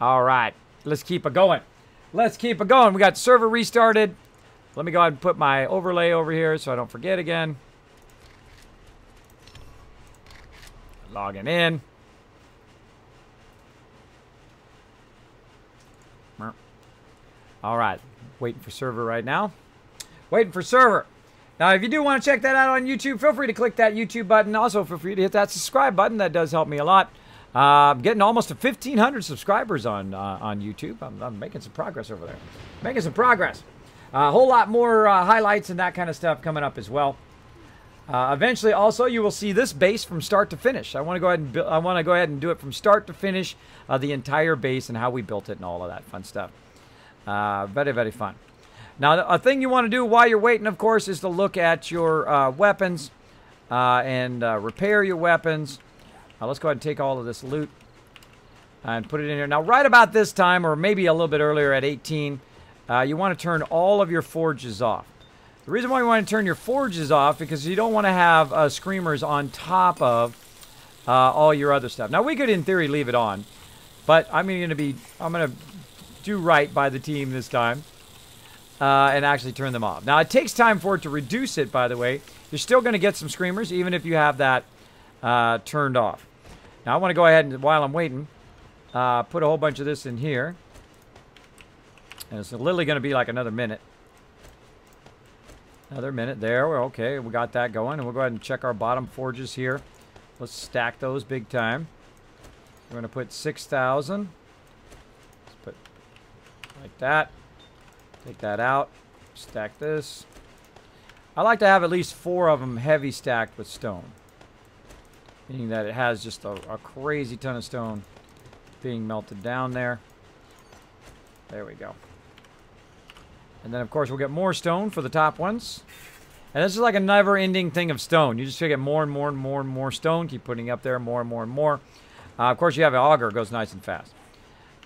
All right. Let's keep it going. Let's keep it going. We got server restarted. Let me go ahead and put my overlay over here so I don't forget again. Logging in. All right. Waiting for server right now. Waiting for server. Now, if you do want to check that out on YouTube, feel free to click that YouTube button. Also, feel free to hit that subscribe button. That does help me a lot. I'm getting almost to 1,500 subscribers on YouTube. I'm making some progress over there. Making some progress. A whole lot more highlights and that kind of stuff coming up as well. Eventually, also, you will see this base from start to finish. I want to go ahead and do it from start to finish, the entire base and how we built it and all of that fun stuff. Very, very fun. Now, a thing you want to do while you're waiting, of course, is to look at your weapons and repair your weapons. Let's go ahead and take all of this loot and put it in here. Now, right about this time, or maybe a little bit earlier at 18, you want to turn all of your forges off. The reason why you want to turn your forges off because you don't want to have screamers on top of all your other stuff. Now, we could, in theory, leave it on, but I'm going to do right by the team this time. And actually turn them off. Now, it takes time for it to reduce it, by the way. You're still going to get some screamers, even if you have that turned off. Now, I want to go ahead and, while I'm waiting, put a whole bunch of this in here. And it's literally going to be like another minute. Another minute there. We're okay. We got that going. And we'll go ahead and check our bottom forges here. Let's stack those big time. We're going to put 6,000. Let's put like that. Take that out. Stack this. I like to have at least 4 of them heavy stacked with stone. Meaning that it has just a crazy ton of stone being melted down there. There we go. And then, of course, we'll get more stone for the top ones. And this is like a never-ending thing of stone. You just get more and more and more and more stone. Keep putting up there more and more and more. Of course, you have an auger. It goes nice and fast.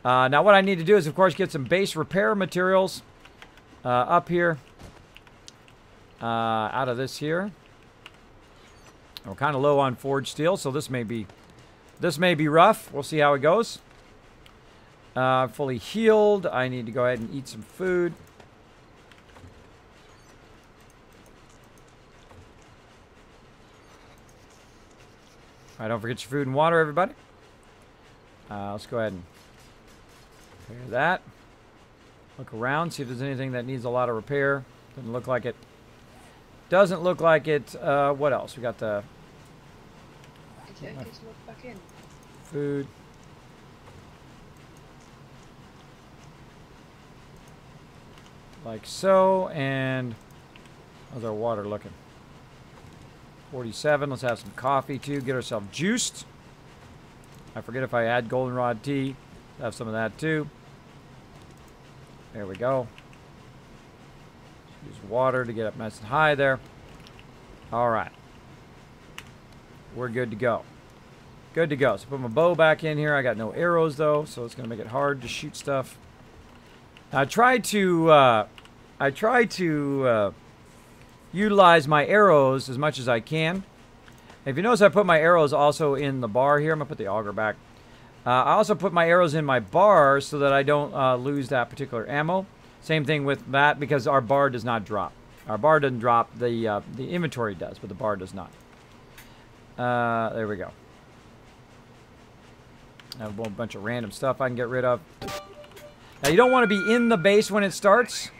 Now, what I need to do is, of course, get some base repair materials. Up here, out of this here. We're kind of low on forged steel, so this may be rough. We'll see how it goes. Fully healed. I need to go ahead and eat some food. All right, don't forget your food and water, everybody. Let's go ahead and repair that. Look around, see if there's anything that needs a lot of repair. Doesn't look like it. Doesn't look like it. What else? We got the food. Like so. And how's our water looking? 47. Let's have some coffee too. Get ourselves juiced. I forget if I add goldenrod tea. Have some of that too. There we go. Use water to get up nice and high there. All right. We're good to go. Good to go. So put my bow back in here. I got no arrows though, so it's going to make it hard to shoot stuff. Now, I try to utilize my arrows as much as I can. If you notice, I put my arrows also in the bar here. I'm going to put the auger back. I also put my arrows in my bar so that I don't lose that particular ammo. Same thing with that because our bar does not drop. Our bar doesn't drop. The inventory does, but the bar does not. There we go. I have a bunch of random stuff I can get rid of. Now, you don't want to be in the base when it starts.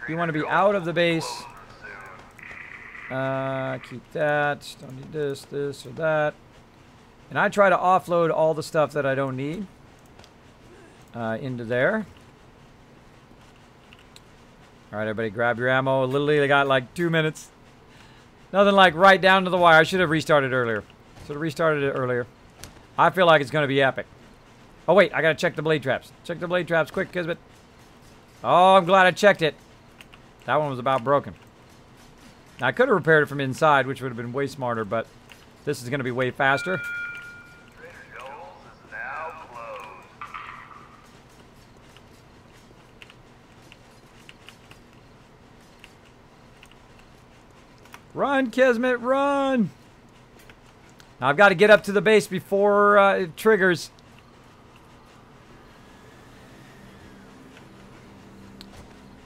You want to be out of the base. Keep that. Don't need this, this, or that. And I try to offload all the stuff that I don't need into there. All right, everybody, grab your ammo. Literally, I got like 2 minutes. Nothing like right down to the wire. I should have restarted earlier. Should have restarted it earlier. I feel like it's going to be epic. Oh, wait, I got to check the blade traps. Check the blade traps quick, Kismet. Oh, I'm glad I checked it. That one was about broken. Now, I could have repaired it from inside, which would have been way smarter, but this is going to be way faster. Run, Kismet, run! Now, I've got to get up to the base before it triggers.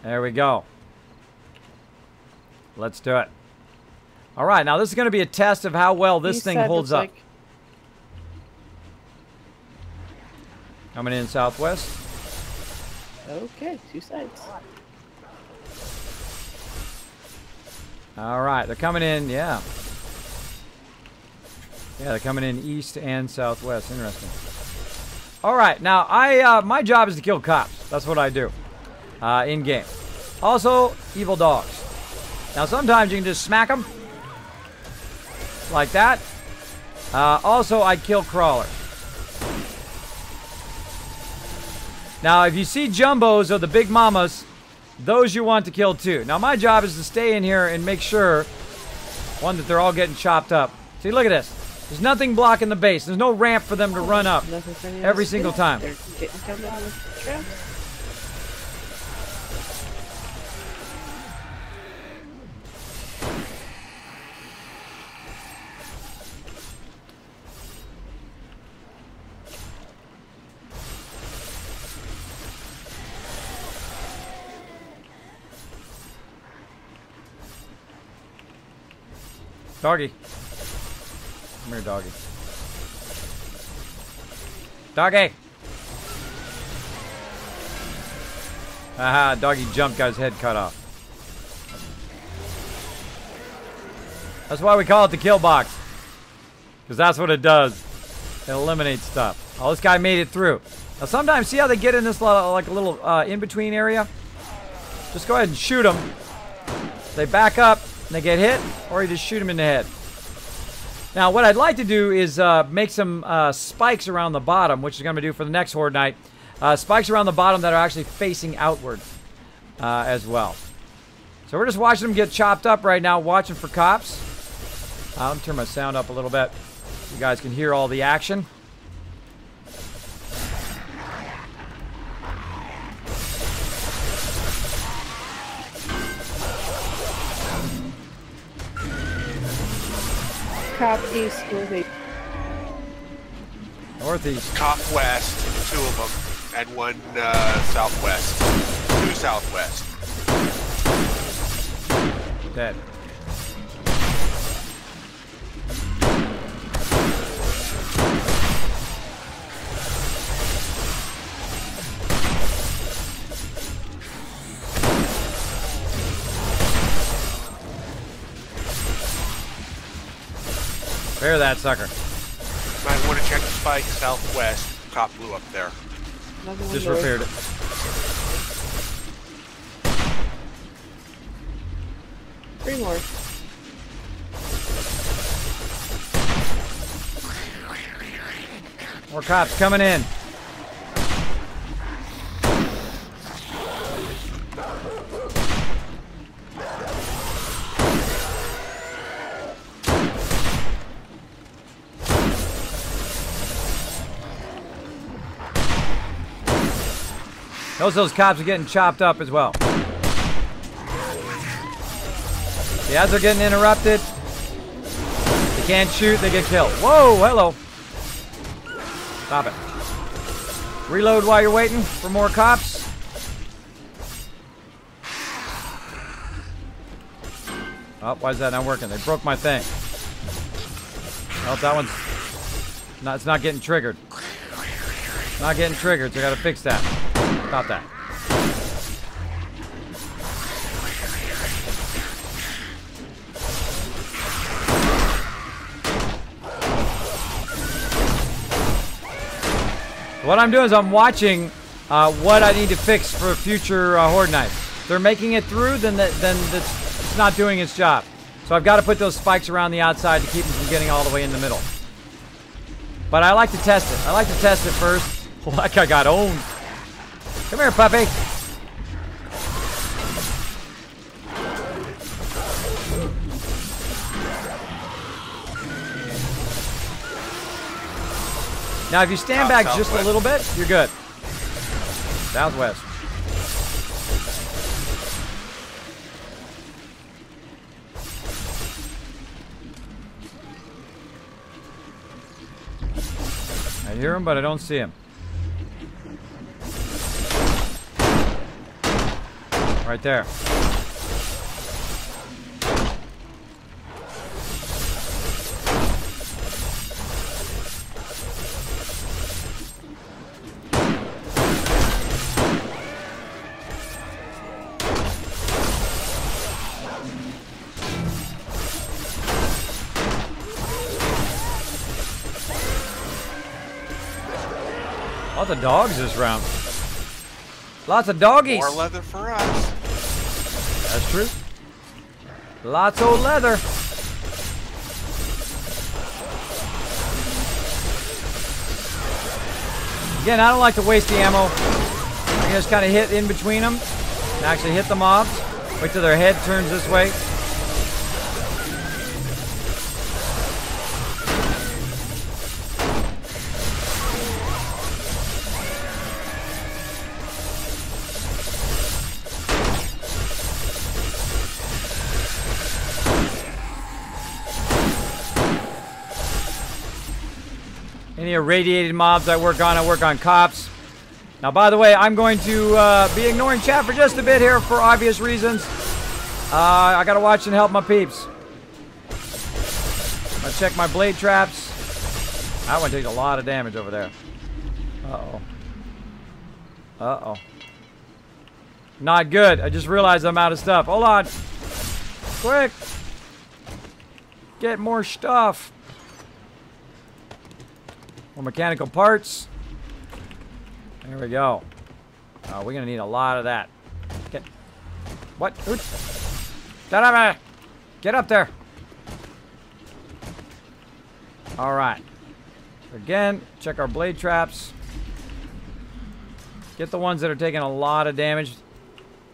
There we go. Let's do it. All right, now this is going to be a test of how well this thing holds up. Coming in southwest. Okay, 2 sides. All right, they're coming in, yeah. Yeah, they're coming in east and southwest. Interesting. All right, now my job is to kill cops. That's what I do in game. Also, evil dogs. Now sometimes you can just smack them like that. Also, I kill crawlers. Now, if you see jumbos or the big mamas, those you want to kill too. Now, my job is to stay in here and make sure, one, that they're all getting chopped up. See, look at this. There's nothing blocking the base. There's no ramp for them to run up every single time. They're getting killed in the traps. Doggy. Come here, doggy. Doggy! Haha, doggy jumped, got his head cut off. That's why we call it the kill box. Because that's what it does. It eliminates stuff. Oh, this guy made it through. Now sometimes, see how they get in this like a little in-between area? Just go ahead and shoot them. They back up, and they get hit, or you just shoot them in the head. Now, what I'd like to do is make some spikes around the bottom, which is going to do for the next Horde Night. Spikes around the bottom that are actually facing outward as well. So we're just watching them get chopped up right now, watching for cops. I'll turn my sound up a little bit so you guys can hear all the action. Cop east, northeast. Northeast. Cop west, 2 of them, and 1 southwest. 2 southwest. Dead. Repair that sucker. Might want to check the spike southwest. Cop blew up there. Just repaired it. Three more. More cops coming in. Those cops are getting chopped up as well. The ads are getting interrupted. They can't shoot, they get killed. Whoa, hello. Stop it. Reload while you're waiting for more cops. Oh, why is that not working? They broke my thing. Oh, that one's not, it's not getting triggered. It's not getting triggered, so I gotta fix that. About that. What I'm doing is I'm watching what I need to fix for future Horde Nights. If they're making it through, then it's not doing its job. So I've got to put those spikes around the outside to keep them from getting all the way in the middle. But I like to test it. I like to test it first. Like I got owned. Come here, puppy. Now, if you stand back just a little bit, you're good. Southwest. I hear him, but I don't see him. Right there. Lots of dogs this round. Lots of doggies. More leather for us. That's true. Lots of leather. Again, I don't like to waste the ammo. I can just kind of hit in between them and actually hit the mobs. Wait till their head turns this way. Any irradiated mobs I work on cops. Now, by the way, I'm going to be ignoring chat for just a bit here for obvious reasons. I gotta watch and help my peeps. I check my blade traps. That one takes a lot of damage over there. Uh-oh. Uh-oh. Not good. I just realized I'm out of stuff. Hold on. Quick. Get more stuff. More mechanical parts. There we go. Oh, we're gonna need a lot of that. Get what? Get up there! Get up there! All right. Again, check our blade traps. Get the ones that are taking a lot of damage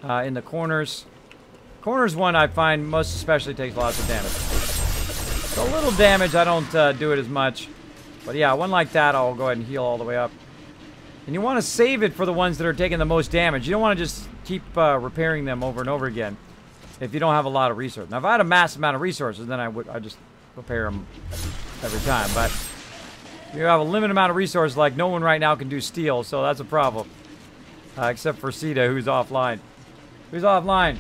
in the corners. Corners one I find most especially takes lots of damage. So a little damage, I don't do it as much. But yeah, one like that, I'll go ahead and heal all the way up. And you want to save it for the ones that are taking the most damage. You don't want to just keep repairing them over and over again if you don't have a lot of resources. Now, if I had a massive amount of resources, then I'd just repair them every time. But you have a limited amount of resources, like no one right now can do steel, so that's a problem. Except for Sita, who's offline. Who's offline?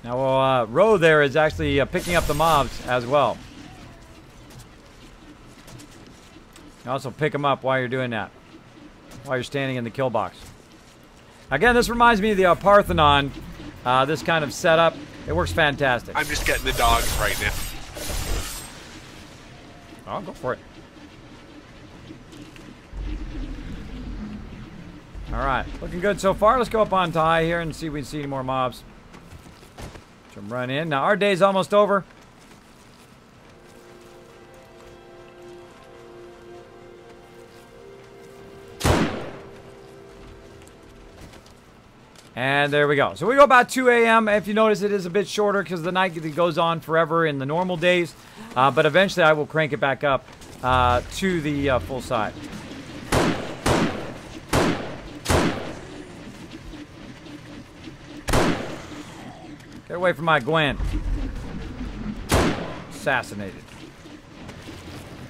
Now, Roe there is actually picking up the mobs as well. You also pick them up while you're doing that. While you're standing in the kill box. Again, this reminds me of the Parthenon. This kind of setup. It works fantastic. I'm just getting the dogs right now. I'll go for it. Alright, looking good so far. Let's go up on to high here and see if we can see any more mobs. Jump right in. Now, our day's almost over. And there we go. So we go about 2 a.m. If you notice, it is a bit shorter because the night goes on forever in the normal days. But eventually, I will crank it back up to the full side. Get away from my Gwen. Assassinated.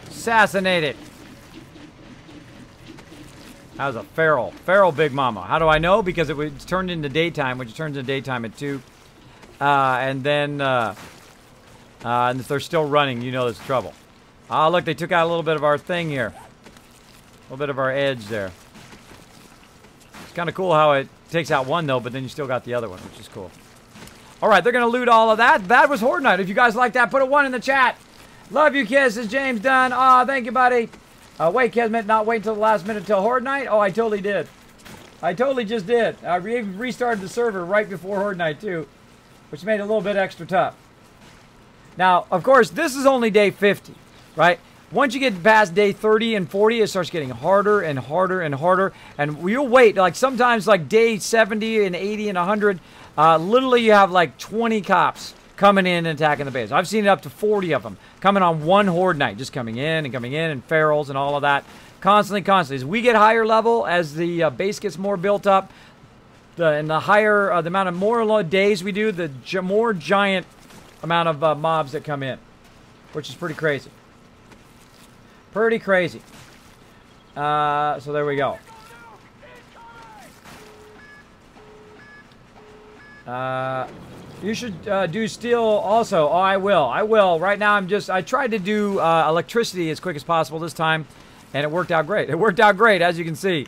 Assassinated. That was a feral. Feral Big Mama. How do I know? Because it was turned into daytime, which turns into daytime at 2. And then, and if they're still running, you know there's trouble. Ah, look, they took out a little bit of our thing here. A little bit of our edge there. It's kind of cool how it takes out one, though, but then you still got the other one, which is cool. All right, they're going to loot all of that. That was Horde Night. If you guys like that, put a 1 in the chat. Love you, Kisses. James Dunn. Aw, thank you, buddy. Wait, Kismet, not wait until the last minute till Horde Night? Oh, I totally did. I totally just did. I restarted the server right before Horde Night, too, which made it a little bit extra tough. Now, of course, this is only day 50, right? Once you get past day 30 and 40, it starts getting harder and harder and harder. And you'll wait, like sometimes like day 70 and 80 and 100, literally you have like 20 cops coming in and attacking the base. I've seen it up to 40 of them coming on one Horde Night, just coming in and ferals and all of that. Constantly. As we get higher level, as the base gets more built up, the higher the amount of more days we do, the more giant amount of mobs that come in, which is pretty crazy. Pretty crazy. So there we go. You should do steel also. Oh, I will. I will. Right now, I tried to do electricity as quick as possible this time, and it worked out great. It worked out great, as you can see.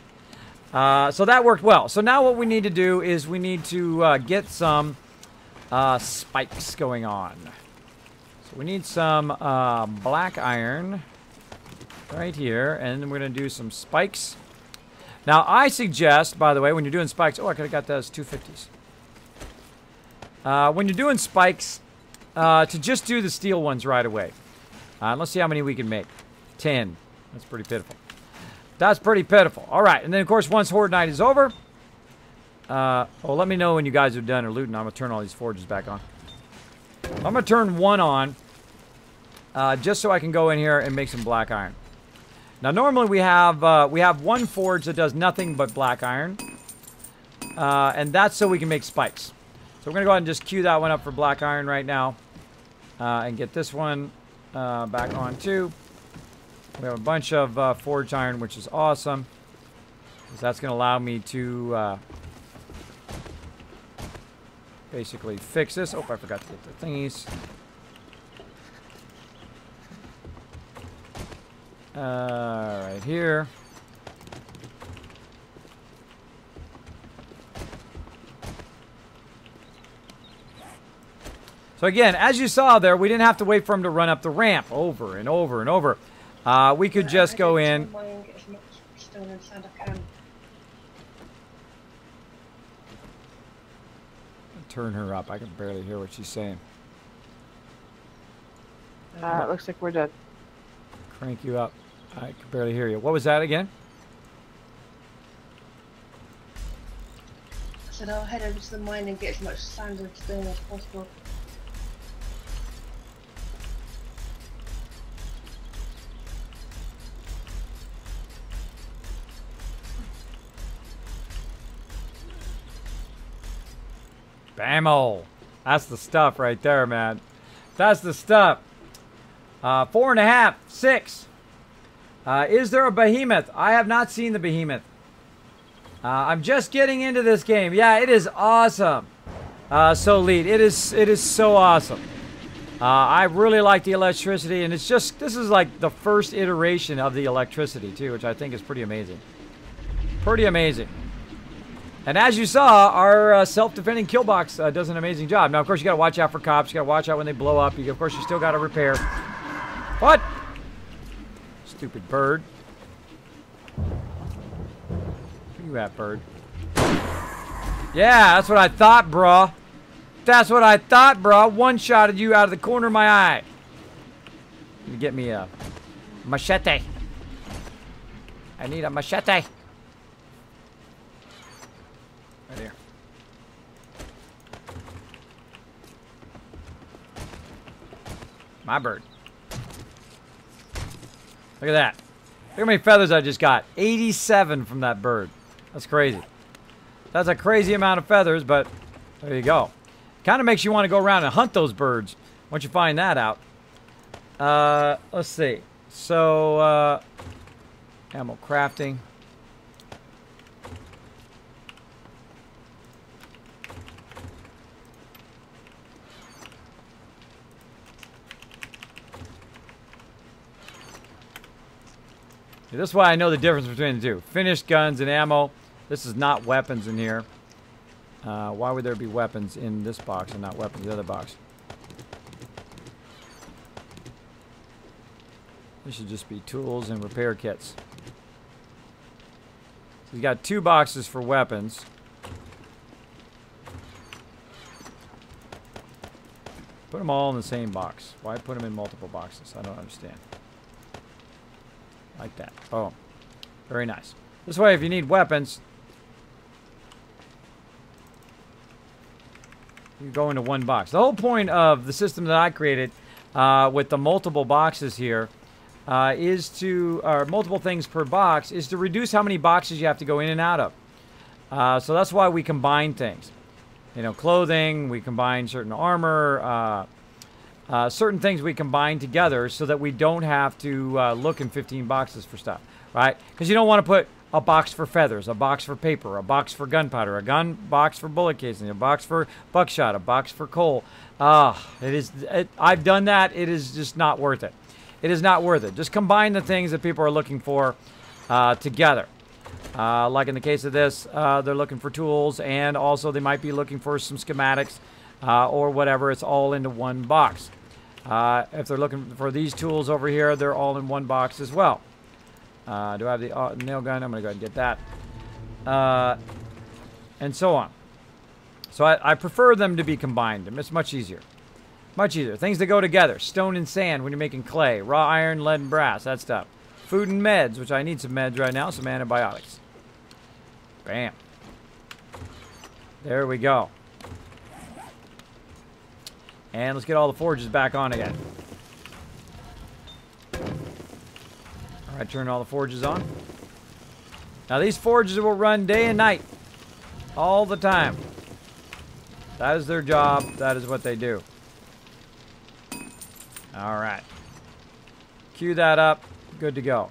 So that worked well. So now what we need to do is we need to get some spikes going on. So we need some black iron right here, and then we're going to do some spikes. Now, I suggest, by the way, when you're doing spikes... Oh, I could have got those 250s. When you're doing spikes, to just do the steel ones right away. Let's see how many we can make. 10. That's pretty pitiful. That's pretty pitiful. All right, and then, of course, once Horde Night is over... let me know when you guys are done or looting. I'm going to turn all these forges back on. I'm going to turn one on, just so I can go in here and make some black iron. Now, normally we have one forge that does nothing but black iron, and that's so we can make spikes. So we're going to go ahead and just queue that one up for black iron right now, and get this one back on too. We have a bunch of forged iron, which is awesome, because that's going to allow me to basically fix this. Oh, I forgot to get the thingies. Right here. So again, as you saw there, we didn't have to wait for him to run up the ramp over and over and over. We could just go in. Turn her up. I can barely hear what she's saying. It looks like we're done. Crank you up. I can barely hear you. What was that again? I said I'll head over to the mine and get as much sand and stone as possible. Bammo. That's the stuff right there, man. That's the stuff. 4.5, 6. Is there a behemoth? I have not seen the behemoth. I'm just getting into this game. Yeah, it is awesome. So lead. It is so awesome. I really like the electricity, and it's just, this is like the first iteration of the electricity too, which I think is pretty amazing. Pretty amazing. And as you saw, our self-defending kill box does an amazing job. Now, of course, you got to watch out for cops. You got to watch out when they blow up. Of course, you still got to repair. What? Stupid bird. Where you at, bird? Yeah, that's what I thought, bruh. That's what I thought, bruh. One-shotted you out of the corner of my eye. You get me a machete. I need a machete. Right here. My bird. Look at that. Look how many feathers I just got. 87 from that bird. That's crazy. That's a crazy amount of feathers, but there you go. Kind of makes you want to go around and hunt those birds once you find that out. Let's see. So, ammo crafting. This is why I know the difference between the two. Finished guns and ammo. This is not weapons in here. Why would there be weapons in this box and not weapons in the other box? This should just be tools and repair kits. So you got 2 boxes for weapons. Put them all in the same box. Why put them in multiple boxes? I don't understand. Like that. Oh, very nice. This way, if you need weapons, you go into one box. The whole point of the system that I created with the multiple boxes here is to, or multiple things per box, is to reduce how many boxes you have to go in and out of. So that's why we combine things. You know, clothing, we combine certain armor, certain things we combine together so that we don't have to look in 15 boxes for stuff, right? Because you don't want to put a box for feathers, a box for paper, a box for gunpowder, a gun box for bullet casing, a box for buckshot, a box for coal. I've done that. It is just not worth it. It is not worth it. Just combine the things that people are looking for together. Like in the case of this, they're looking for tools, and also they might be looking for some schematics or whatever. It's all into one box. If they're looking for these tools over here, they're all in one box as well. Do I have the nail gun? I'm going to go ahead and get that. And so on. So I prefer them to be combined. It's much easier. Much easier. Things that go together. Stone and sand when you're making clay. Raw iron, lead, and brass. That stuff. Food and meds, which I need some meds right now. Some antibiotics. Bam. There we go. And let's get all the forges back on again. Alright, turn all the forges on. Now these forges will run day and night. All the time. That is their job. That is what they do. Alright. Cue that up. Good to go.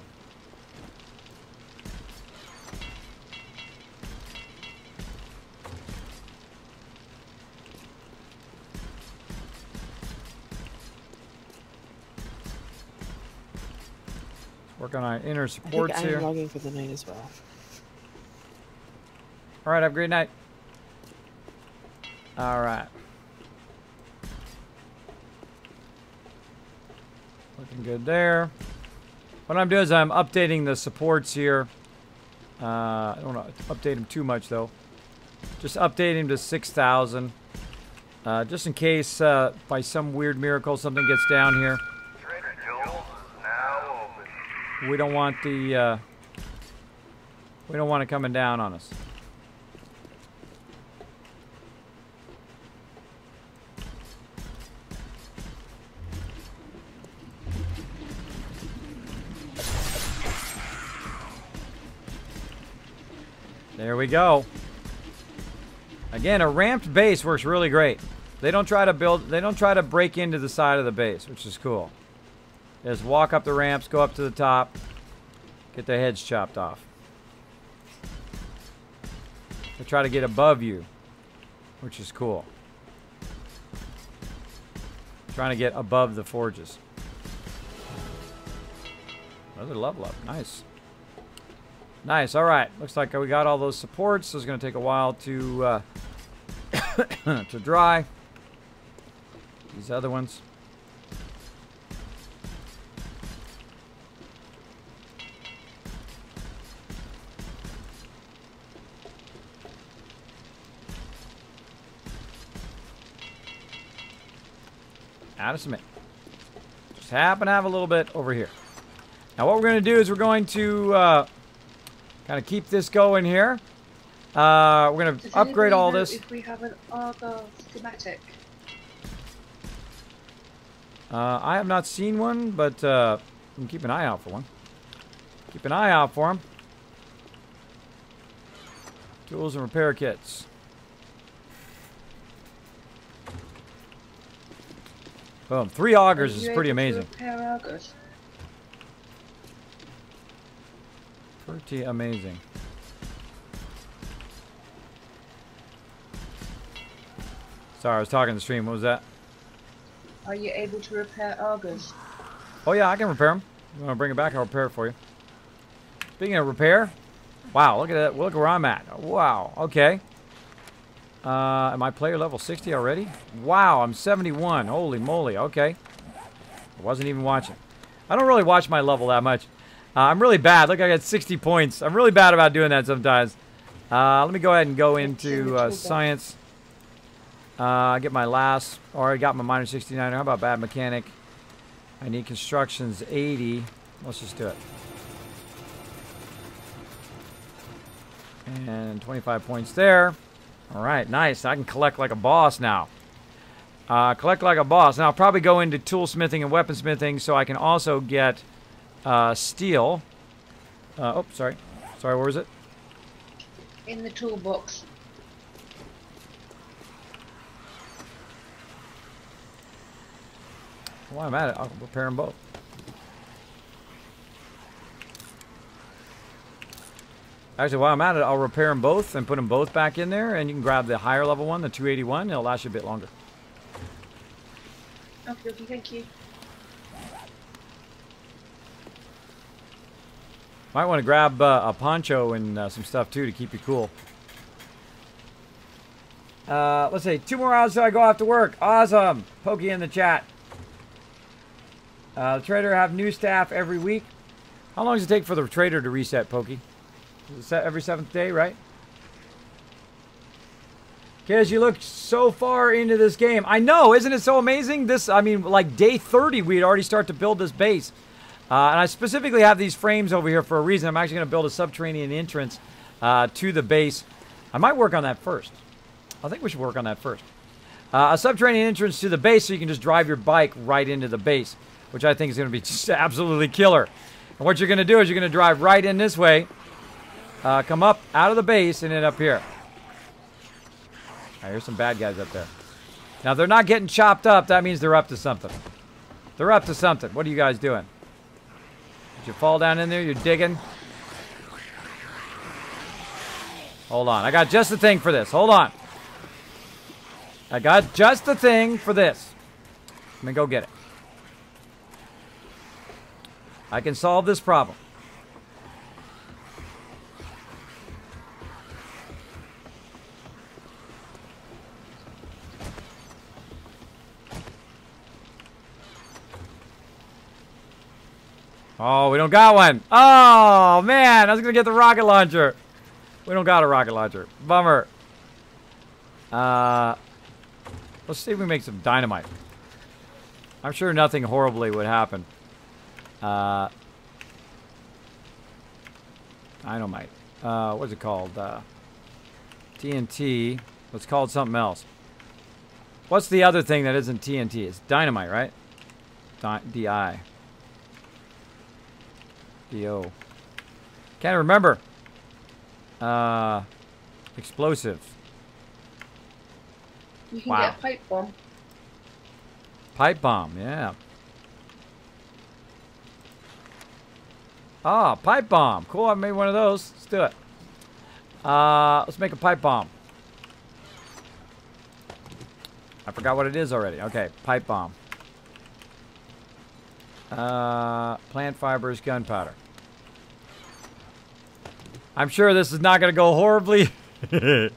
Work on our inner supports here. I'm logging for the night as well. Alright, have a great night. Alright. Looking good there. What I'm doing is I'm updating the supports here. I don't want to update them too much though. Just update him to 6,000. Just in case by some weird miracle something gets down here. We don't want the we don't want it coming down on us. There we go. Again, a ramped base works really great. They don't try to break into the side of the base, which is cool. Just walk up the ramps, go up to the top, get their heads chopped off. They try to get above you, which is cool. Trying to get above the forges. Another level up. Nice. Nice. All right. Looks like we got all those supports. So it's going to take a while to to dry. These other ones. Out of cement. Just happen to have a little bit over here. Now what we're going to do is we're going to kind of keep this going here. We're going to upgrade all this. If we have an Argos schematic. I have not seen one, but you can keep an eye out for one. Keep an eye out for them. Tools and repair kits. Boom. 3 augers is pretty amazing. Pretty amazing. Sorry, I was talking to the stream. What was that? Are you able to repair augers? Oh yeah, I can repair them. You want to bring it back? I'll repair it for you. Speaking of repair, wow, look at that. Look where I'm at. Wow. Okay. Am I player level 60 already? Wow, I'm 71. Holy moly. Okay. I wasn't even watching. I don't really watch my level that much. I'm really bad. Look, I got 60 points. I'm really bad about doing that sometimes. Let me go ahead and go into science. Get my last, or I got my minor 69. How about bad mechanic? I need constructions 80. Let's just do it. And 25 points there. All right, nice. I can collect like a boss now. Collect like a boss. Now I'll probably go into toolsmithing and weaponsmithing so I can also get steel. Oh, sorry. Sorry, where was it? in the toolbox. While I'm at it, I'll repair them both. Actually, while I'm at it, I'll repair them both and put them both back in there, and you can grab the higher level one, the 281. It'll last you a bit longer. Okay, thank you. Might want to grab a poncho and some stuff too to keep you cool. Let's see, 2 more hours till I go off to work. Awesome. Pokey in the chat. The trader have new staff every week. How long does it take for the trader to reset, Pokey? Is it set every 7th day, right? Kids, you look so far into this game. I know, isn't it so amazing? This, I mean, like day 30, we'd already start to build this base. And I specifically have these frames over here for a reason. I'm actually going to build a subterranean entrance to the base. I might work on that first. I think we should work on that first. A subterranean entrance to the base so you can just drive your bike right into the base, which I think is going to be just absolutely killer. And what you're going to do is you're going to drive right in this way, come up out of the base, and then up here. All right, here's some bad guys up there. Now, if they're not getting chopped up, that means they're up to something. They're up to something. What are you guys doing? Did you fall down in there? You're digging? Hold on. I got just the thing for this. Hold on. I got just the thing for this. Let me go get it. I can solve this problem. Oh, we don't got one. Oh, man. I was going to get the rocket launcher. We don't got a rocket launcher. Bummer. Let's see if we make some dynamite. I'm sure nothing horribly would happen. Dynamite. What's it called? TNT. It's called something else. What's the other thing that isn't TNT? It's dynamite, right? DI. DO. Can't remember. Explosive. You can get a pipe bomb. Pipe bomb, yeah. Ah, pipe bomb. Cool, I made one of those. Let's do it. Let's make a pipe bomb. I forgot what it is already. Okay, pipe bomb. Plant fibers, gunpowder. I'm sure this is not going to go horribly. It's going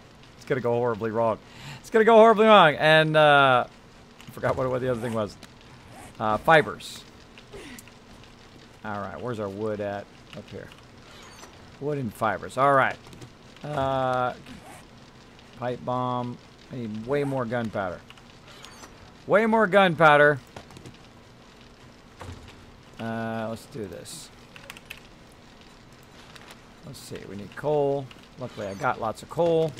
to go horribly wrong. It's going to go horribly wrong. And I forgot what the other thing was. Fibers. All right, where's our wood at? Up here. Wood and fibers. All right. Pipe bomb. I need way more gunpowder. Way more gunpowder. Let's do this. Let's see. We need coal. Luckily, I got lots of coal.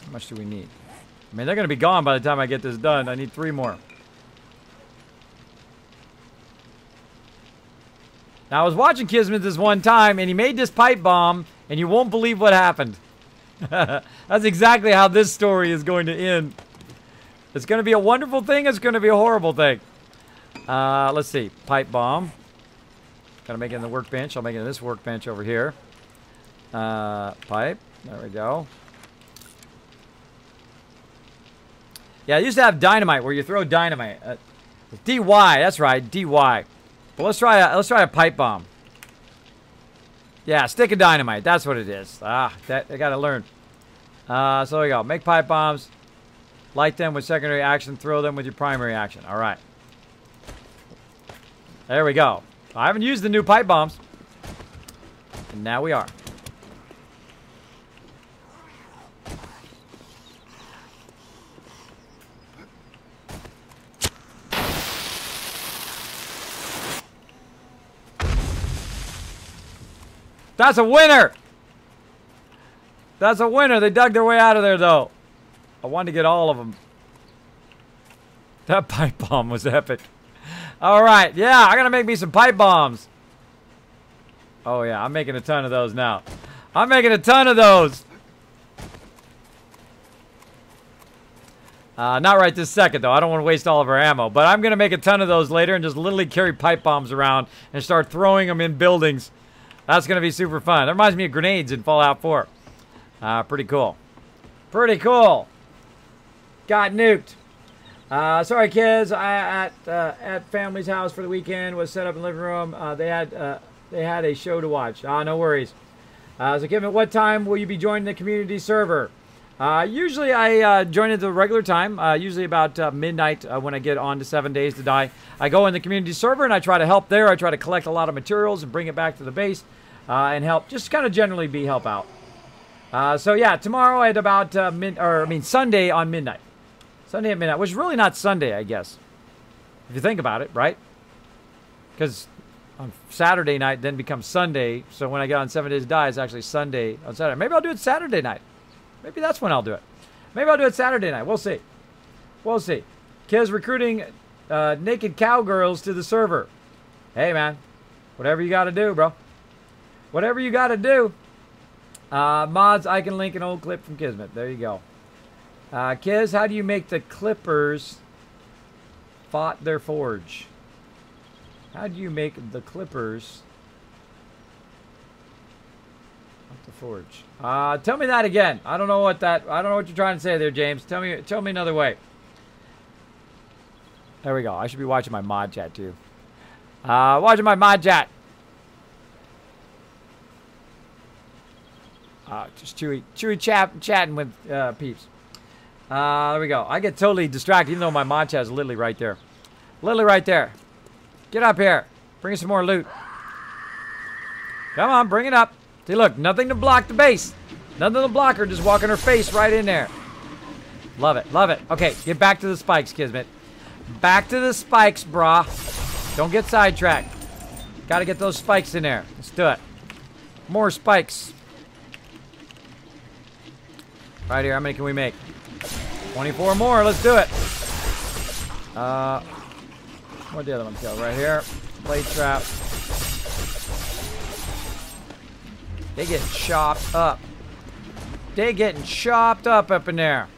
How much do we need? I mean, they're going to be gone by the time I get this done. I need 3 more. Now, I was watching Kismet this one time, and he made this pipe bomb, and you won't believe what happened. That's exactly how this story is going to end. It's going to be a wonderful thing. It's going to be a horrible thing. Let's see. Pipe bomb. Got to make it in the workbench. I'll make it in this workbench over here. Pipe. There we go. Yeah, I used to have dynamite where you throw dynamite. DY. That's right. DY. But let's try a pipe bomb. Yeah, stick of dynamite. That's what it is. I got to learn. So there we go. Make pipe bombs. Light them with secondary action. Throw them with your primary action. All right. There we go. I haven't used the new pipe bombs. And now we are. That's a winner! That's a winner. They dug their way out of there, though. I wanted to get all of them. That pipe bomb was epic. All right. Yeah, I got to make me some pipe bombs. Oh, yeah. I'm making a ton of those now. I'm making a ton of those. Not right this second, though. I don't want to waste all of our ammo. But I'm going to make a ton of those later and just literally carry pipe bombs around and start throwing them in buildings. That's going to be super fun. That reminds me of grenades in Fallout 4. Pretty cool. Pretty cool. Got nuked. Sorry, kids. At family's house for the weekend. Was set up in the living room. They had a show to watch. No worries. So, Kevin, what time will you be joining the community server? Usually I join at the regular time, usually about midnight when I get on to 7 Days to Die. I go in the community server and I try to help there. I try to collect a lot of materials and bring it back to the base and help, just kind of generally help out. So yeah, tomorrow at about Sunday on midnight. Sunday at midnight, which is really not Sunday, I guess. If you think about it, right? Because on Saturday night then becomes Sunday. So when I get on 7 Days to Die, it's actually Sunday on Saturday. Maybe I'll do it Saturday night. Maybe that's when I'll do it. Maybe I'll do it Saturday night. We'll see. We'll see. Kids recruiting naked cowgirls to the server. Hey, man. Whatever you got to do, bro. Whatever you got to do. Mods, I can link an old clip from Kismet. There you go. Kids, how do you make the Clippers fought their forge? How do you make the Clippers the forge? Tell me that again. I don't know what you're trying to say there, James. Tell me another way. There we go. I should be watching my mod chat too. Watching my mod chat. Just Chewy chatting with peeps. There we go. I get totally distracted even though my mod chat is literally right there. Literally right there. Get up here. Bring us some more loot. Come on, bring it up. See, look, nothing to block the base. Nothing to block her, just walking her face right in there. Love it, love it. Okay, get back to the spikes, Kismet. Back to the spikes, brah. Don't get sidetracked. Gotta get those spikes in there. Let's do it. More spikes. Right here, how many can we make? 24 more, let's do it. Where'd the other ones go? Right here. Blade trap. They getting chopped up. They getting chopped up in there.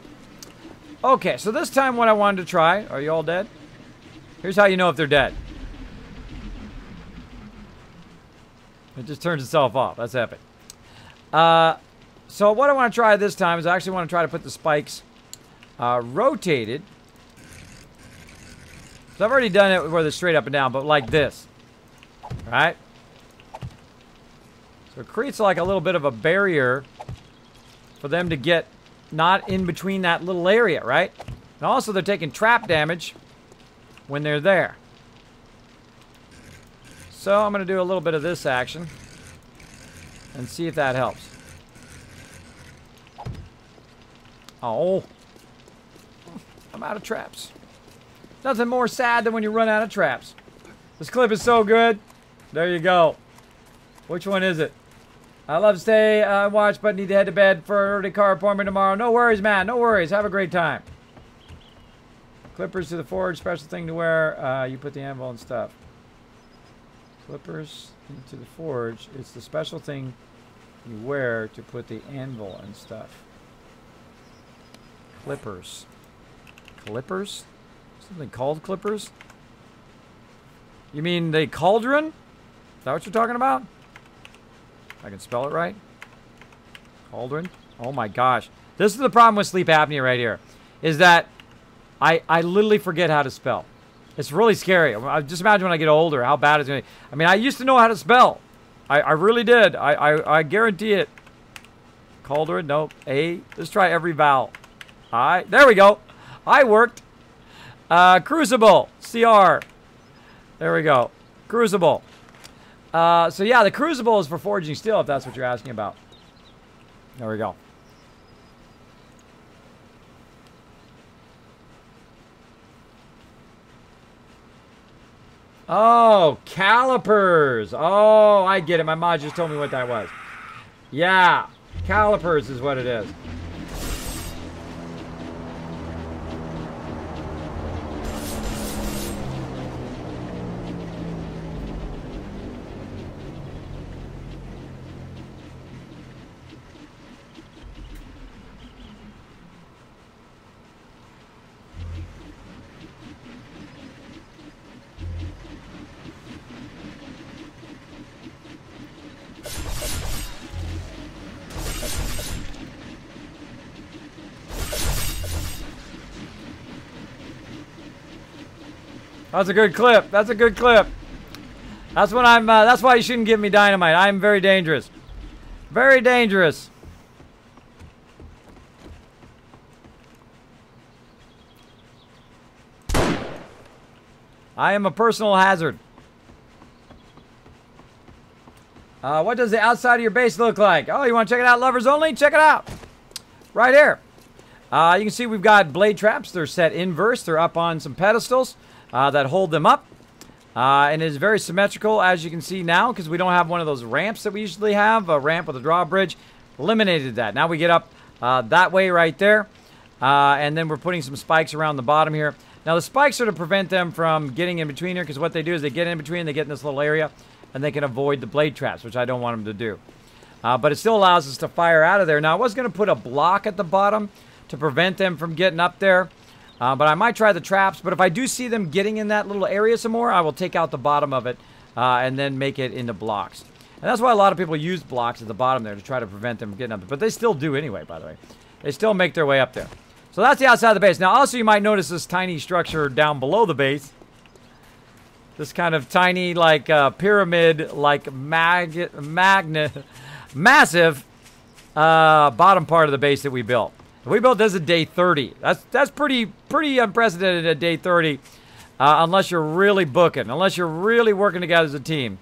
Okay, so this time what I wanted to try. Are you all dead? Here's how you know if they're dead. It just turns itself off. That's epic. So what I want to try this time is I actually want to try to put the spikes rotated. So I've already done it where they're straight up and down, but like this. Right? So it creates like a little bit of a barrier for them to get not in between that little area, right? And also they're taking trap damage when they're there. So I'm going to do a little bit of this action and see if that helps. Oh. I'm out of traps. Nothing more sad than when you run out of traps. This clip is so good. There you go. Which one is it? I love to stay and watch, but need to head to bed for an early car appointment tomorrow. No worries, man. No worries. Have a great time. Clippers to the forge. Special thing to wear. You put the anvil and stuff. Clippers into the forge. It's the special thing you wear to put the anvil and stuff. Clippers. Clippers? Something called clippers? You mean the cauldron? Is that what you're talking about? I can spell it right. Cauldron. Oh my gosh. This is the problem with sleep apnea right here. Is that I literally forget how to spell. It's really scary. I just imagine when I get older how bad it's going to be. I mean, I used to know how to spell. I really did. I guarantee it. Cauldron. Nope. A. Let's try every vowel. I. There we go. I worked. Crucible. CR. There we go. Crucible. So yeah, the crucible is for forging steel, if that's what you're asking about. There we go. Oh, calipers. Oh, I get it. My mod just told me what that was. Yeah, calipers is what it is. That's a good clip. That's a good clip. That's when I'm. That's why you shouldn't give me dynamite. I'm very dangerous. Very dangerous. I am a personal hazard. What does the outside of your base look like? Oh, you want to check it out, lovers only? Check it out. Right here. You can see we've got blade traps. They're set inverse. They're up on some pedestals that hold them up. And it is very symmetrical, as you can see now, because we don't have one of those ramps that we usually have. A ramp with a drawbridge. Eliminated that. Now we get up that way right there. And then we're putting some spikes around the bottom here. Now the spikes are to prevent them from getting in between here, because what they do is they get in between, they get in this little area, and they can avoid the blade traps, which I don't want them to do. But it still allows us to fire out of there. Now I was going to put a block at the bottom to prevent them from getting up there. But I might try the traps. But if I do see them getting in that little area some more, I will take out the bottom of it and then make it into blocks. And that's why a lot of people use blocks at the bottom there to try to prevent them from getting up there. But they still do anyway, by the way. They still make their way up there. So that's the outside of the base. Now also you might notice this tiny structure down below the base. This kind of tiny, like, pyramid, like, massive bottom part of the base that we built. We built this at day 30. That's pretty unprecedented at day 30, unless you're really booking, unless you're really working together as a team.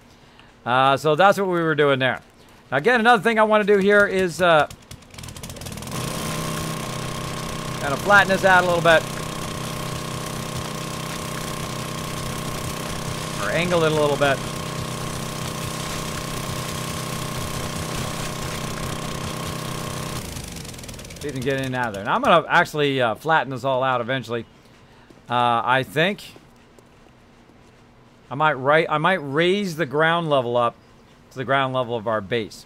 So that's what we were doing there. Now, again, another thing I want to do here is kind of flatten this out a little bit. Or angle it a little bit. See if you can get in and out of there. Now I'm going to actually flatten this all out eventually. I think I might raise the ground level up to the ground level of our base,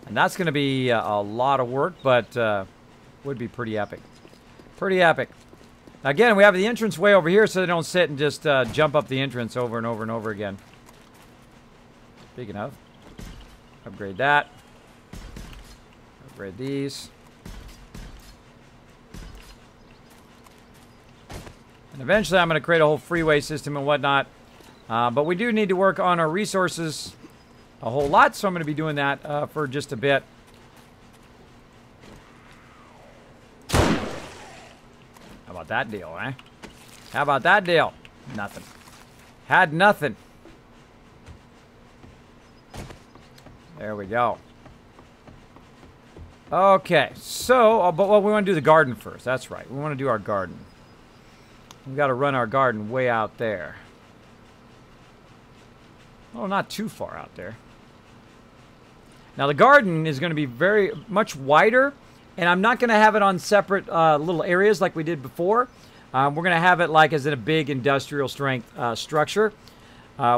and that's going to be a lot of work, but would be pretty epic. Pretty epic. Again, we have the entrance way over here, so they don't sit and just jump up the entrance over and over and over again. Speaking of, upgrade that. Upgrade these. And eventually I'm going to create a whole freeway system and whatnot. But we do need to work on our resources a whole lot, so I'm going to be doing that for just a bit. How about that deal, eh? How about that deal? Nothing. Had nothing. There we go. Okay, so, but well, we want to do the garden first. That's right. We want to do our garden. We've got to run our garden way out there. Well, not too far out there. Now, the garden is going to be very much wider, and I'm not going to have it on separate little areas like we did before. We're going to have it like as in a big industrial strength structure,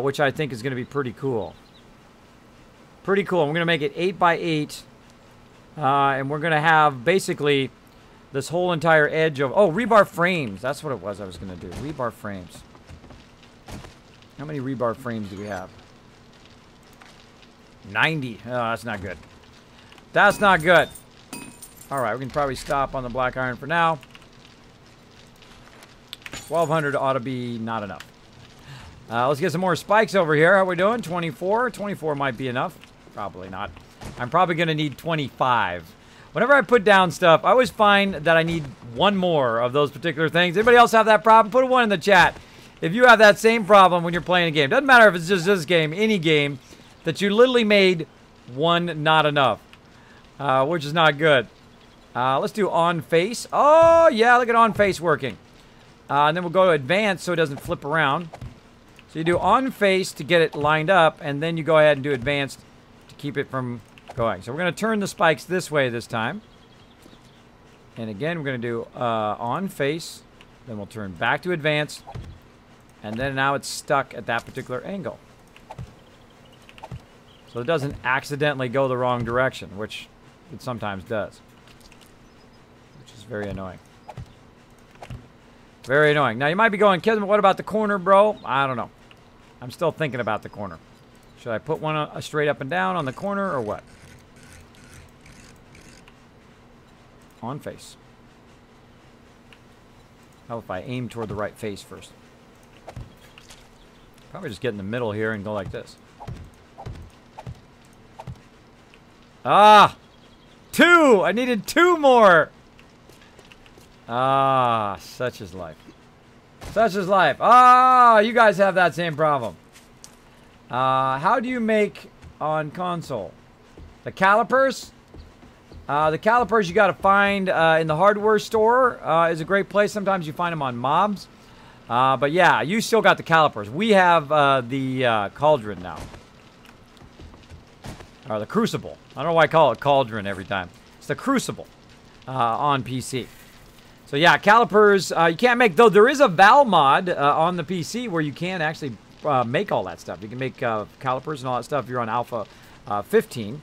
which I think is going to be pretty cool. Pretty cool. We're going to make it 8 by 8, and we're going to have basically this whole entire edge of... Oh, rebar frames. That's what it was I was going to do. Rebar frames. How many rebar frames do we have? 90. Oh, that's not good. That's not good. All right, we can probably stop on the black iron for now. 1,200 ought to be not enough. Let's get some more spikes over here. How are we doing? 24? 24 might be enough. Probably not. I'm probably going to need 25. Whenever I put down stuff, I always find that I need one more of those particular things. Anybody else have that problem? Put a 1 in the chat if you have that same problem when you're playing a game. Doesn't matter if it's just this game, any game, that you literally made one not enough, which is not good. Let's do on face. Oh, yeah, look at on face working. And then we'll go to advanced so it doesn't flip around. So you do on face to get it lined up, and then you go ahead and do advanced to keep it from going. So we're going to turn the spikes this way this time. And again, we're going to do on face. Then we'll turn back to advanced. And then now it's stuck at that particular angle. So it doesn't accidentally go the wrong direction, which it sometimes does. Which is very annoying. Very annoying. Now you might be going, Kismet, what about the corner, bro? I don't know. I'm still thinking about the corner. Should I put one straight up and down on the corner or what? On face. How if I aim toward the right face first? Probably just get in the middle here and go like this. Ah! 2! I needed 2 more! Ah, such is life. Such is life. Ah, you guys have that same problem. How do you make on console? The calipers? The calipers you got to find in the hardware store is a great place. Sometimes you find them on mobs. But yeah, you still got the calipers. We have the cauldron now. Or the crucible. I don't know why I call it cauldron every time. It's the crucible on PC. So yeah, calipers, you can't make, though there is a Val mod on the PC where you can actually make all that stuff. You can make calipers and all that stuff if you're on Alpha 15.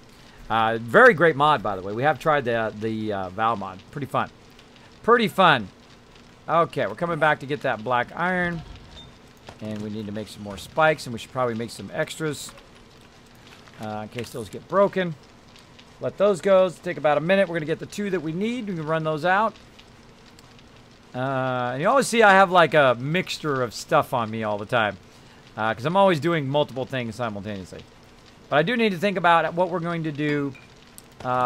Very great mod, by the way. We have tried the Val mod. Pretty fun. Pretty fun. Okay, we're coming back to get that black iron. And we need to make some more spikes, and we should probably make some extras in case those get broken. Let those go. It'll take about a minute. We're going to get the 2 that we need. We can run those out. And you always see I have like a mixture of stuff on me all the time. Because I'm always doing multiple things simultaneously. But I do need to think about what we're going to do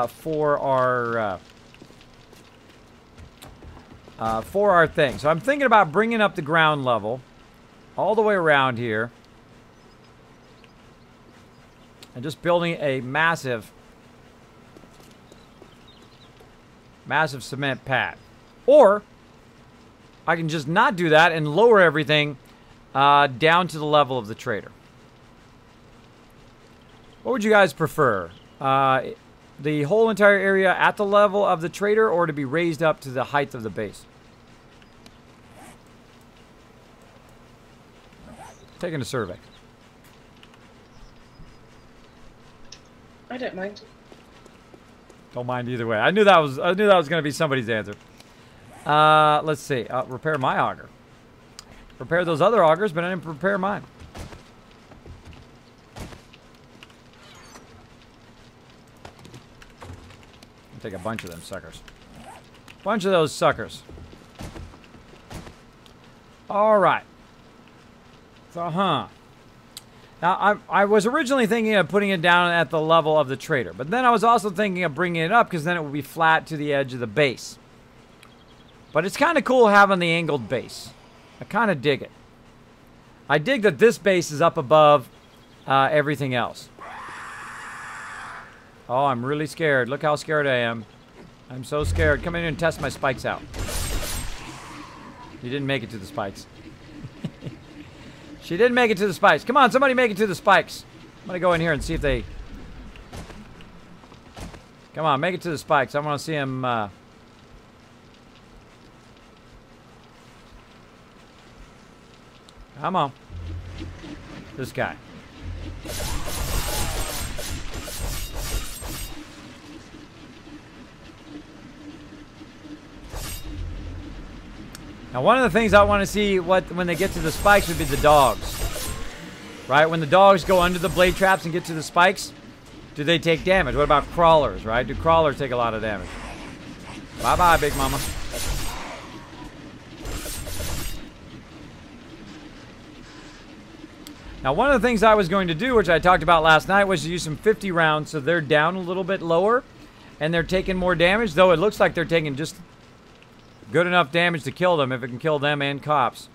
for our thing. So I'm thinking about bringing up the ground level all the way around here. And just building a massive cement pad. Or I can just not do that and lower everything down to the level of the trader. What would you guys prefer? The whole entire area at the level of the trader, or to be raised up to the height of the base? Taking a survey. I don't mind. Don't mind either way. I knew that was going to be somebody's answer. Let's see. Repair my auger. Repair those other augers, but I didn't repair mine. I'll take a bunch of them suckers. Bunch of those suckers. All right. So, Now, I was originally thinking of putting it down at the level of the trader. But then I was also thinking of bringing it up because then it would be flat to the edge of the base. But it's kind of cool having the angled base. I kind of dig it. I dig that this base is up above everything else. Oh, I'm really scared. Look how scared I am. I'm so scared. Come in here and test my spikes out. You didn't make it to the spikes. She didn't make it to the spikes. Come on, somebody make it to the spikes. I'm going to go in here and see if they... Come on, make it to the spikes. I want to see them... Come on. This guy. Now, one of the things I want to see when they get to the spikes would be the dogs. Right? When the dogs go under the blade traps and get to the spikes, do they take damage? What about crawlers, right? Do crawlers take a lot of damage? Bye-bye, Big Mama. Now, one of the things I was going to do, which I talked about last night, was to use some 50 rounds so they're down a little bit lower and they're taking more damage, though it looks like they're taking just good enough damage to kill them if it can kill them and cops.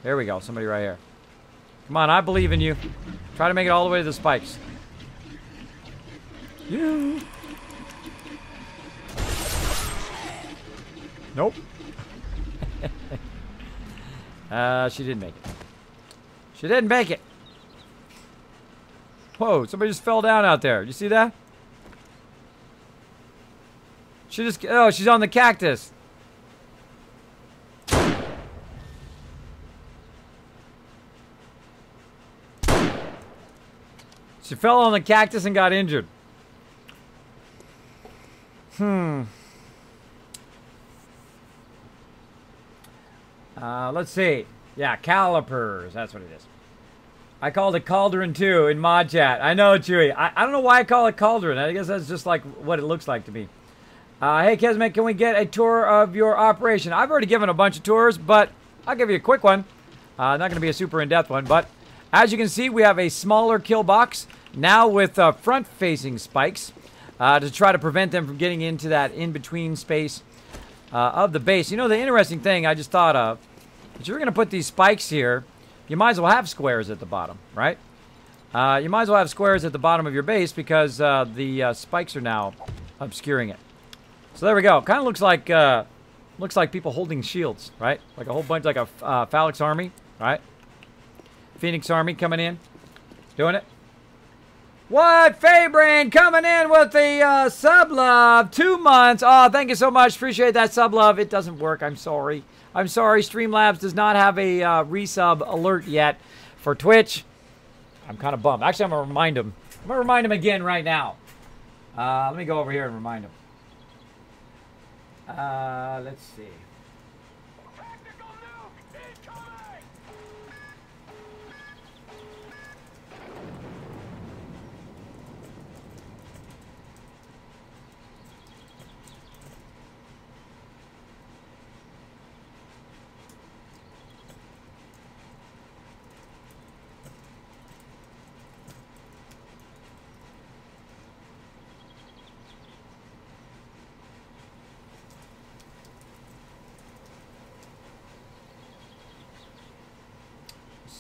There we go. Somebody right here. Come on, I believe in you. Try to make it all the way to the spikes. Yeah. Nope. She didn't make it. She didn't make it. Whoa, somebody just fell down out there. You see that? She just... Oh, she's on the cactus. She fell on the cactus and got injured. Let's see. Yeah, calipers. That's what it is. I called it cauldron too in mod chat. I know, Chewy. I don't know why I call it cauldron. I guess that's just like what it looks like to me. Hey, Kesmet, can we get a tour of your operation? I've already given a bunch of tours, but I'll give you a quick one. Not going to be a super in-depth one, but as you can see, we have a smaller kill box now with front-facing spikes to try to prevent them from getting into that in-between space of the base. You know, the interesting thing I just thought of, if you're going to put these spikes here, you might as well have squares at the bottom, right? You might as well have squares at the bottom of your base because the spikes are now obscuring it. So there we go. Kind of looks like people holding shields, right? Like a whole bunch, like a Phalanx army, right? Phoenix army coming in, doing it. What? Fabrin coming in with the sub love. 2 months. Oh, thank you so much. Appreciate that sub love. It doesn't work. I'm sorry. I'm sorry. Streamlabs does not have a resub alert yet for Twitch. I'm kind of bummed. Actually, I'm going to remind him. I'm going to remind him again right now. Let me go over here and remind him. Let's see.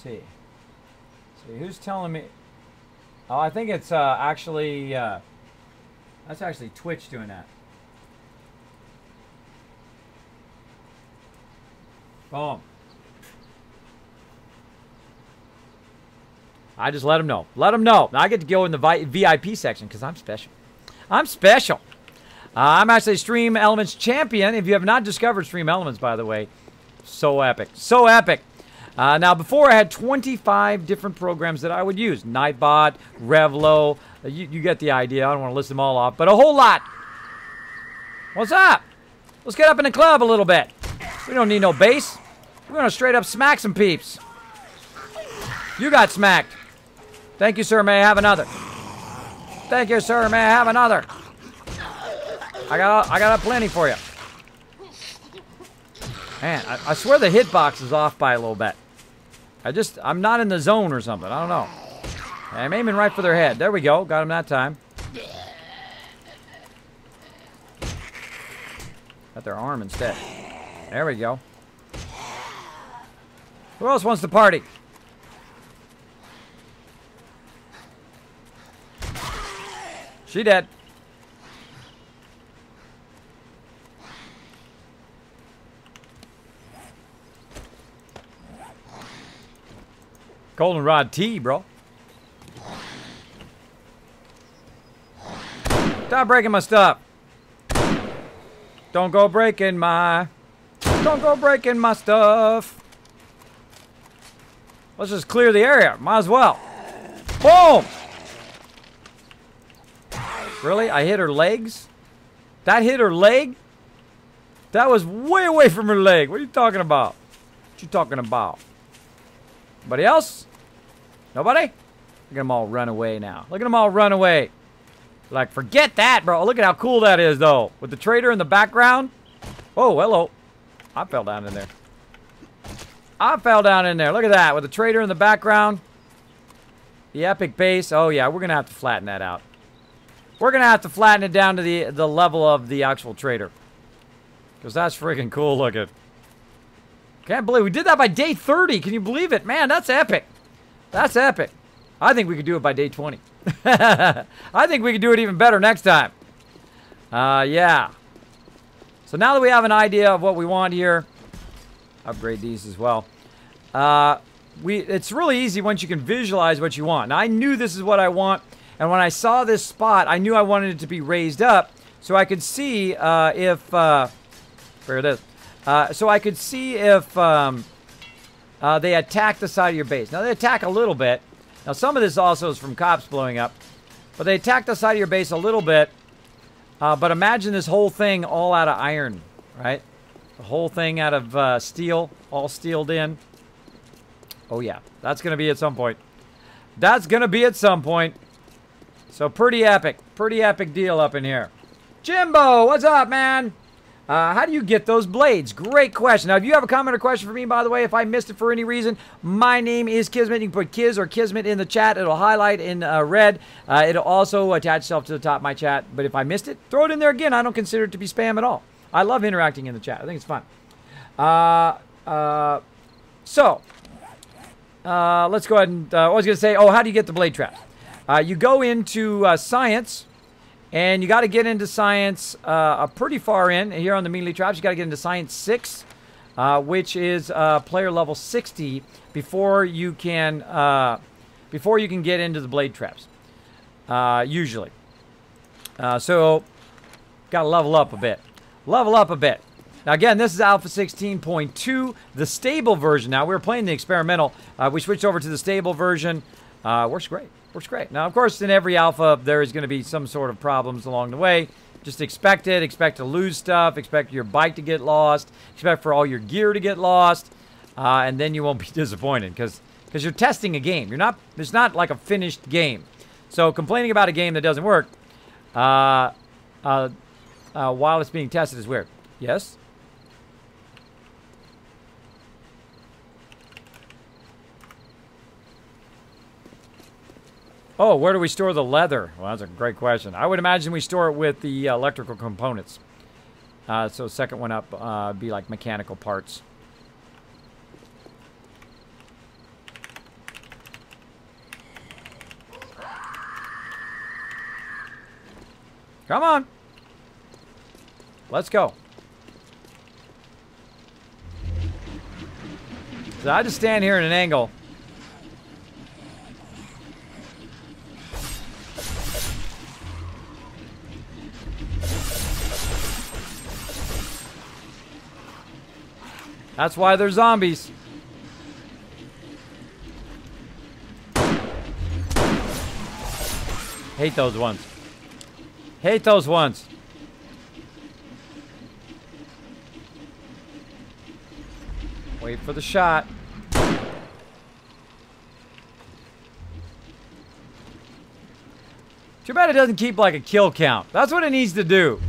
See. See, who's telling me? Oh, I think it's actually, that's actually Twitch doing that. Boom. I just let them know. Let them know. Now I get to go in the VIP section because I'm special. I'm special. I'm actually Stream Elements champion. If you have not discovered Stream Elements, by the way, so epic. So epic. Now, before I had 25 different programs that I would use. Nightbot, Revlo, you get the idea. I don't want to list them all off, but a whole lot. What's up? Let's get up in the club a little bit. We don't need no base. We're going to straight up smack some peeps. You got smacked. Thank you, sir. May I have another? Thank you, sir. May I have another? I got plenty for you. Man, I swear the hitbox is off by a little bit. I'm not in the zone or something. I don't know. I'm aiming right for their head. There we go. Got him that time. Got their arm instead. There we go. Who else wants to party? She dead. Goldenrod T, bro. Stop breaking my stuff. Don't go breaking my stuff. Let's just clear the area. Might as well. Boom! Really? I hit her legs? That hit her leg? That was way away from her leg. What are you talking about? What you talking about? Anybody else? Nobody? Look at them all run away now. Look at them all run away. Like, forget that, bro. Look at how cool that is, though. With the trader in the background. Oh, hello. I fell down in there. I fell down in there. Look at that. With the trader in the background. The epic base. Oh, yeah. We're going to have to flatten that out. We're going to have to flatten it down to the level of the actual trader. Because that's freaking cool looking. Can't believe we did that by day 30. Can you believe it? Man, that's epic. That's epic. I think we could do it by day 20. I think we could do it even better next time. Yeah. So now that we have an idea of what we want here, upgrade these as well. It's really easy once you can visualize what you want. Now, I knew this is what I want, and when I saw this spot, I knew I wanted it to be raised up so I could see if... where it is. So I could see if they attack the side of your base. Now, they attack a little bit. Now, some of this also is from cops blowing up. But they attack the side of your base a little bit. But imagine this whole thing all out of iron, right? The whole thing out of steel, all steeled in. Oh, yeah. That's going to be at some point. That's going to be at some point. So, pretty epic. Pretty epic deal up in here. Jimbo, what's up, man? How do you get those blades? Great question. Now, if you have a comment or question for me, by the way, if I missed it for any reason, my name is Kismet. You can put Kiz or Kismet in the chat. It'll highlight in red. It'll also attach itself to the top of my chat. But if I missed it, throw it in there again. I don't consider it to be spam at all. I love interacting in the chat. I think it's fun. Let's go ahead and... I was going to say, how do you get the blade traps? You go into science... And you got to get into science pretty far in. Here on the Melee Traps, you got to get into science 6, which is player level 60 before you can get into the blade traps. Usually. So got to level up a bit. Level up a bit. Now again, this is Alpha 16.2, the stable version. Now we were playing the experimental. We switched over to the stable version. Works great. Works great. Now, of course, in every alpha, there is going to be some sort of problems along the way. Just expect it. Expect to lose stuff. Expect your bike to get lost. Expect for all your gear to get lost. And then you won't be disappointed because you're testing a game. It's not like a finished game. So complaining about a game that doesn't work while it's being tested is weird. Yes? Oh, where do we store the leather? Well, that's a great question. I would imagine we store it with the electrical components. So second one up be like mechanical parts. Come on. Let's go. So I just stand here at an angle. That's why they're zombies. Hate those ones. Hate those ones. Wait for the shot. Too bad it doesn't keep like a kill count. That's what it needs to do.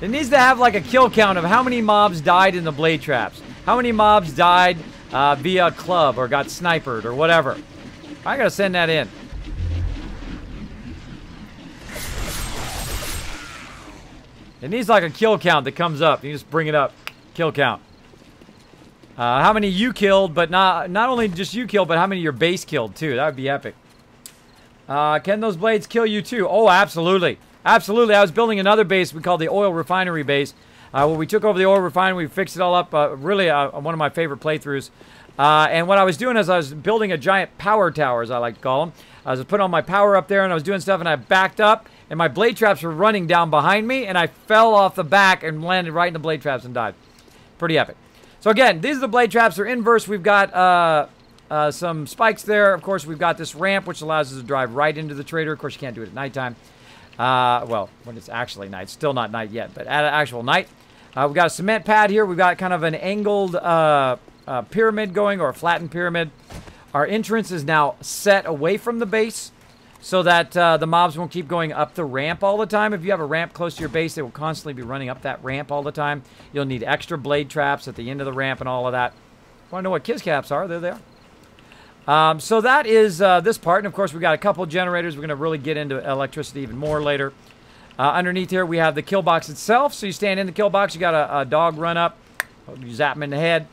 It needs to have like a kill count of how many mobs died in the blade traps. How many mobs died via club or got sniped or whatever. I gotta send that in. It needs like a kill count that comes up. You just bring it up. Kill count. How many you killed, but not only just you killed, but how many your base killed too. That would be epic. Can those blades kill you too? Oh, absolutely. Absolutely. I was building another base we call the oil refinery base. When we took over the oil refinery, we fixed it all up. Really one of my favorite playthroughs. And what I was doing is I was building a giant power tower, as I like to call them. I was putting all my power up there, and I was doing stuff, and I backed up, and my blade traps were running down behind me, and I fell off the back and landed right in the blade traps and died. Pretty epic. So again, these are the blade traps. They're inverse. We've got some spikes there. Of course, we've got this ramp, which allows us to drive right into the trader. Of course, you can't do it at nighttime. Well, when it's actually night. Still not night yet, but at actual night. We've got a cement pad here. We've got kind of an angled pyramid going, or a flattened pyramid. Our entrance is now set away from the base so that the mobs won't keep going up the ramp all the time. If you have a ramp close to your base, they will constantly be running up that ramp all the time. You'll need extra blade traps at the end of the ramp and all of that. Want to know what Kiz caps are? There they are. So that is this part. And, of course, we've got a couple generators. We're going to really get into electricity even more later. Underneath here, we have the kill box itself. So you stand in the kill box. You got a dog run up. You zap him in the head.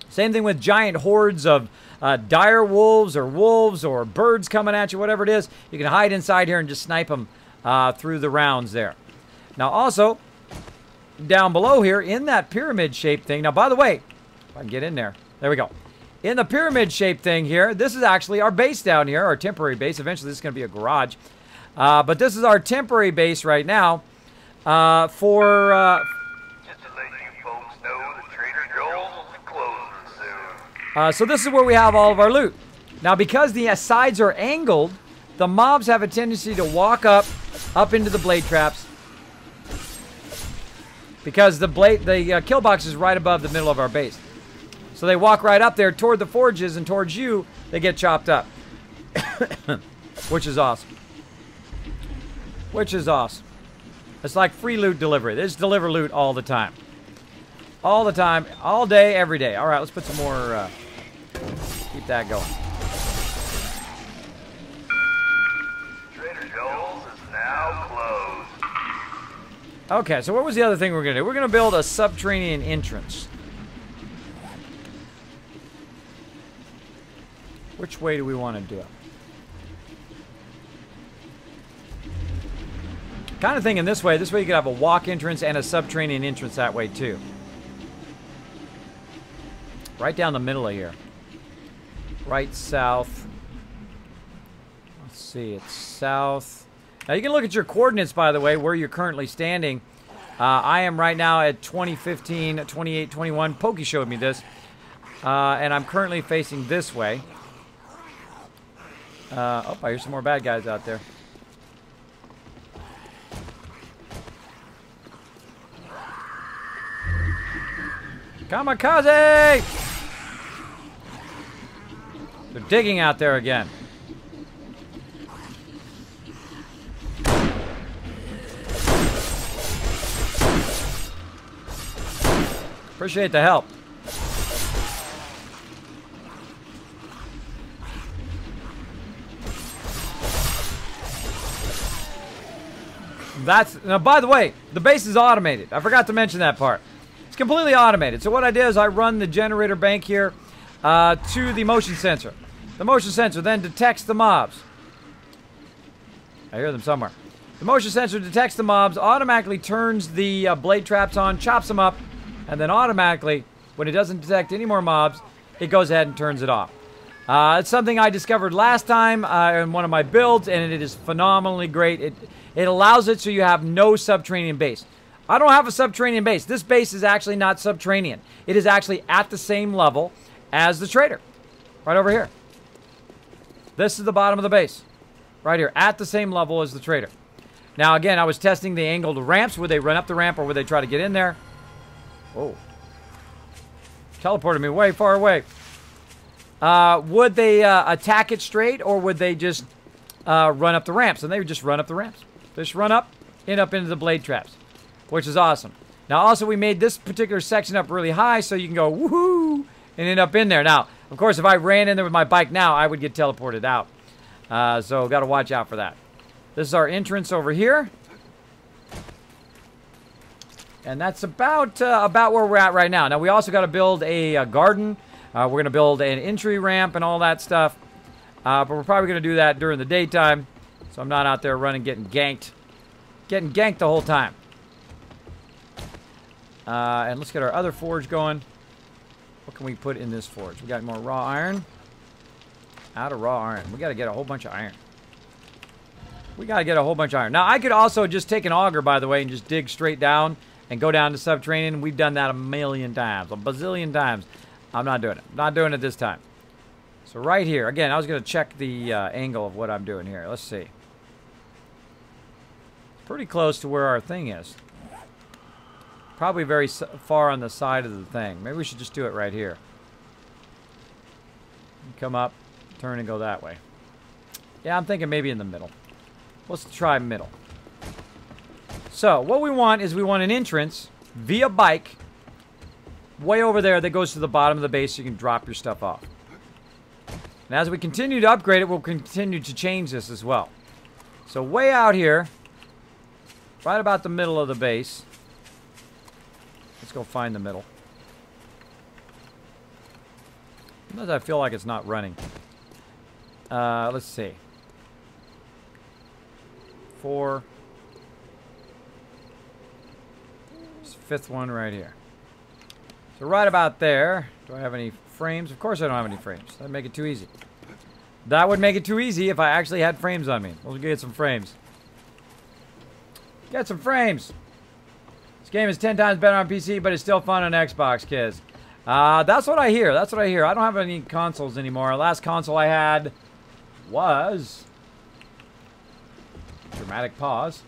Same thing with giant hordes of dire wolves or birds coming at you, whatever it is. You can hide inside here and just snipe them through the rounds there. Now, also, down below here in that pyramid-shaped thing. Now, by the way, if I can get in there. There we go. In the pyramid-shaped thing here, this is actually our base down here, our temporary base. Eventually, this is going to be a garage. But this is our temporary base right now for... Just to let you folks know, the Trader Joel's will be closing soon. So this is where we have all of our loot. Now, because the sides are angled, the mobs have a tendency to walk up into the blade traps. Because the kill box is right above the middle of our base. So they walk right up there toward the forges, and towards you, they get chopped up. Which is awesome. Which is awesome. It's like free loot delivery. They just deliver loot all the time. All the time. All day, every day. All right, let's put some more... keep that going. Trader Joel's is now closed. Okay, so what was the other thing we're going to do? We're going to build a subterranean entrance. Which way do we want to do it? Kind of thinking this way. This way you could have a walk entrance and a subterranean entrance that way too. Right down the middle of here. Right south. Let's see, it's south. Now you can look at your coordinates, by the way, where you're currently standing. I am right now at 2015, 28, 21. Pokey showed me this. And I'm currently facing this way. Oh, I hear some more bad guys out there. Kamikaze! They're digging out there again. Appreciate the help. Now, by the way, the base is automated. I forgot to mention that part. It's completely automated. So what I did is I run the generator bank here to the motion sensor. The motion sensor then detects the mobs. I hear them somewhere. The motion sensor detects the mobs, automatically turns the blade traps on, chops them up, and then automatically, when it doesn't detect any more mobs, it goes ahead and turns it off. It's something I discovered last time in one of my builds, and it is phenomenally great. It allows it so you have no subterranean base. I don't have a subterranean base. This base is actually not subterranean. It is actually at the same level as the trader. Right over here. This is the bottom of the base. Right here, at the same level as the trader. Now, again, I was testing the angled ramps. Would they run up the ramp or would they try to get in there? Oh. Teleported me way far away. Would they attack it straight or would they just run up the ramps? And they would just run up the ramps. They just run up, end up into the blade traps, which is awesome. Now, also, we made this particular section up really high so you can go woohoo and end up in there. Now, of course, if I ran in there with my bike now, I would get teleported out. So, got to watch out for that. This is our entrance over here. And that's about where we're at right now. Now, we also got to build a garden. We're going to build an entry ramp and all that stuff. But we're probably going to do that during the daytime. So I'm not out there running, getting ganked. Getting ganked the whole time. And let's get our other forge going. What can we put in this forge? We got more raw iron. Out of raw iron. We got to get a whole bunch of iron. We got to get a whole bunch of iron. Now, I could also just take an auger, by the way, and just dig straight down and go down to subterranean. We've done that a million times. A bazillion times. I'm not doing it. Not doing it this time. So right here. Again, I was going to check the angle of what I'm doing here. Let's see. Pretty close to where our thing is. Probably very far on the side of the thing. Maybe we should just do it right here. Come up, turn and go that way. Yeah, I'm thinking maybe in the middle. Let's try middle. So, what we want is we want an entrance via bike way over there that goes to the bottom of the base so you can drop your stuff off. And as we continue to upgrade it, we'll continue to change this as well. So, way out here, right about the middle of the base. Let's go find the middle. Sometimes I feel like it's not running. Let's see. 4. This fifth one right here. So right about there. Do I have any frames? Of course I don't have any frames. That'd make it too easy. That would make it too easy if I actually had frames on me. We'll get some frames. Get some frames. This game is 10 times better on PC, but it's still fun on Xbox, kids. That's what I hear. That's what I hear. I don't have any consoles anymore. Last console I had was... Dramatic pause.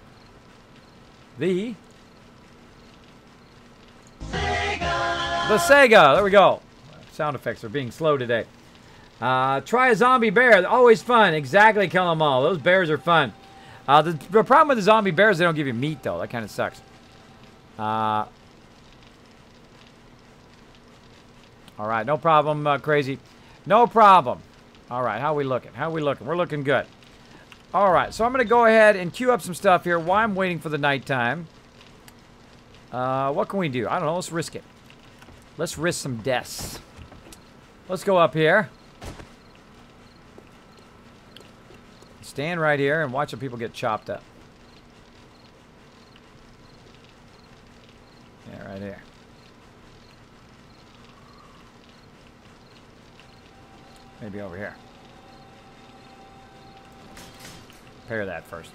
The Sega. There we go. Sound effects are being slow today. Try a zombie bear. Always fun. Exactly, kill them all. Those bears are fun. The problem with the zombie bears, they don't give you meat, though. That kind of sucks. All right, no problem, Crazy. No problem. All right, how we looking? How we looking? We're looking good. All right, so I'm going to go ahead and queue up some stuff here while I'm waiting for the nighttime. What can we do? I don't know. Let's risk it. Let's risk some deaths. Let's go up here. Stand right here and watch the people get chopped up. Yeah, right here. Maybe over here. Repair that first.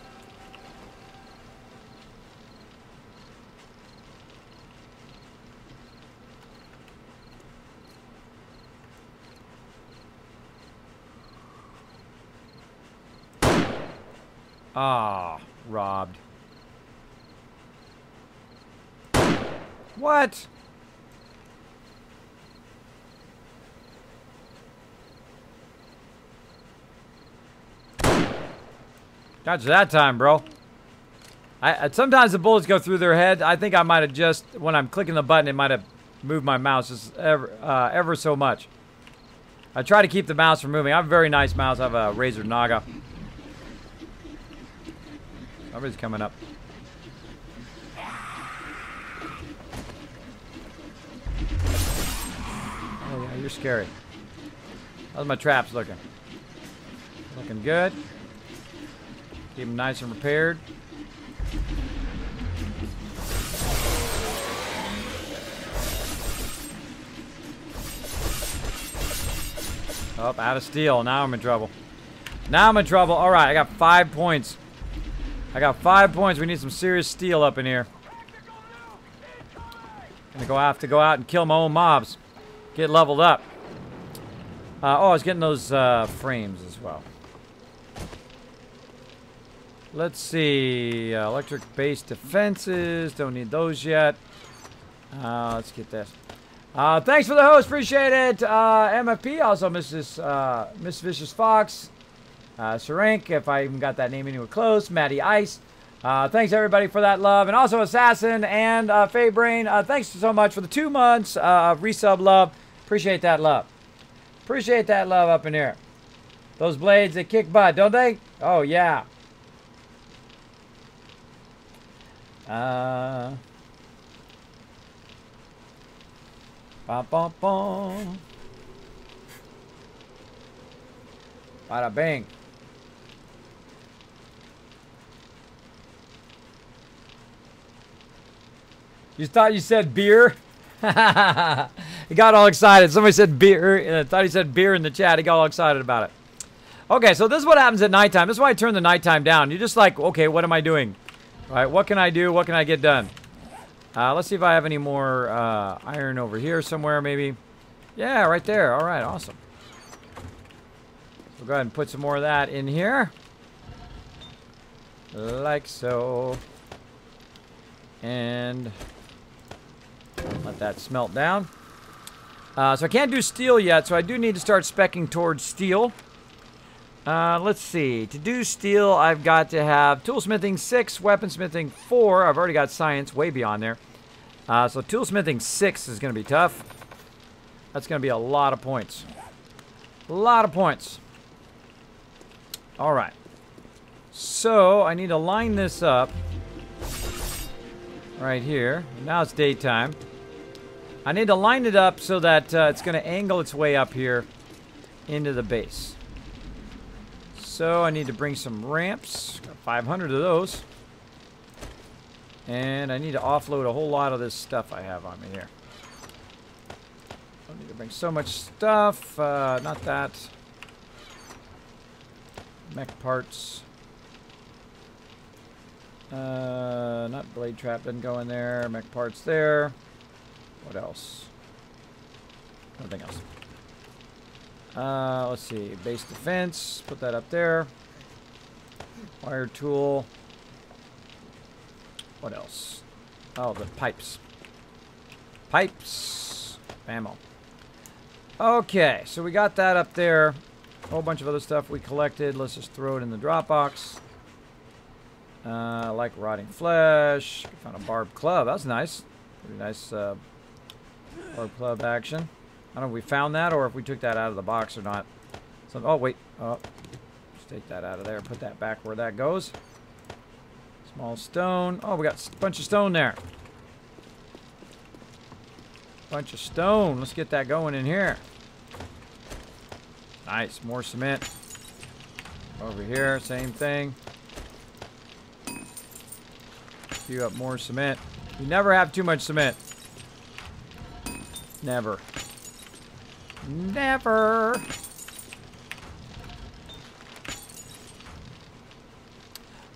Ah, robbed. What? Got you that time, bro. Sometimes the bullets go through their head. I think I might have just, when I'm clicking the button, it might have moved my mouse just ever so much. I try to keep the mouse from moving. I have a very nice mouse. I have a Razer Naga. Somebody's coming up. Oh yeah, you're scary. How's my traps looking? Looking good. Keep them nice and repaired. Oh, out of steel. Now I'm in trouble. Now I'm in trouble. All right, I got 5 points. I got 5 points. We need some serious steel up in here. Gonna have to go out and kill my own mobs. Get leveled up. Oh, I was getting those frames as well. Let's see. Electric base defenses. Don't need those yet. Let's get this. Thanks for the host. Appreciate it. MFP. Also, Miss Vicious Fox. Serenk, if I even got that name anywhere close. Matty Ice. Thanks, everybody, for that love. And also, Assassin and Faye Brain. Thanks so much for the 2 months of resub love. Appreciate that love. Appreciate that love up in here. Those blades, they kick butt, don't they? Oh, yeah. Bum, bum, bum. Bada bang. You thought you said beer? He got all excited. Somebody said beer. And I thought he said beer in the chat. He got all excited about it. Okay, so this is what happens at nighttime. This is why I turn the nighttime down. You're just like, okay, what am I doing? All right, what can I do? What can I get done? Let's see if I have any more iron over here somewhere, maybe. Yeah, right there. All right, awesome. We'll go ahead and put some more of that in here. Like so. And let that smelt down. So I can't do steel yet, so I do need to start speccing towards steel. Let's see. To do steel, I've got to have toolsmithing 6, weaponsmithing 4. I've already got science way beyond there. So toolsmithing 6 is going to be tough. That's going to be a lot of points. A lot of points. All right. So I need to line this up right here. Now it's daytime. I need to line it up so that it's going to angle its way up here into the base. So I need to bring some ramps. Got 500 of those. And I need to offload a whole lot of this stuff I have on me here. I need to bring so much stuff. Not that. Mech parts. Not blade trap didn't go in there. Mech parts there. What else? Nothing else. Let's see. Base defense. Put that up there. Wire tool. What else? Oh, the pipes. Pipes. Ammo. Okay, so we got that up there. A whole bunch of other stuff we collected. Let's just throw it in the drop box. Like rotting flesh. Found a barbed club. That's nice. Pretty nice barbed club action. I don't know if we found that or if we took that out of the box or not. So, oh, wait. Oh, let's take that out of there. Put that back where that goes. Small stone. Oh, we got a bunch of stone there. Bunch of stone. Let's get that going in here. Nice. More cement. Over here, same thing. Queue up more cement. You never have too much cement. Never. Never.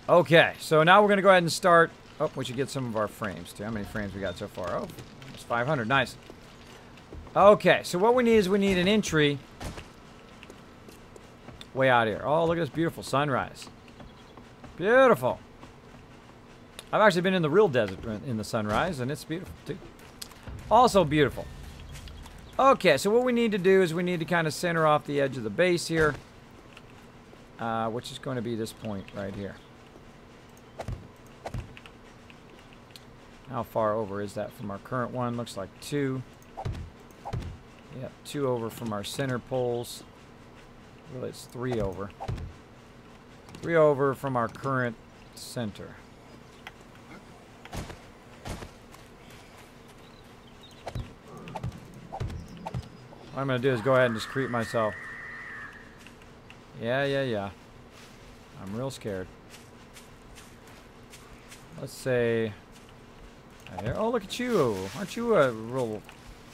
Okay, so now we're going to go ahead and start. Oh, we should get some of our frames too. How many frames we got so far? Oh, it's 500. Nice. Okay, so what we need is we need an entry way out here. Oh, look at this beautiful sunrise. Beautiful. I've actually been in the real desert in the sunrise, and it's beautiful too. Also beautiful. Okay, so what we need to do is we need to kind of center off the edge of the base here, which is going to be this point right here. How far over is that from our current one? Looks like 2. Yep, 2 over from our center poles. Well, it's 3 over. 3 over from our current center. What I'm going to do is go ahead and just creep myself. Yeah. I'm real scared. Let's say... Oh, look at you. Aren't you a real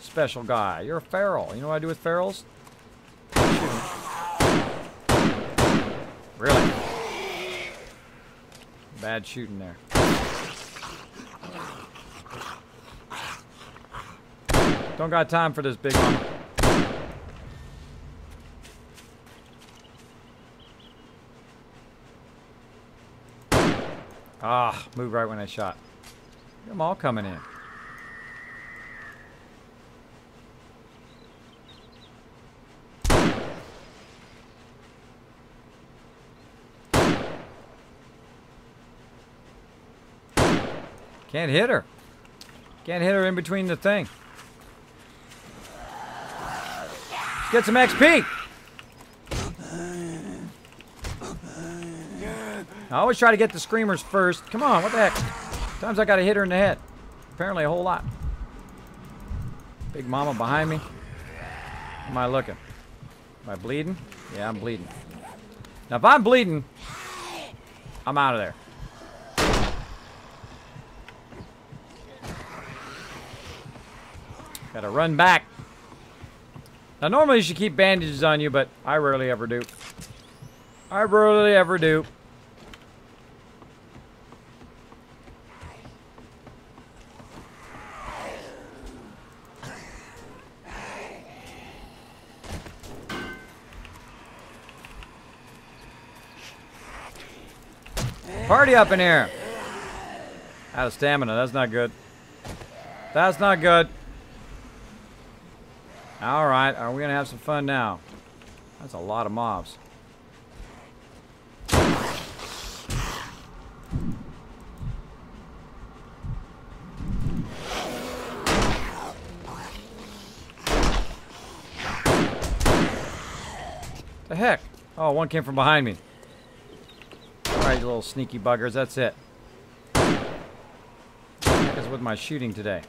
special guy? You're a feral. You know what I do with ferals? Really? Bad shooting there. Don't got time for this, big mama. Ah, moved right when I shot. Them all coming in. Can't hit her. Can't hit her in between the thing. Let's get some XP. I always try to get the screamers first. Come on, what the heck? Sometimes I gotta hit her in the head. Apparently a whole lot. Big mama behind me. How am I looking? Am I bleeding? Yeah, I'm bleeding. Now if I'm bleeding, I'm out of there. Gotta run back. Now normally you should keep bandages on you, but I rarely ever do. I rarely ever do. Party up in here. Out of stamina. That's not good. That's not good. Alright, are we going to have some fun now? That's a lot of mobs. The heck? Oh, one came from behind me. Alright, you little sneaky buggers, that's it. What the heck is with my shooting today?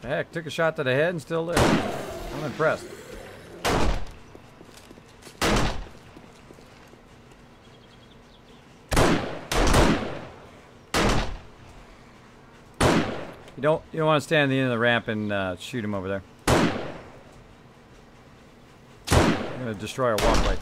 Heck, took a shot to the head and still lived. I'm impressed. You don't want to stand at the end of the ramp and shoot him over there. I'm gonna destroy our walkway.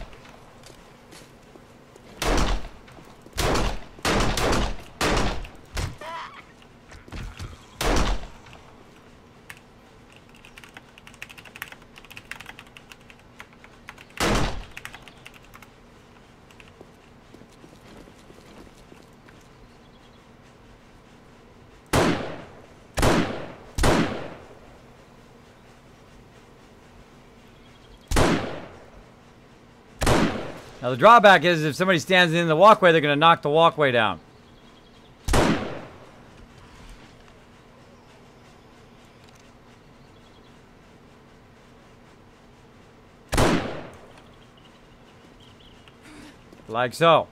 Now the drawback is if somebody stands in the walkway, they're going to knock the walkway down. Like so.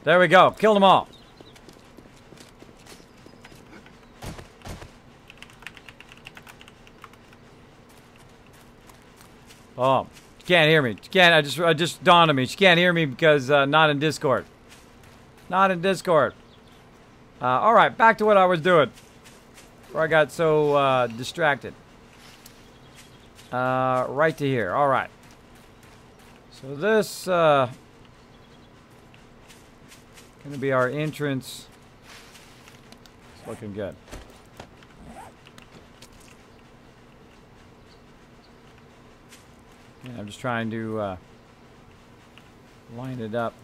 There we go. Killed them all. Oh, she can't hear me. She can't. I just dawned on me. She can't hear me because not in Discord. Not in Discord. All right, back to what I was doing. Before I got so distracted. Right to here. All right. So this gonna be our entrance. It's looking good. Yeah, I'm just trying to line it up.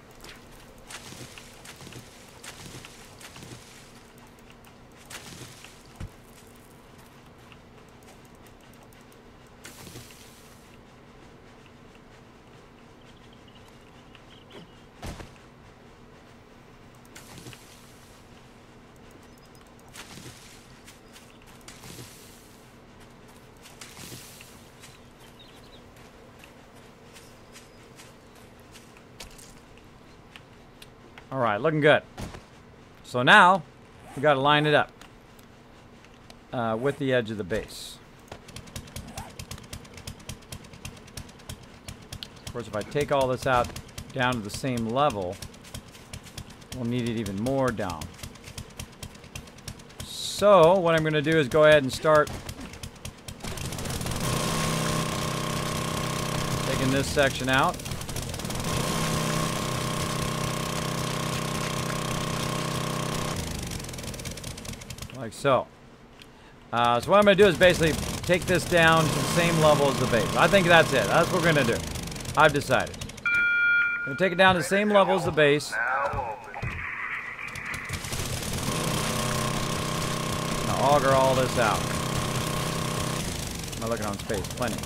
All right, looking good. So now we got to line it up with the edge of the base. Of course, if I take all this out down to the same level, we'll need it even more down. So what I'm going to do is go ahead and start taking this section out. Like so. So what I'm going to do is basically take this down to the same level as the base. I think that's it. That's what we're going to do. I've decided. I'm going to take it down to the same level as the base. I'll auger all this out. I'm not looking on space. Plenty.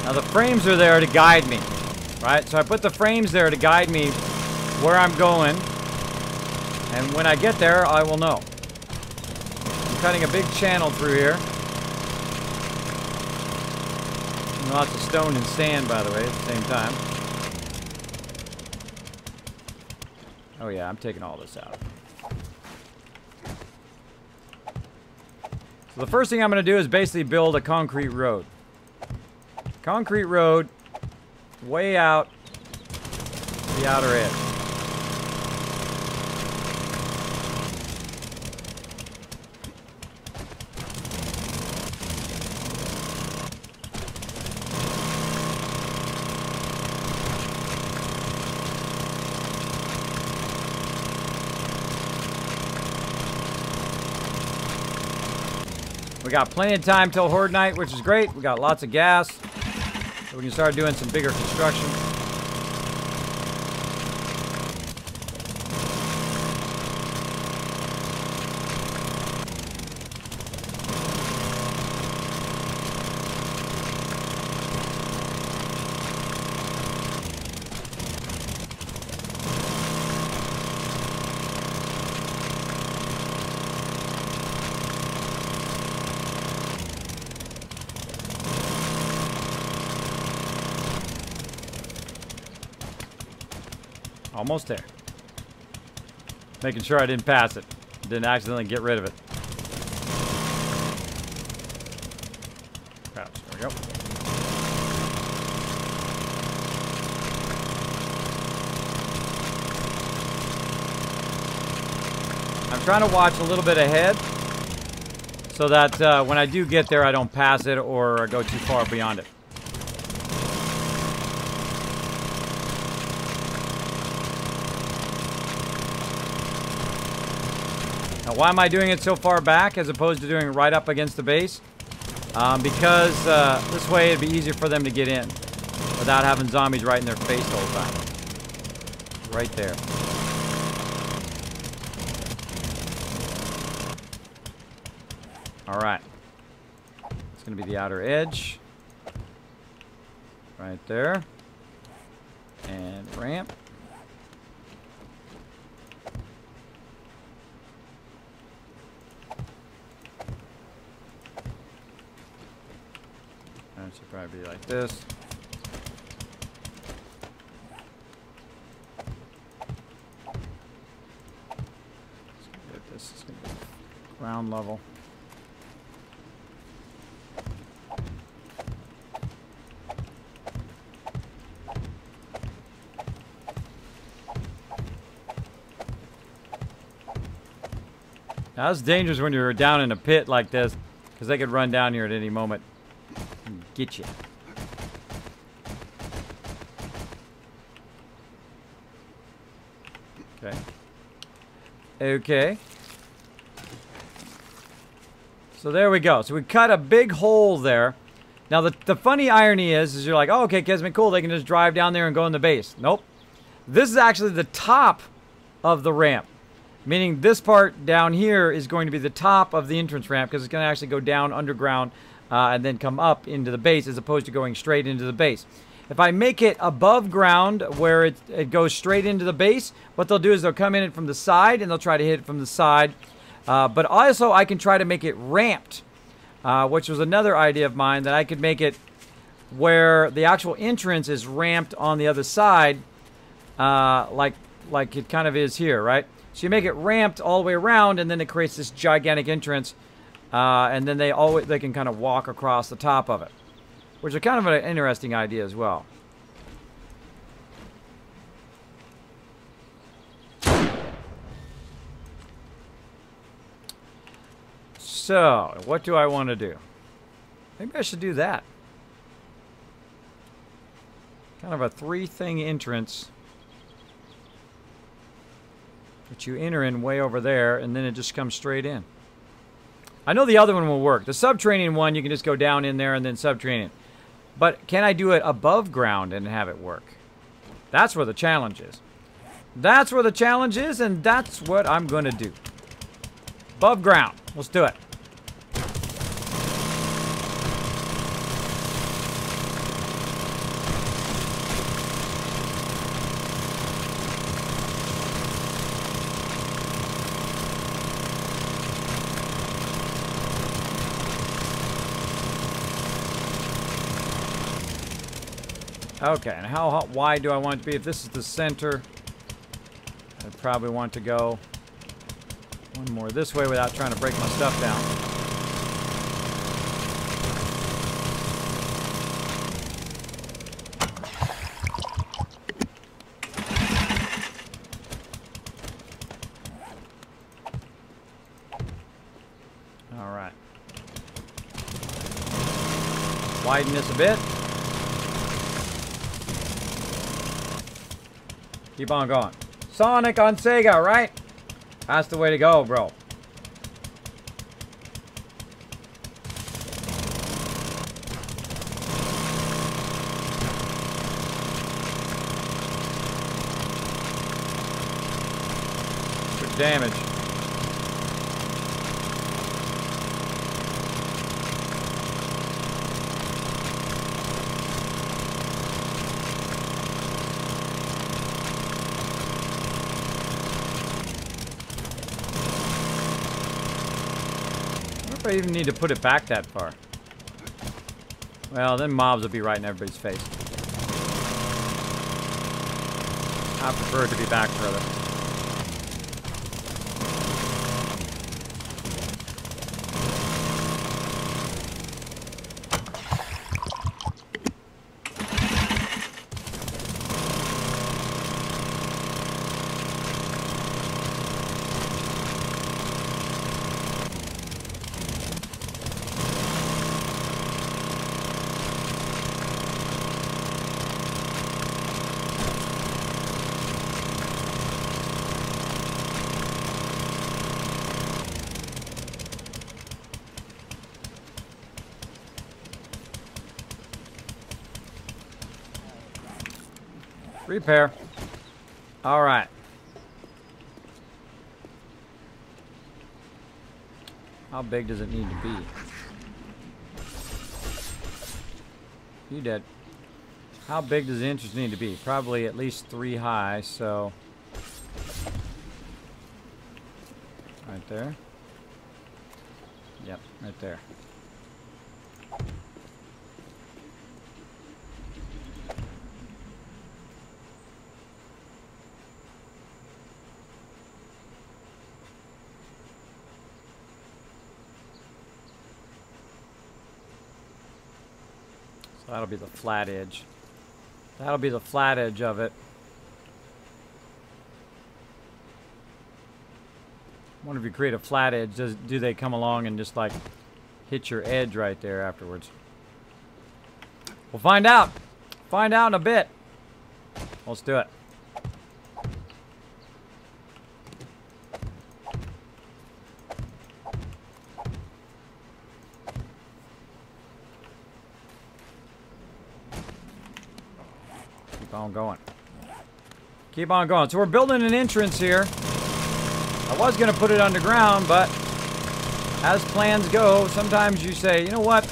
Now the frames are there to guide me, right? So I put the frames there to guide me where I'm going, and when I get there, I will know. I'm cutting a big channel through here. And lots of stone and sand, by the way, at the same time. Oh yeah, I'm taking all this out. So the first thing I'm going to do is basically build a concrete road. Concrete road way out the outer edge. We got plenty of time till Horde Night, which is great. We got lots of gas. So we can start doing some bigger construction. Almost there. Making sure I didn't pass it. Didn't accidentally get rid of it. Crouch. There we go. I'm trying to watch a little bit ahead so that when I do get there, I don't pass it or go too far beyond it. Now, why am I doing it so far back as opposed to doing it right up against the base? Because this way it'd be easier for them to get in without having zombies right in their face the whole time. Right there. All right. It's going to be the outer edge. Right there. And ramp. That should probably be like this. This is going to be ground level. Now, it's dangerous when you're down in a pit like this, because they could run down here at any moment and get you. Okay. Okay. So there we go. So we cut a big hole there. Now, the funny irony is you're like, oh, okay, Kesman, cool. They can just drive down there and go in the base. Nope. This is actually the top of the ramp. Meaning this part down here is going to be the top of the entrance ramp because it's going to actually go down underground and then come up into the base as opposed to going straight into the base. If I make it above ground where it goes straight into the base, what they'll do is they'll come in it from the side and they'll try to hit it from the side. But also I can try to make it ramped, which was another idea of mine, that I could make it where the actual entrance is ramped on the other side, like it kind of is here, right? So you make it ramped all the way around, and then it creates this gigantic entrance, and then they can kind of walk across the top of it, which is kind of an interesting idea as well. So, what do I want to do? Maybe I should do that. Kind of a three-thing entrance. But you enter in way over there, and then it just comes straight in. I know the other one will work. The subterranean one, you can just go down in there and then subterranean. But can I do it above ground and have it work? That's where the challenge is. That's where the challenge is, and that's what I'm going to do. Above ground. Let's do it. Okay, and how wide do I want it to be? If this is the center, I'd probably want to go one more this way without trying to break my stuff down. All right. Widen this a bit. Keep on going. Sonic on Sega, right? That's the way to go, bro. Good damage. I even need to put it back that far. Well, then mobs will be right in everybody's face. I prefer it to be back further. Repair. All right. How big does it need to be? You did. How big does the entrance need to be? Probably at least 3 high, so... Right there. Yep, right there. So that'll be the flat edge. That'll be the flat edge of it. I wonder if you create a flat edge, do they come along and just like hit your edge right there afterwards? We'll find out. Find out in a bit. Let's do it. Keep on going. Keep on going. So we're building an entrance here. I was going to put it underground, but as plans go, sometimes you say, you know what?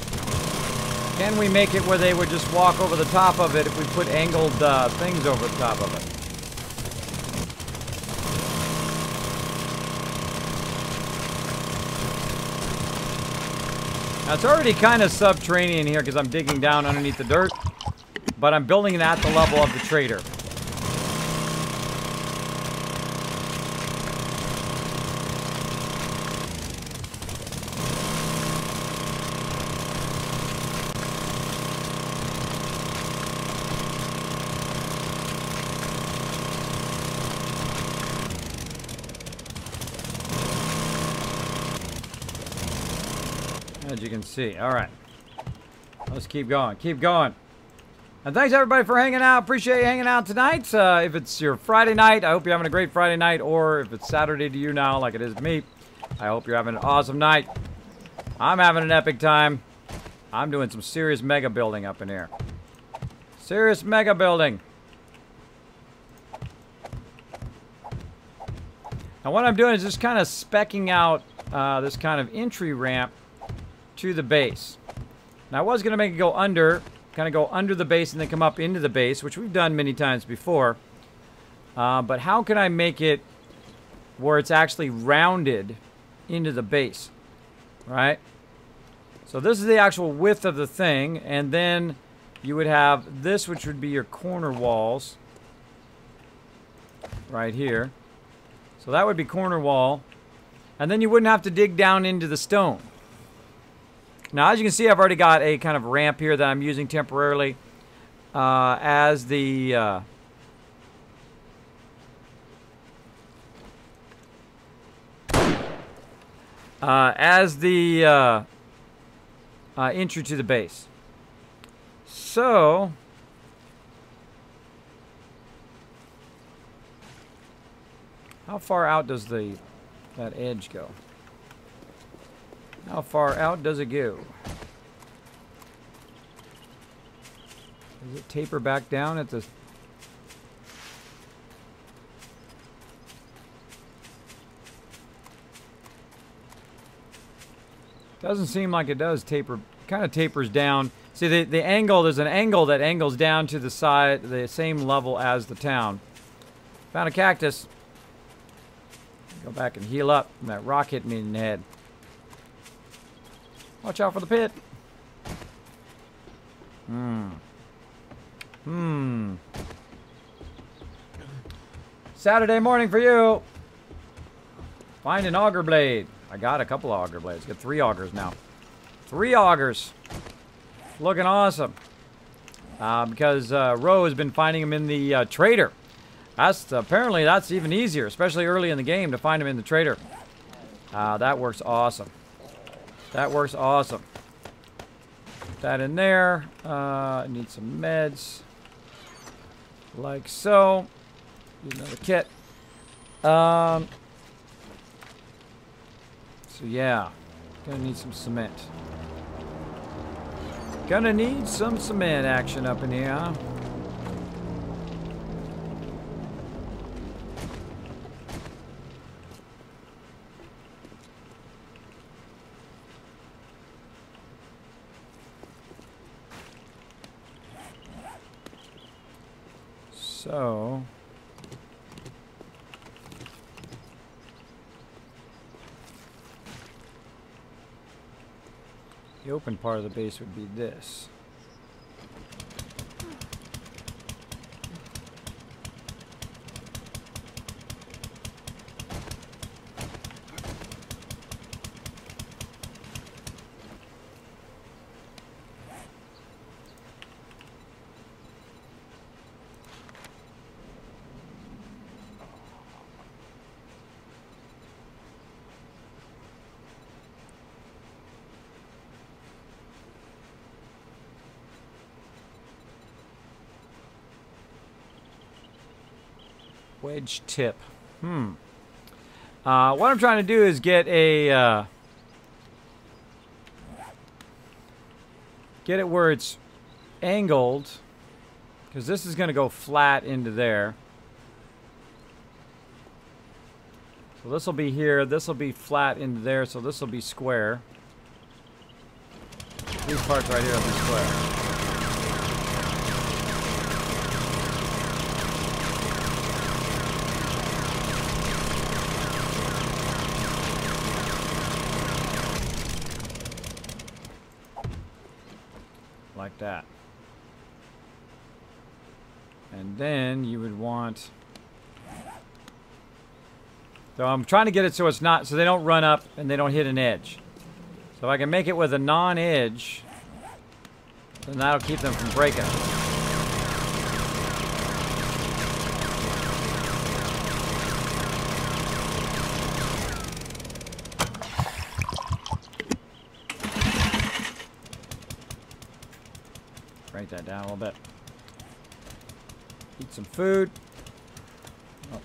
Can we make it where they would just walk over the top of it if we put angled things over the top of it? Now it's already kind of subterranean here because I'm digging down underneath the dirt, but I'm building it at the level of the trader. As you can see. All right. Let's keep going. Keep going. And thanks, everybody, for hanging out. Appreciate you hanging out tonight. If it's your Friday night, I hope you're having a great Friday night. Or if it's Saturday to you now, like it is to me, I hope you're having an awesome night. I'm having an epic time. I'm doing some serious mega building up in here. Serious mega building. Now, what I'm doing is just kind of specking out this kind of entry ramp to the base. Now I was going to make it go under, kind of go under the base and then come up into the base, which we've done many times before. But how can I make it where it's actually rounded into the base, right? So this is the actual width of the thing, and then you would have this, which would be your corner walls right here. So that would be corner wall, and then you wouldn't have to dig down into the stone. Now, as you can see, I've already got a kind of ramp here that I'm using temporarily as the entry to the base. So, how far out does that edge go? How far out does it go? Does it taper back down at the... Doesn't seem like it does taper. Kind of tapers down. See, the angle, there's an angle that angles down to the side, the same level as the town. Found a cactus. Go back and heal up. And that rock hit me in the head. Watch out for the pit. Saturday morning for you. Find an auger blade. I got a couple of auger blades. Got 3 augers now. 3 augers. Looking awesome. Because Ro has been finding them in the trader. Apparently that's even easier, especially early in the game, to find them in the trader. That works awesome. That works awesome. Put that in there. I need some meds. Like so. Use another kit. So yeah. Gonna need some cement. Gonna need some cement action up in here. So the open part of the base would be this. Wedge tip. What I'm trying to do is get a get it where it's angled, because this is going to go flat into there. So this will be here. This will be flat into there. So this will be square. These parts right here will be square. Like that. And then you would want, so I'm trying to get it so it's not, so they don't run up and they don't hit an edge. So if I can make it with a non-edge, then that'll keep them from breaking. Break that down a little bit. Eat some food. Oh.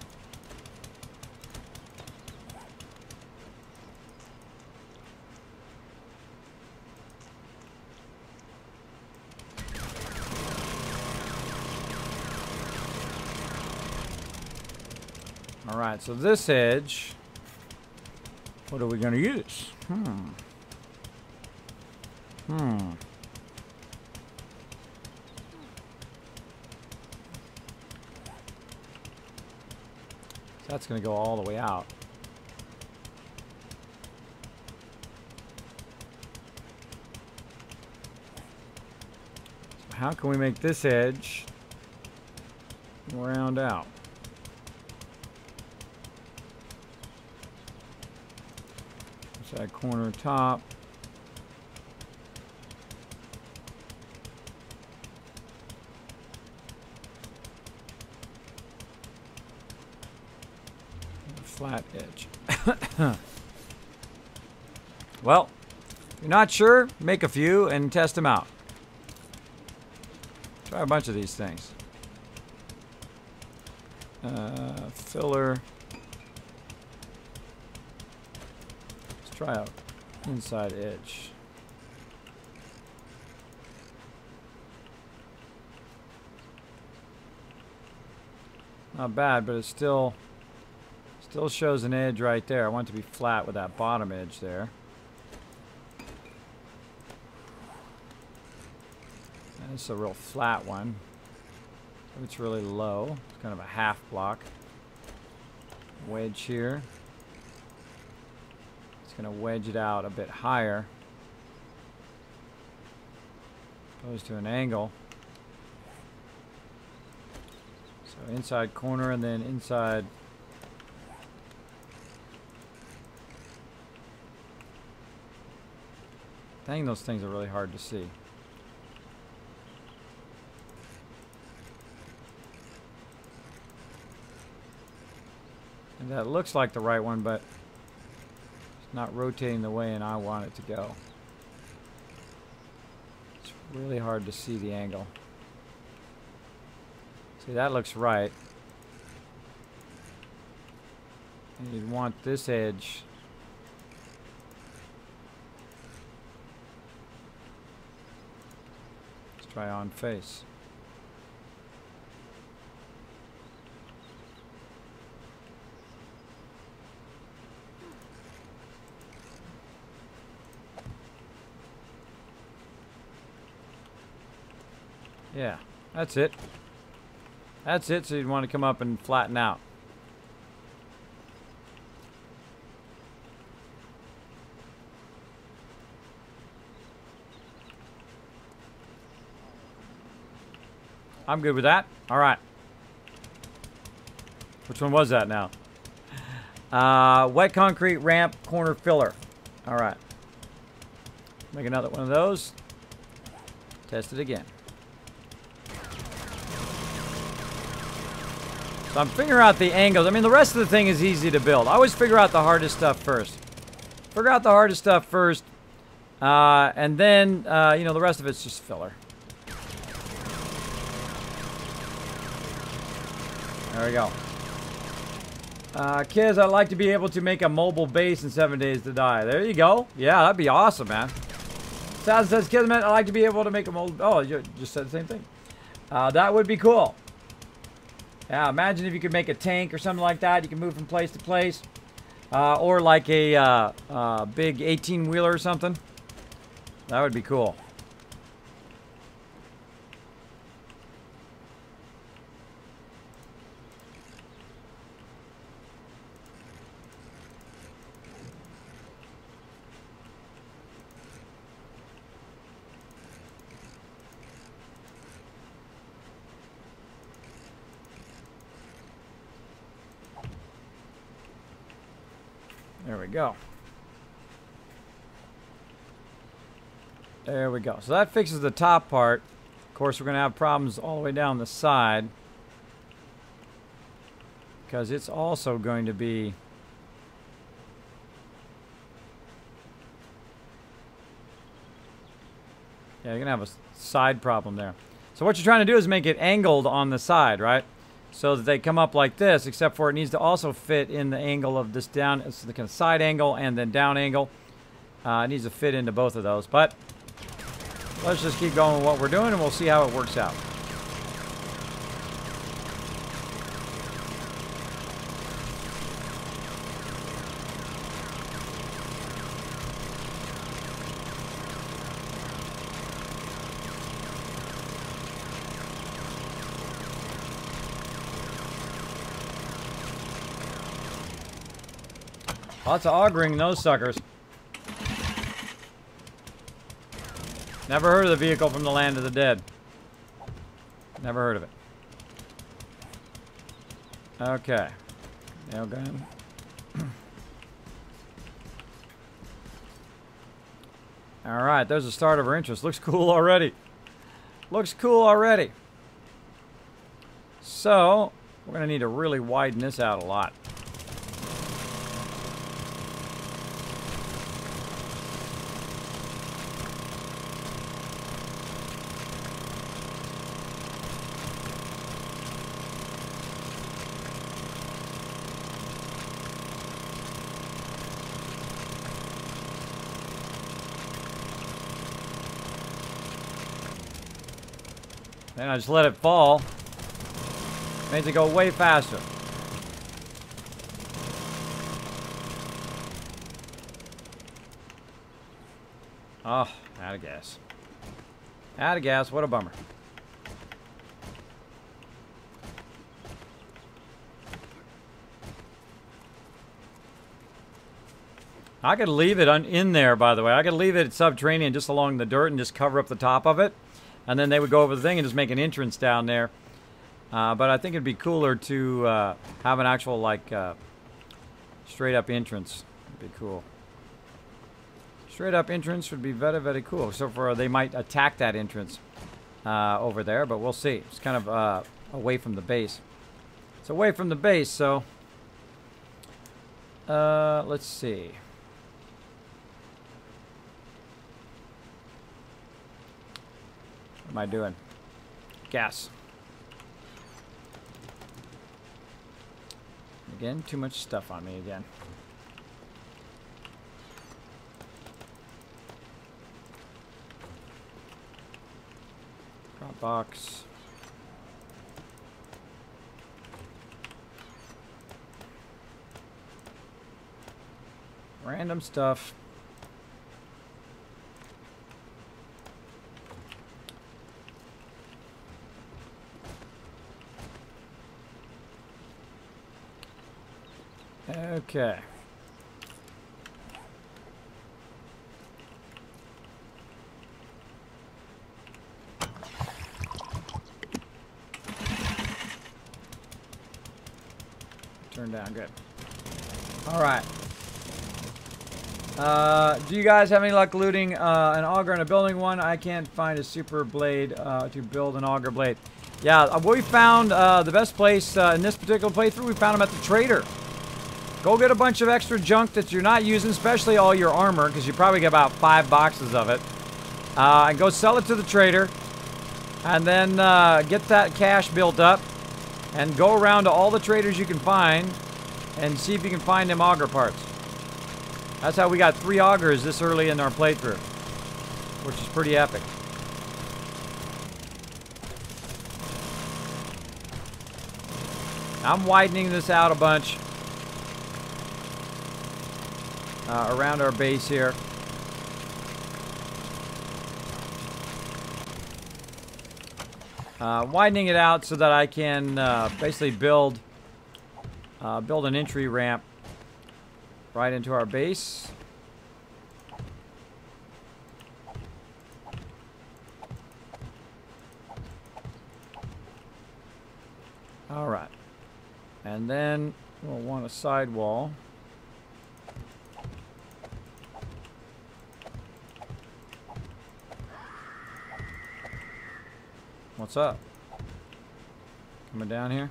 All right, so this edge, what are we going to use? That's going to go all the way out. So how can we make this edge round out? Side corner top. Flat edge. Well, if you're not sure, make a few and test them out. Try a bunch of these things. Filler. Let's try out inside edge. Not bad, but it's still shows an edge right there. I want it to be flat with that bottom edge there. And this is a real flat one. It's really low. It's kind of a half block. Wedge here. It's going to wedge it out a bit higher. Goes to an angle. So inside corner and then inside. Dang, those things are really hard to see. And that looks like the right one, but it's not rotating the way and I want it to go. It's really hard to see the angle. See, that looks right. And you'd want this edge try on face. Yeah, that's it. That's it, so you'd want to come up and flatten out. I'm good with that. All right. Which one was that now? Wet concrete ramp corner filler. All right. Make another one of those. Test it again. So I'm figuring out the angles. I mean, the rest of the thing is easy to build. I always figure out the hardest stuff first. Figure out the hardest stuff first. And then, you know, the rest of it's just filler. There we go. Kids, I'd like to be able to make a mobile base in 7 days to die. There you go. Yeah, that'd be awesome, man. Saz says, Kids, I'd like to be able to make a mobile... Oh, you just said the same thing. That would be cool. Yeah, imagine if you could make a tank or something like that. You can move from place to place. Or like a big 18-wheeler or something. That would be cool. There we go. There we go. So that fixes the top part. Of course, we're going to have problems all the way down the side, because it's also going to be... Yeah, you're going to have a side problem there. So what you're trying to do is make it angled on the side, right? So that they come up like this, except for it needs to also fit in the angle of this down, it's the kind of side angle and then down angle. It needs to fit into both of those. But let's just keep going with what we're doing and we'll see how it works out. Lots of augering those suckers. Never heard of the vehicle from the land of the dead. Never heard of it. Okay. Nailgun. Alright, there's the start of our interest. Looks cool already. Looks cool already. So, we're going to need to really widen this out a lot. Then I just let it fall. Makes it go way faster. Oh, out of gas. Out of gas, what a bummer. I could leave it in there, by the way. I could leave it subterranean just along the dirt and just cover up the top of it. And then they would go over the thing and just make an entrance down there. But I think it'd be cooler to have an actual, like, straight up entrance. It'd be cool. Straight up entrance would be very, very cool. So for they might attack that entrance over there, but we'll see. It's kind of away from the base. It's away from the base, so let's see. What am I doing? Gas. Again, too much stuff on me again. Drop box. Random stuff. Okay. Turn down, good. All right. Do you guys have any luck looting an auger and a building one? I can't find a super blade to build an auger blade. Yeah, we found the best place in this particular playthrough. We found them at the trader. Go get a bunch of extra junk that you're not using, especially all your armor, because you probably get about 5 boxes of it. And go sell it to the trader. And then get that cash built up. And go around to all the traders you can find and see if you can find them auger parts. That's how we got 3 augers this early in our playthrough, which is pretty epic. I'm widening this out a bunch around our base here. Widening it out so that I can basically build an entry ramp right into our base. All right. And then we'll want a sidewall. What's up? Coming down here?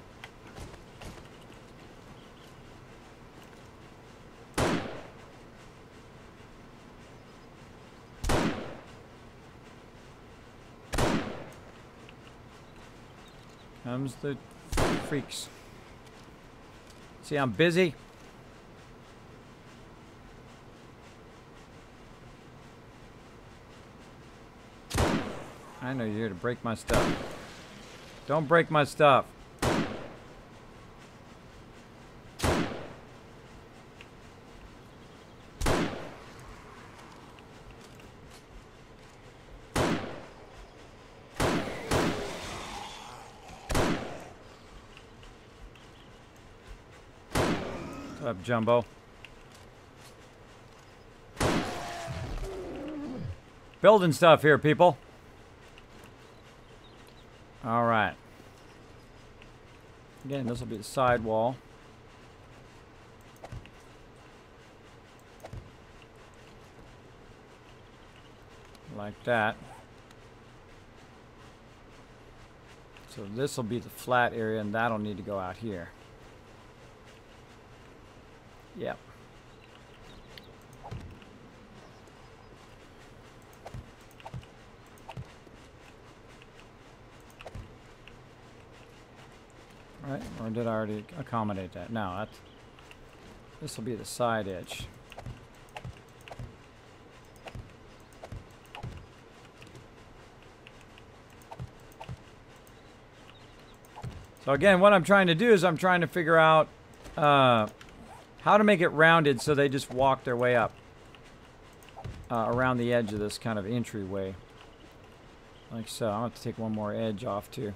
Comes the freaks. See, I'm busy. I know you're here to break my stuff. Don't break my stuff. What's up, Jumbo? Building stuff here, people. All right. Again, this will be the side wall. Like that. So this will be the flat area, and that'll need to go out here. Yep. Right, or did I already accommodate that? No, this will be the side edge. So again, what I'm trying to do is I'm trying to figure out how to make it rounded so they just walk their way up around the edge of this kind of entryway. Like so. I'll have to take one more edge off too.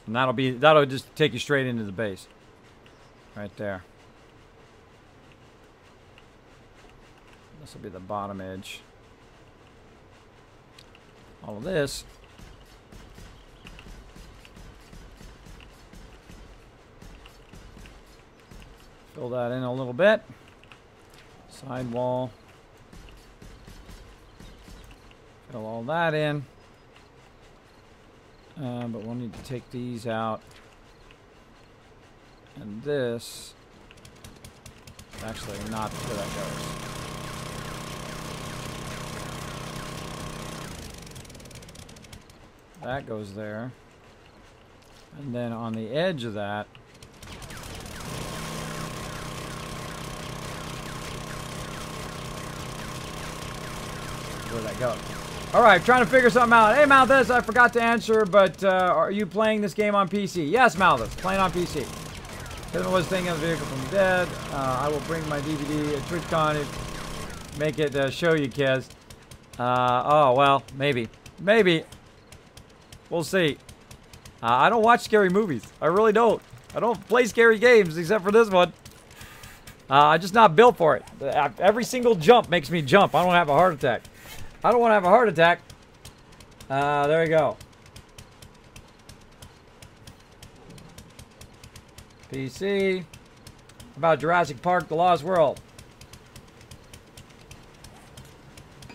And that'll just take you straight into the base. Right there. This will be the bottom edge. All of this. Fill that in a little bit. Side wall. Fill all that in. But we'll need to take these out. And this. Actually, not where that goes. That goes there. And then on the edge of that. Where that goes. Alright, trying to figure something out. Hey, Malthus, I forgot to answer, but are you playing this game on PC? Yes, Malthus, playing on PC. Kevin was thinking of the vehicle from dead. I will bring my DVD at TwitchCon and make it show you, Kez. Oh, well, maybe. Maybe. We'll see. I don't watch scary movies. I really don't. I don't play scary games except for this one. I'm just not built for it. Every single jump makes me jump. I don't have a heart attack. I don't want to have a heart attack. There we go. PC. About Jurassic Park: The Lost World.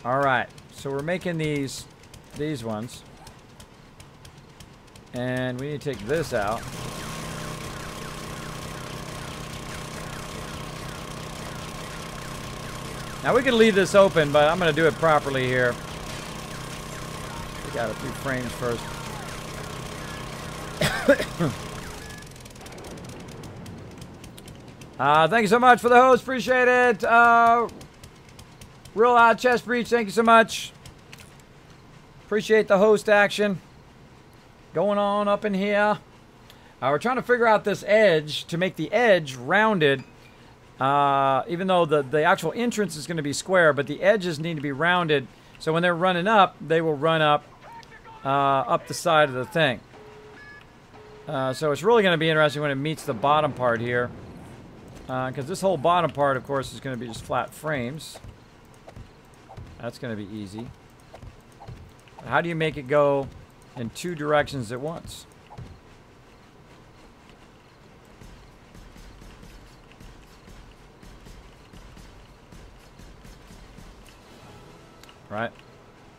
Alright. So we're making these ones. And we need to take this out. Now we can leave this open, but I'm going to do it properly here. We got a few frames first. Thank you so much for the host. Appreciate it. Real Odd Chest Breach, thank you so much. Appreciate the host action going on up in here. We're trying to figure out this edge to make the edge rounded. Even though the actual entrance is going to be square, but the edges need to be rounded. So when they're running up, they will run up the side of the thing. So it's really going to be interesting when it meets the bottom part here. Because this whole bottom part, of course, is going to be just flat frames. That's going to be easy. How do you make it go in two directions at once? Right?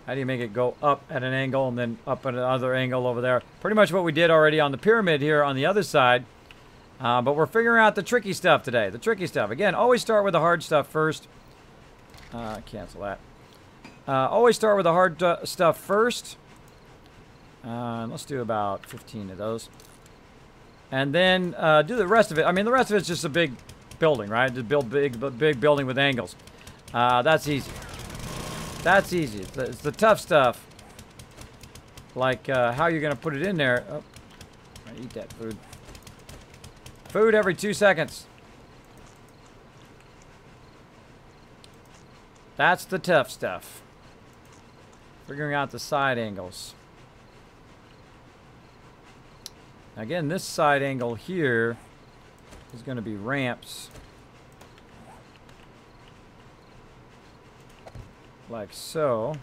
How do you make it go up at an angle and then up at another angle over there? Pretty much what we did already on the pyramid here on the other side. But we're figuring out the tricky stuff today. The tricky stuff. Again, always start with the hard stuff first. Cancel that. Always start with the hard stuff first. Let's do about 15 of those. And then do the rest of it. I mean, the rest of it's just a big building, right? Just build big building with angles. That's easy. That's easy. It's the tough stuff. Like how you're going to put it in there. Oh, I eat that food. Food every 2 seconds. That's the tough stuff. Figuring out the side angles. Again, this side angle here is going to be ramps. Like so.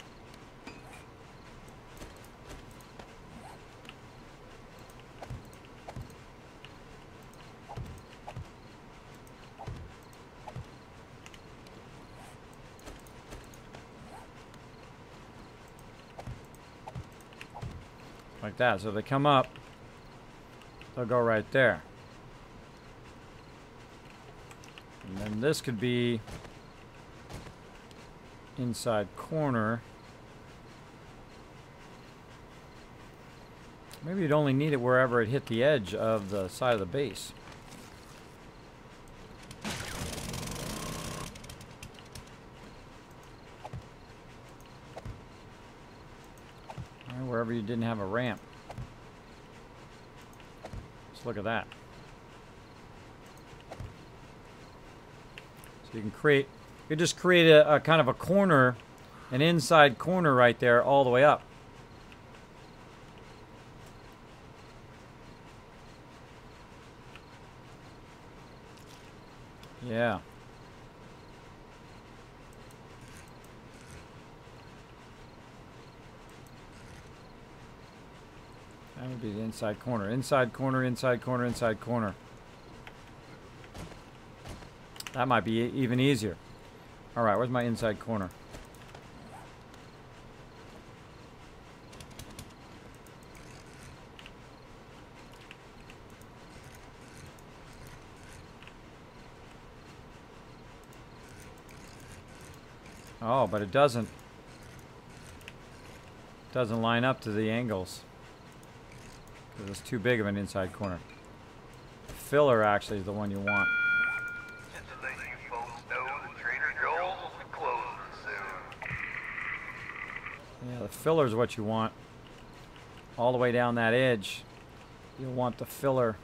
Like that. So they come up, they'll go right there. And then this could be inside corner. Maybe you'd only need it wherever it hit the edge of the side of the base. Or wherever you didn't have a ramp. Let's look at that. So you can create, you could just create a kind of a corner, an inside corner right there all the way up. Yeah. That would be the inside corner. Inside corner, inside corner, inside corner. That might be even easier. Alright, where's my inside corner? Oh, but it doesn't line up to the angles. Because it's too big of an inside corner. Filler actually is the one you want. Just to let you folks know, the Trader Joel's will be closing soon. Yeah, the filler is what you want. All the way down that edge. You'll want the filler.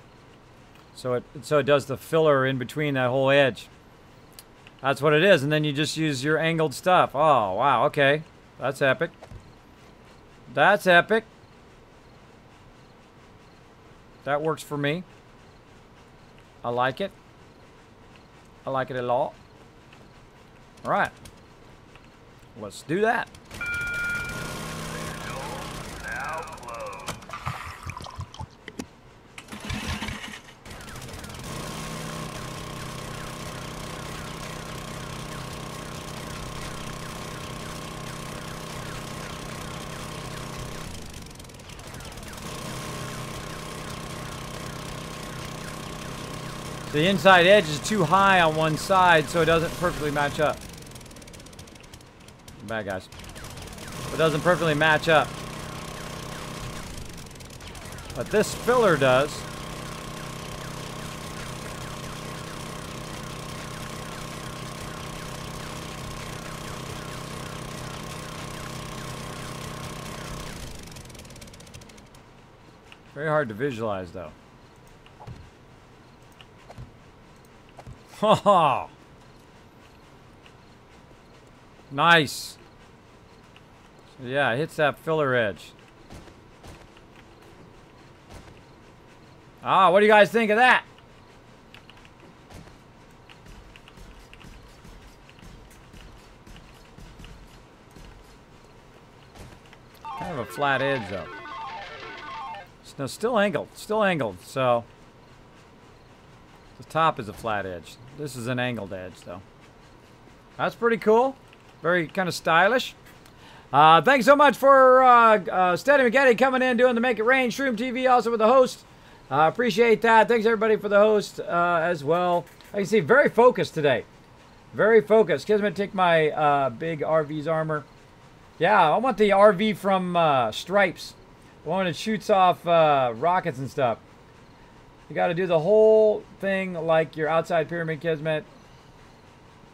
So it does the filler in between that whole edge. That's what it is, and then you just use your angled stuff. Oh, wow, okay. That's epic. That's epic. That works for me. I like it. I like it a lot. All right. Let's do that. Now closed. The inside edge is too high on one side, so it doesn't perfectly match up. Bad guys. It doesn't perfectly match up. But this filler does. Very hard to visualize, though. Ha! Nice. So yeah, it hits that filler edge. Ah, what do you guys think of that? Kind of a flat edge, though. No, still angled. Still angled, so... The top is a flat edge. This is an angled edge, though. That's pretty cool. Very kind of stylish. Thanks so much for Steady McGetty coming in, doing the Make It Rain Stream TV, also with the host. Appreciate that. Thanks, everybody, for the host as well. I can see very focused today. Very focused. Kismet, take my big RV's armor. Yeah, I want the RV from Stripes. The one that shoots off rockets and stuff. You got to do the whole thing like your outside pyramid, Kismet.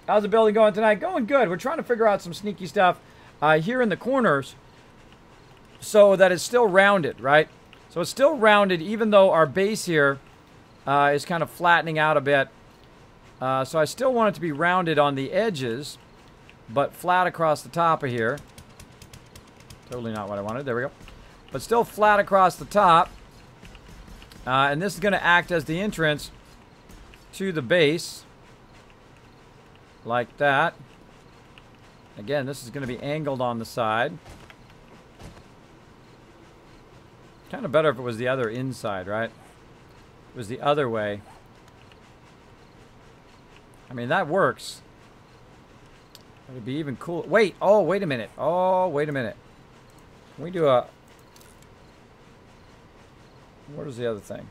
How's the building going tonight? Going good. We're trying to figure out some sneaky stuff here in the corners so that it's still rounded, right? So it's still rounded even though our base here is kind of flattening out a bit. So I still want it to be rounded on the edges, but flat across the top of here. Totally not what I wanted. There we go. But still flat across the top. And this is going to act as the entrance to the base. Like that. Again, this is going to be angled on the side. Kind of better if it was the other inside, right? If it was the other way. I mean, that works. It would be even cool. Wait. Oh, wait a minute. Oh, wait a minute. Can we do a... What is the other thing?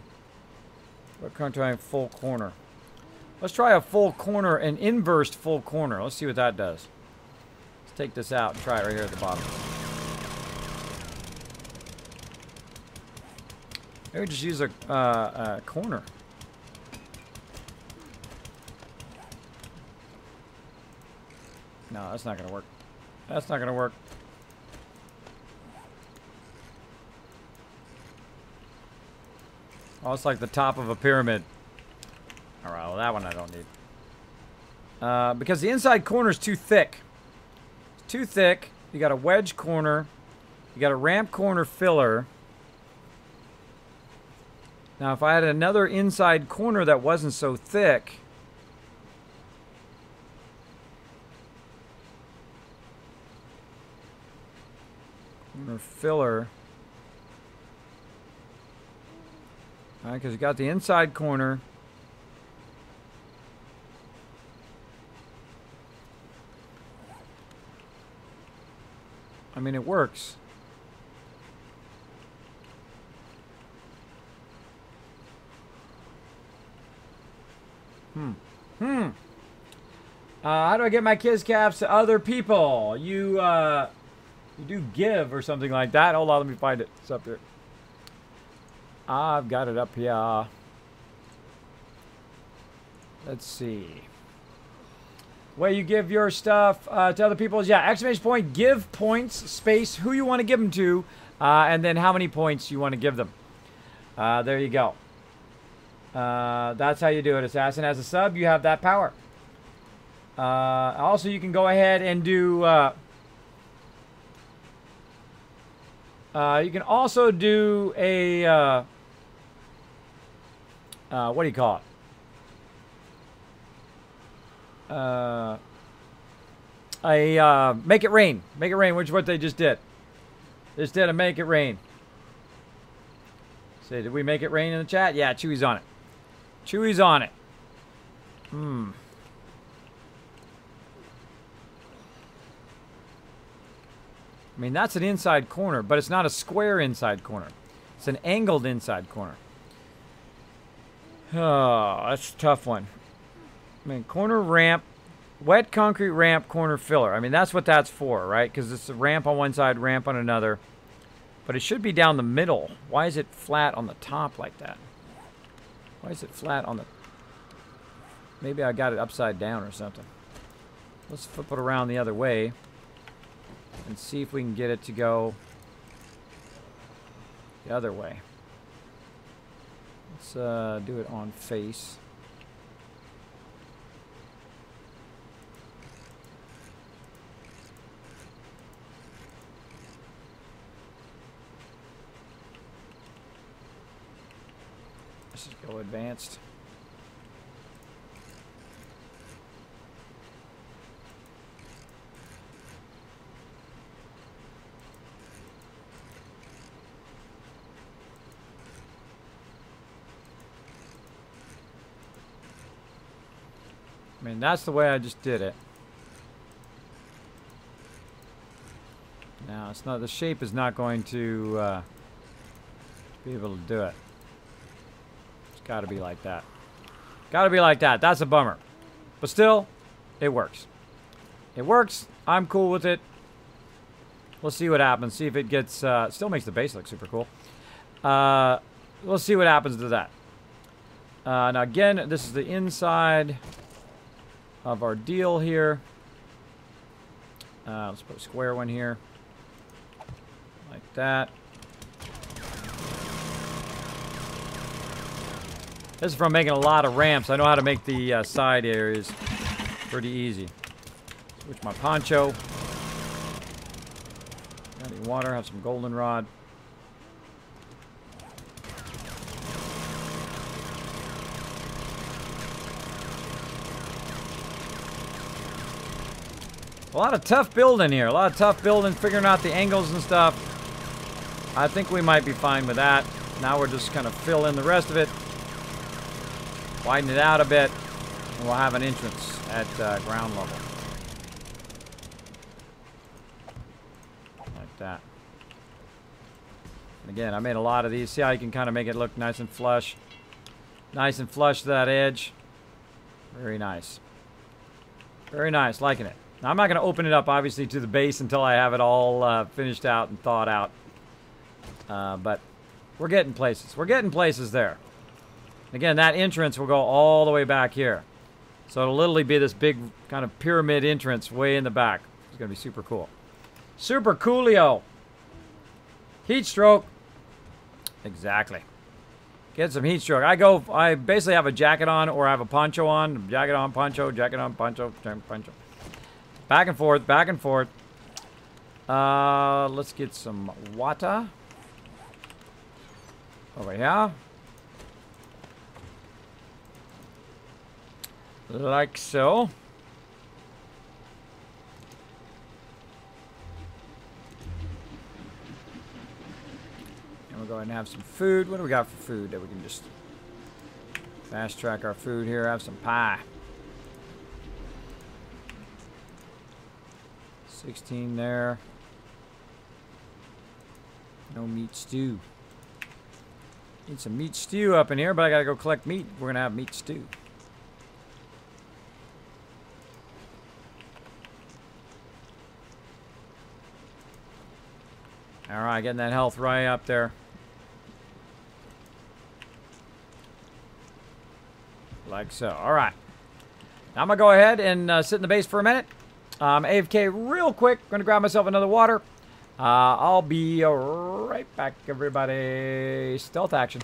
We're going to try a full corner. Let's try a full corner, an inversed full corner. Let's see what that does. Let's take this out and try it right here at the bottom. Maybe just use a corner. No, that's not going to work. That's not going to work. Oh, it's like the top of a pyramid. All right, well, that one I don't need. Because the inside corner is too thick. It's too thick. You got a wedge corner. You got a ramp corner filler. Now, if I had another inside corner that wasn't so thick... Corner filler... Alright, because you got the inside corner. I mean, it works. How do I get my kids caps to other people? You do give or something like that. Hold on, let me find it. It's up there. I've got it up here. Let's see. Way you give your stuff to other people is, yeah, exclamation point, give points, space, who you want to give them to, and then how many points you want to give them. There you go. That's how you do it. Assassin as a sub, you have that power. Also, you can go ahead and do... you can also do a... what do you call it? Make it rain. Make it rain, which is what they just did. They just did a make it rain. Say, did we make it rain in the chat? Yeah, Chewy's on it. Chewy's on it. Hmm. I mean, that's an inside corner, but it's not a square inside corner. It's an angled inside corner. Oh, that's a tough one. I mean, corner ramp, wet concrete ramp, corner filler. I mean, that's what that's for, right? Because it's a ramp on one side, ramp on another. But it should be down the middle. Why is it flat on the top like that? Why is it flat on the... Maybe I got it upside down or something. Let's flip it around the other way. And see if we can get it to go the other way. Let's do it on face. Let's just go advanced. I mean, that's the way I just did it. Now, it's not, the shape is not going to be able to do it. It's got to be like that. Got to be like that. That's a bummer. But still, it works. It works. I'm cool with it. We'll see what happens. See if it gets... still makes the base look super cool. We'll see what happens to that. Now, again, this is the inside of our deal here. Let's put a square one here. Like that. This is from making a lot of ramps. I know how to make the side areas pretty easy. Switch my poncho. Got any water? Have some goldenrod. A lot of tough building here. A lot of tough building, figuring out the angles and stuff. I think we might be fine with that. Now we're just going to fill in the rest of it. Widen it out a bit. And we'll have an entrance at ground level. Like that. And again, I made a lot of these. See how you can kind of make it look nice and flush. Nice and flush to that edge. Very nice. Very nice. Liking it. Now, I'm not going to open it up, obviously, to the base until I have it all finished out and thawed out. But we're getting places. We're getting places there. Again, that entrance will go all the way back here. So it'll literally be this big kind of pyramid entrance way in the back. It's going to be super cool. Super coolio. Heat stroke. Exactly. Get some heat stroke. I basically have a jacket on or I have a poncho on. Jacket on, poncho, jacket on, poncho, poncho. Back and forth, back and forth. Let's get some water. Over here. Like so. And we'll go ahead and have some food. What do we got for food that we can just fast track our food here? Have some pie. 16 there. No meat stew. Need some meat stew up in here, but I gotta go collect meat. We're gonna have meat stew. Alright, getting that health right up there. Like so. Alright. Now I'm gonna go ahead and sit in the base for a minute. AFK real quick. Gonna grab myself another water. I'll be right back, everybody. Stealth action.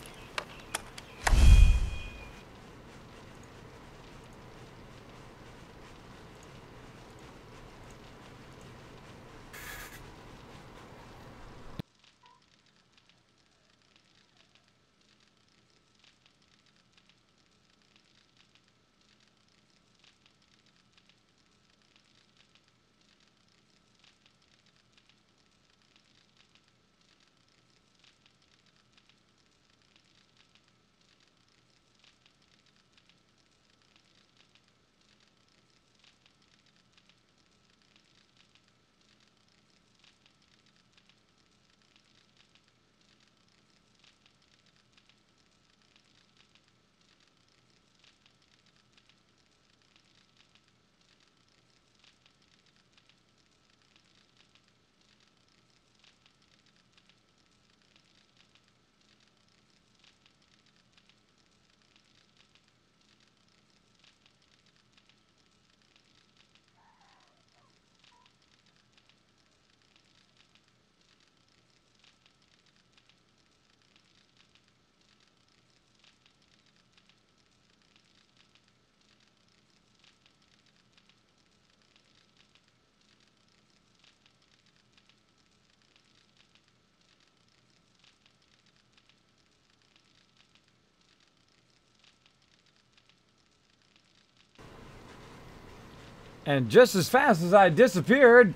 And just as fast as I disappeared,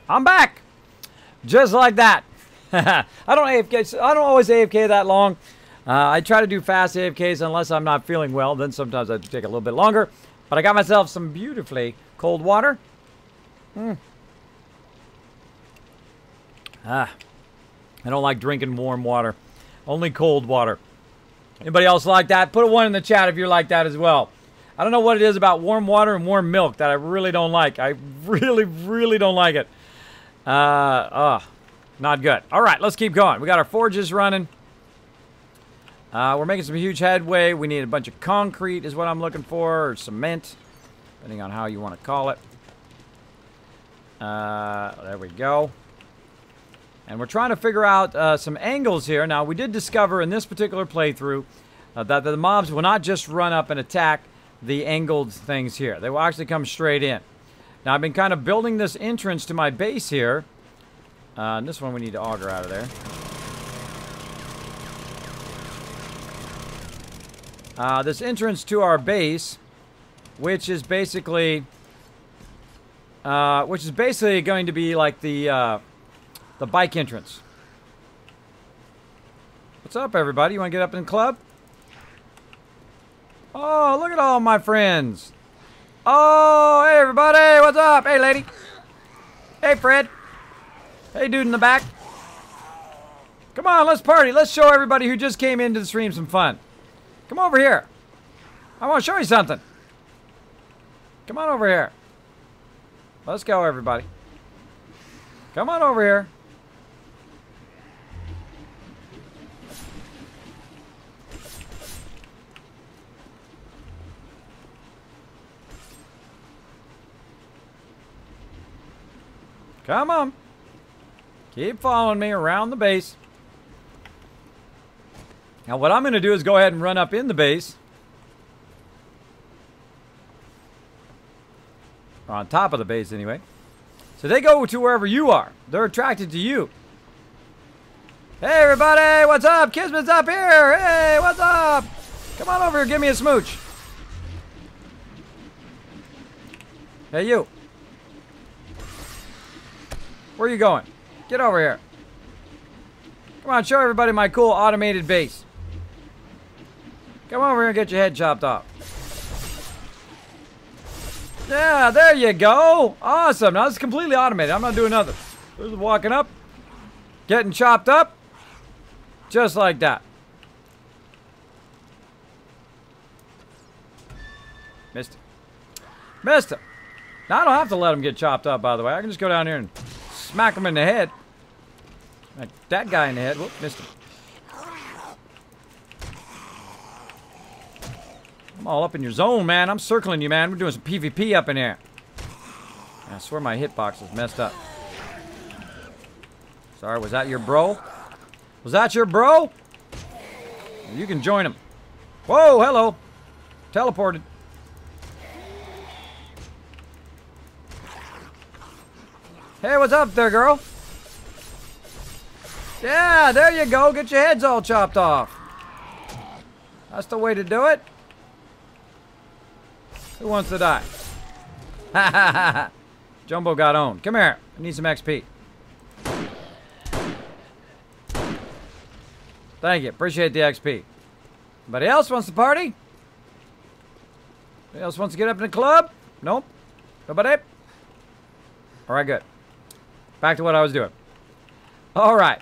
I'm back. Just like that. I don't AFK. I don't always AFK that long. I try to do fast AFKs unless I'm not feeling well. Then sometimes I take a little bit longer. But I got myself some beautifully cold water. I don't like drinking warm water. Only cold water. Anybody else like that? Put a 1 in the chat if you're like that as well. I don't know what it is about warm water and warm milk that I really don't like. I really, really don't like it. Not good. All right, let's keep going. We got our forges running. We're making some huge headway. We need a bunch of concrete is what I'm looking for, or cement, depending on how you want to call it. There we go. And we're trying to figure out some angles here. Now, we did discover in this particular playthrough that the mobs will not just run up and attack the angled things here. They will actually come straight in. Now, I've been kind of building this entrance to my base here. And this one we need to auger out of there. This entrance to our base, which is basically going to be like the bike entrance. What's up, everybody? You want to get up in the club? Oh, look at all my friends. Oh, hey, everybody. What's up? Hey, lady. Hey, Fred. Hey, dude in the back. Come on, let's party. Let's show everybody who just came into the stream some fun. Come over here. I want to show you something. Come on over here. Let's go, everybody. Come on over here. Come on. Keep following me around the base. Now what I'm going to do is go ahead and run up in the base. Or on top of the base anyway. So they go to wherever you are. They're attracted to you. Hey everybody, what's up? Kismet's up here. Hey, what's up? Come on over here, give me a smooch. Hey you. Where are you going? Get over here. Come on, show everybody my cool automated base. Come over here and get your head chopped off. Yeah, there you go. Awesome. Now this is completely automated. I'm not doing nothing. Just walking up, getting chopped up, just like that. Missed him. Missed him. Now I don't have to let him get chopped up, by the way. I can just go down here and smack him in the head. Like that guy in the head. Whoop, missed him. I'm all up in your zone, man. I'm circling you, man. We're doing some PvP up in here. I swear my hitbox is messed up. Sorry, was that your bro? Was that your bro? You can join him. Whoa, hello. Teleported. Hey, what's up there, girl? Yeah, there you go. Get your heads all chopped off. That's the way to do it. Who wants to die? Ha ha ha ha. Jumbo got owned. Come here. I need some XP. Thank you. Appreciate the XP. Anybody else wants to party? Anybody else wants to get up in the club? Nope. Nobody? Alright, good. Back to what I was doing. Alright.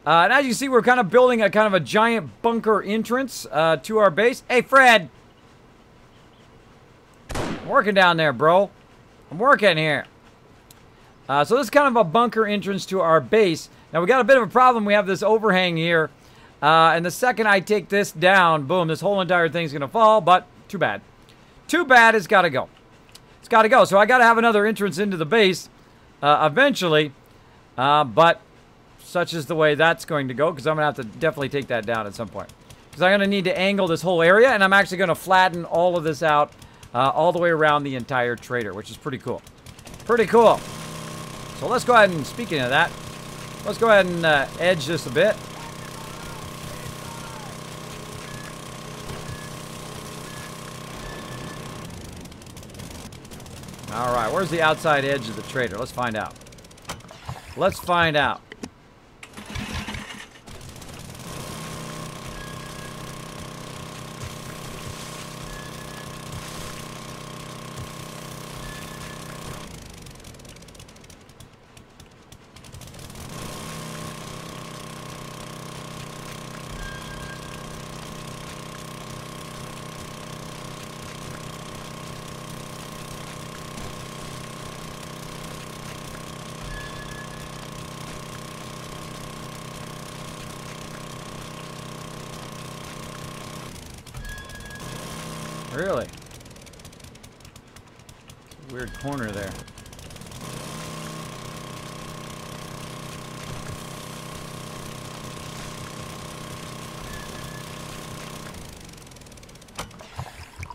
And as you see, we're kind of building a kind of a giant bunker entrance to our base. Hey, Fred! I'm working down there, bro. I'm working here. So this is kind of a bunker entrance to our base. Now, we got a bit of a problem. We have this overhang here. And the second I take this down, boom, this whole entire thing's going to fall. But too bad. Too bad. It's got to go. It's got to go. So I got to have another entrance into the base eventually. But such is the way that's going to go. Because I'm going to have to definitely take that down at some point. Because I'm going to need to angle this whole area. And I'm actually going to flatten all of this out. All the way around the entire trader, which is pretty cool. Pretty cool. So let's go ahead and, speaking of that, let's go ahead and edge this a bit. All right, where's the outside edge of the trader? Let's find out. Let's find out. Really? Weird corner there.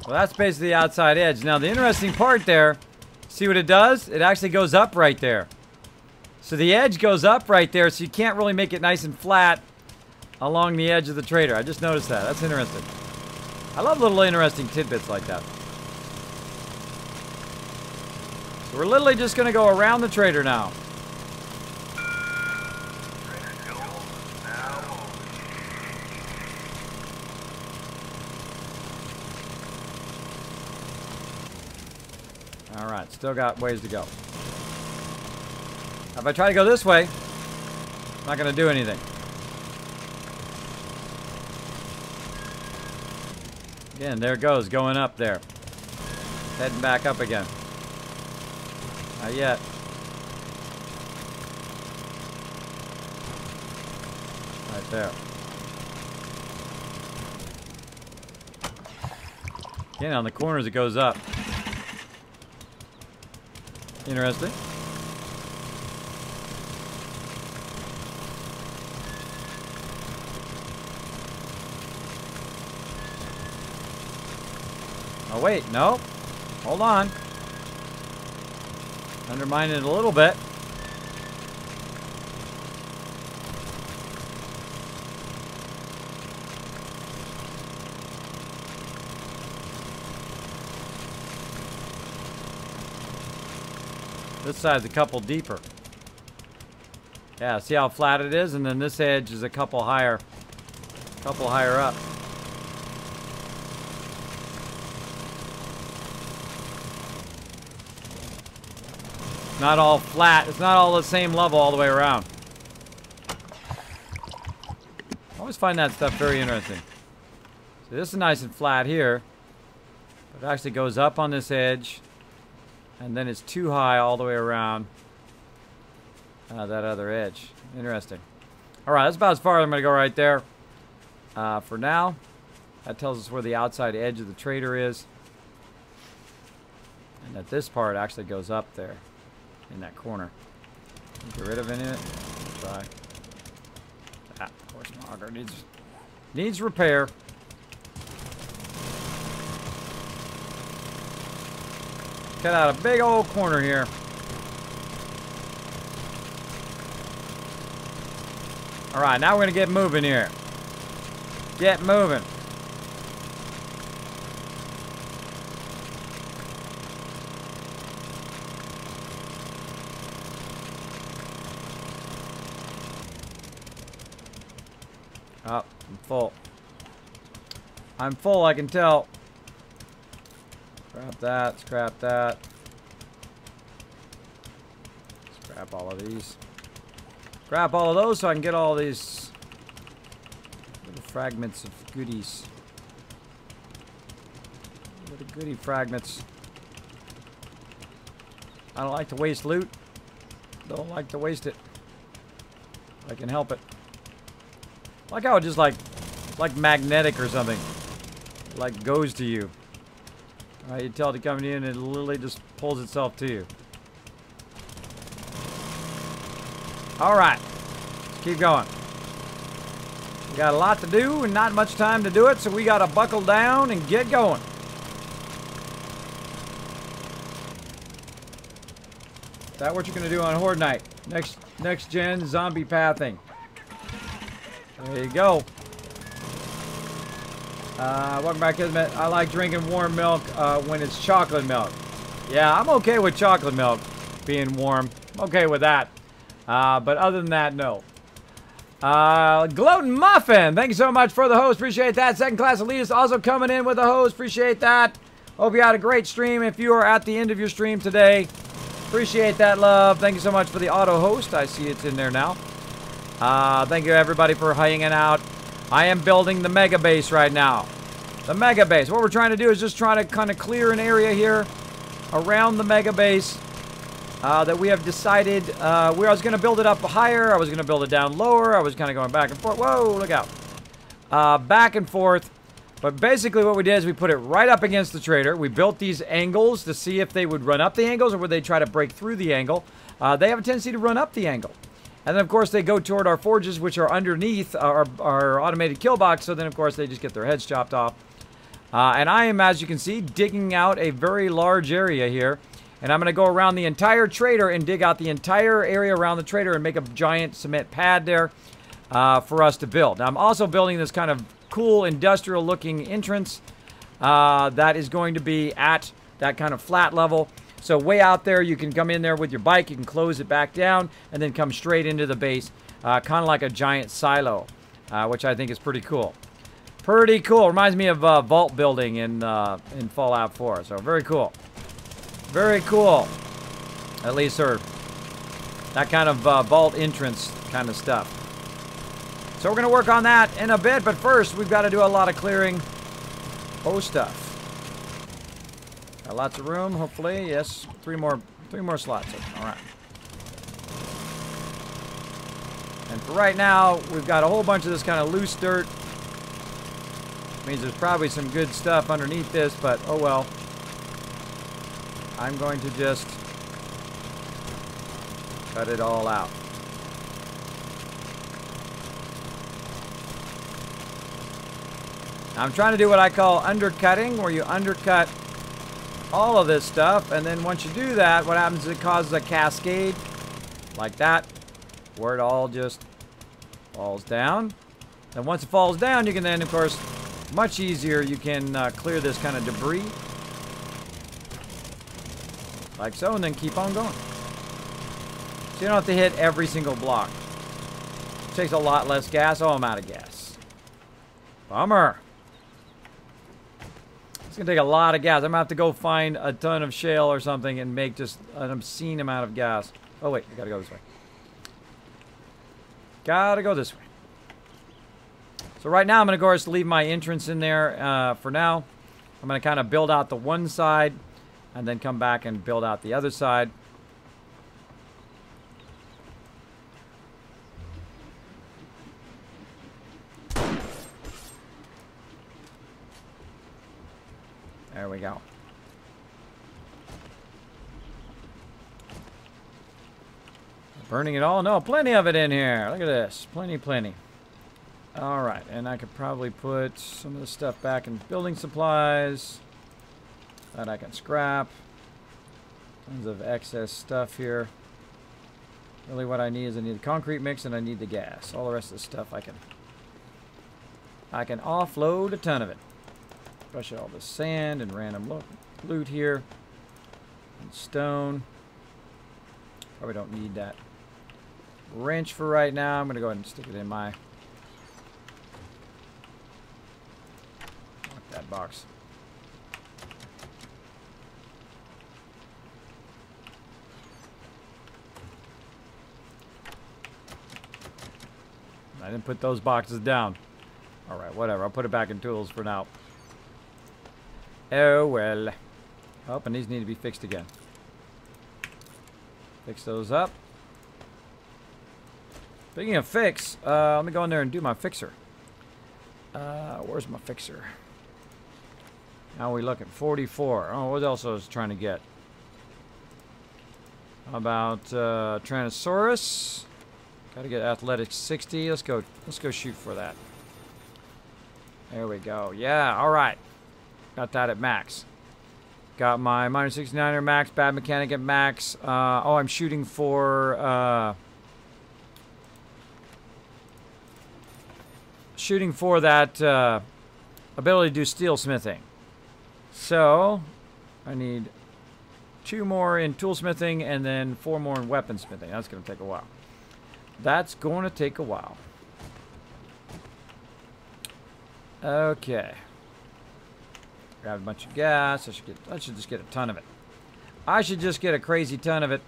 Well, that's basically the outside edge. Now, the interesting part there, see what it does? It actually goes up right there. So the edge goes up right there, so you can't really make it nice and flat along the edge of the trader. I just noticed that. That's interesting. I love little interesting tidbits like that. So we're literally just going to go around the trader now. Trader Joel's is now open. All right, still got ways to go. If I try to go this way, I'm not going to do anything. Again, there it goes, going up there. Heading back up again. Not yet. Right there. Again, on the corners it goes up. Interesting. Oh, wait, no. Hold on. Undermine it a little bit. This side's a couple deeper. Yeah, see how flat it is? And then this edge is a couple higher up. Not all flat. It's not all the same level all the way around. I always find that stuff very interesting. So this is nice and flat here. It actually goes up on this edge. And then it's too high all the way around that other edge. Interesting. All right, that's about as far as I'm going to go right there. For now, that tells us where the outside edge of the trader is. And that this part actually goes up there in that corner. Get rid of any of it. Try. That horse auger needs repair. Cut out a big old corner here. All right, now we're gonna get moving here. Get moving. Oh, I'm full. I'm full, I can tell. Scrap that, scrap that. Scrap all of these. Scrap all of those so I can get all these little fragments of goodies. Little goodie fragments. I don't like to waste loot. Don't like to waste it. I can help it. Like how it just like magnetic or something. Like goes to you. You tell it coming in and it literally just pulls itself to you. Alright. Let's keep going. We got a lot to do and not much time to do it, so we gotta buckle down and get going. Is that what you're gonna do on Horde Night? Next gen zombie pathing. There you go. Welcome back, Kismet. I like drinking warm milk when it's chocolate milk. Yeah, I'm okay with chocolate milk being warm. I'm okay with that. But other than that, no. Gloatin' Muffin, thank you so much for the host. Appreciate that. Second Class Elitist also coming in with the host. Appreciate that. Hope you had a great stream. If you are at the end of your stream today, appreciate that love. Thank you so much for the auto host. I see it's in there now. Thank you everybody for hanging out. I am building the mega base right now. The mega base. What we're trying to do is just try to kind of clear an area here around the mega base that we have decided where I was going to build it up higher. I was going to build it down lower. I was kind of going back and forth. Whoa, look out. Back and forth. But basically what we did is we put it right up against the trader. We built these angles to see if they would run up the angles or would they try to break through the angle. They have a tendency to run up the angle. And then, of course, they go toward our forges, which are underneath our automated kill box. So then, of course, they just get their heads chopped off. And I am, as you can see, digging out a very large area here. And I'm going to go around the entire trader and dig out the entire area around the trader and make a giant cement pad there for us to build. Now, I'm also building this kind of cool industrial-looking entrance that is going to be at that kind of flat level. So way out there, you can come in there with your bike, you can close it back down, and then come straight into the base, kind of like a giant silo, which I think is pretty cool. Pretty cool. Reminds me of vault building in Fallout 4. So very cool. Very cool. At least, sir, that kind of vault entrance kind of stuff. So we're going to work on that in a bit, but first we've got to do a lot of clearing. Oh, stuff. Got lots of room, hopefully. Yes, three more slots. All right. And for right now, we've got a whole bunch of this kind of loose dirt. Means there's probably some good stuff underneath this, but oh well. I'm going to just cut it all out. I'm trying to do what I call undercutting, where you undercut all of this stuff, and then once you do that, what happens is it causes a cascade like that, where it all just falls down. And once it falls down, you can then, of course, much easier, you can clear this kind of debris. Like so, and then keep on going. So you don't have to hit every single block. It takes a lot less gas. Oh, I'm out of gas. Bummer. It's going to take a lot of gas. I'm going to have to go find a ton of shale or something and make just an obscene amount of gas. Oh, wait. I got to go this way. Got to go this way. So right now, I'm going to, of course, leave my entrance in there for now. I'm going to kind of build out the one side and then come back and build out the other side. There we go. Burning it all? No, plenty of it in here. Look at this. Plenty. All right, and I could probably put some of the stuff back in building supplies that I can scrap. Tons of excess stuff here. Really what I need is I need the concrete mix and I need the gas. All the rest of the stuff I can offload a ton of it. Especially all the sand and random loot here. And stone. Probably don't need that wrench for right now. I'm going to go ahead and stick it in my... Lock that box. I didn't put those boxes down. Alright, whatever. I'll put it back in tools for now. Oh, well. Oh, and these need to be fixed again. Fix those up. Speaking of fix, let me go in there and do my fixer. Where's my fixer? Now we look at 44. Oh, what else I was trying to get? How about Tyrannosaurus? Got to get athletics 60. Let's go shoot for that. There we go. Yeah, all right. Got that at max. Got my minor 69er max, bad mechanic at max. Oh, I'm shooting for that ability to do steel smithing. So I need 2 more in toolsmithing, and then 4 more in weaponsmithing. That's going to take a while. That's going to take a while. Okay. Grab a bunch of gas. I should just get a ton of it. I should just get a crazy ton of it.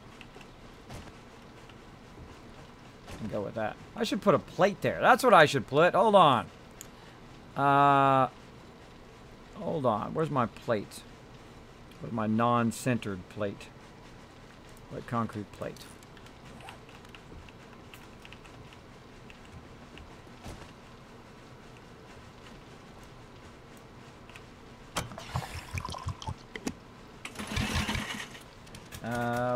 And go with that. I should put a plate there. That's what I should put. Hold on. Hold on. Where's my plate? Where's my non-centered plate? What concrete plate?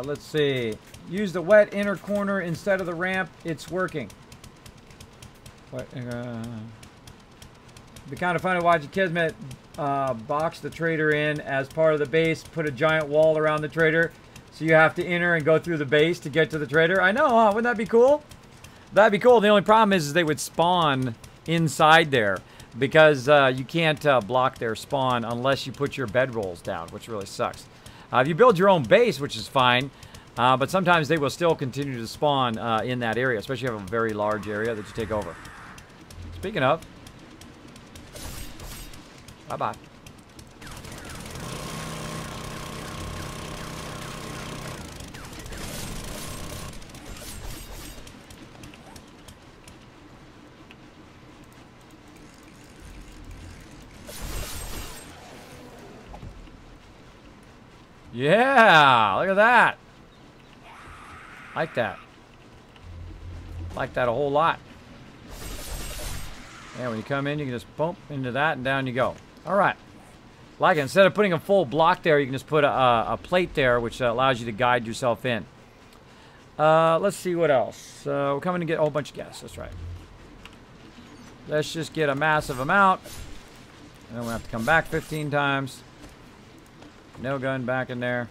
Let's see. Use the wet inner corner instead of the ramp. It's working. What? It'd be kind of funny watching Kismet box the trader in as part of the base. Put a giant wall around the trader, so you have to enter and go through the base to get to the trader. I know, huh? Wouldn't that be cool? That'd be cool. The only problem is they would spawn inside there because you can't block their spawn unless you put your bedrolls down, which really sucks. If you build your own base, which is fine, but sometimes they will still continue to spawn in that area, especially if you have a very large area that you take over. Speaking of, bye-bye. Yeah, look at that. Like that. Like that a whole lot. Yeah, when you come in, you can just bump into that and down you go. All right. Like it. Instead of putting a full block there, you can just put a plate there, which allows you to guide yourself in. Let's see what else. We're coming to get a whole bunch of gas. That's right. Let's just get a massive amount. And then we'll have to come back 15 times. No gun back in there.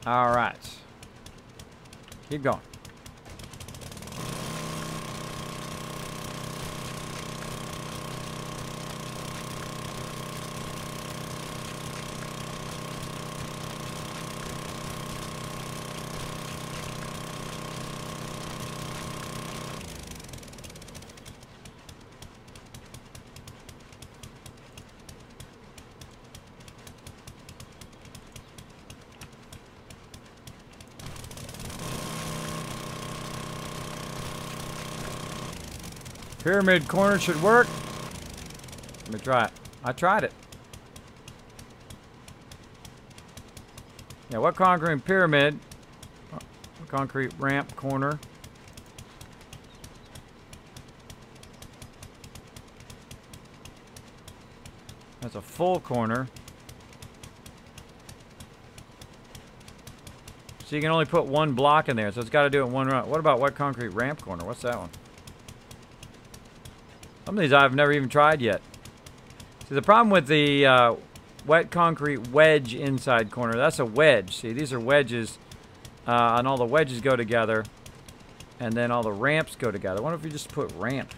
All right. Keep going. Pyramid corner should work. Let me try it. I tried it. Yeah, what concrete pyramid? Concrete ramp corner. That's a full corner. So you can only put one block in there, so it's got to do it one run. What about what concrete ramp corner? What's that one? Some of these I've never even tried yet. See, the problem with the wet concrete wedge inside corner, that's a wedge. See, these are wedges, and all the wedges go together, and then all the ramps go together. I wonder if you just put ramp.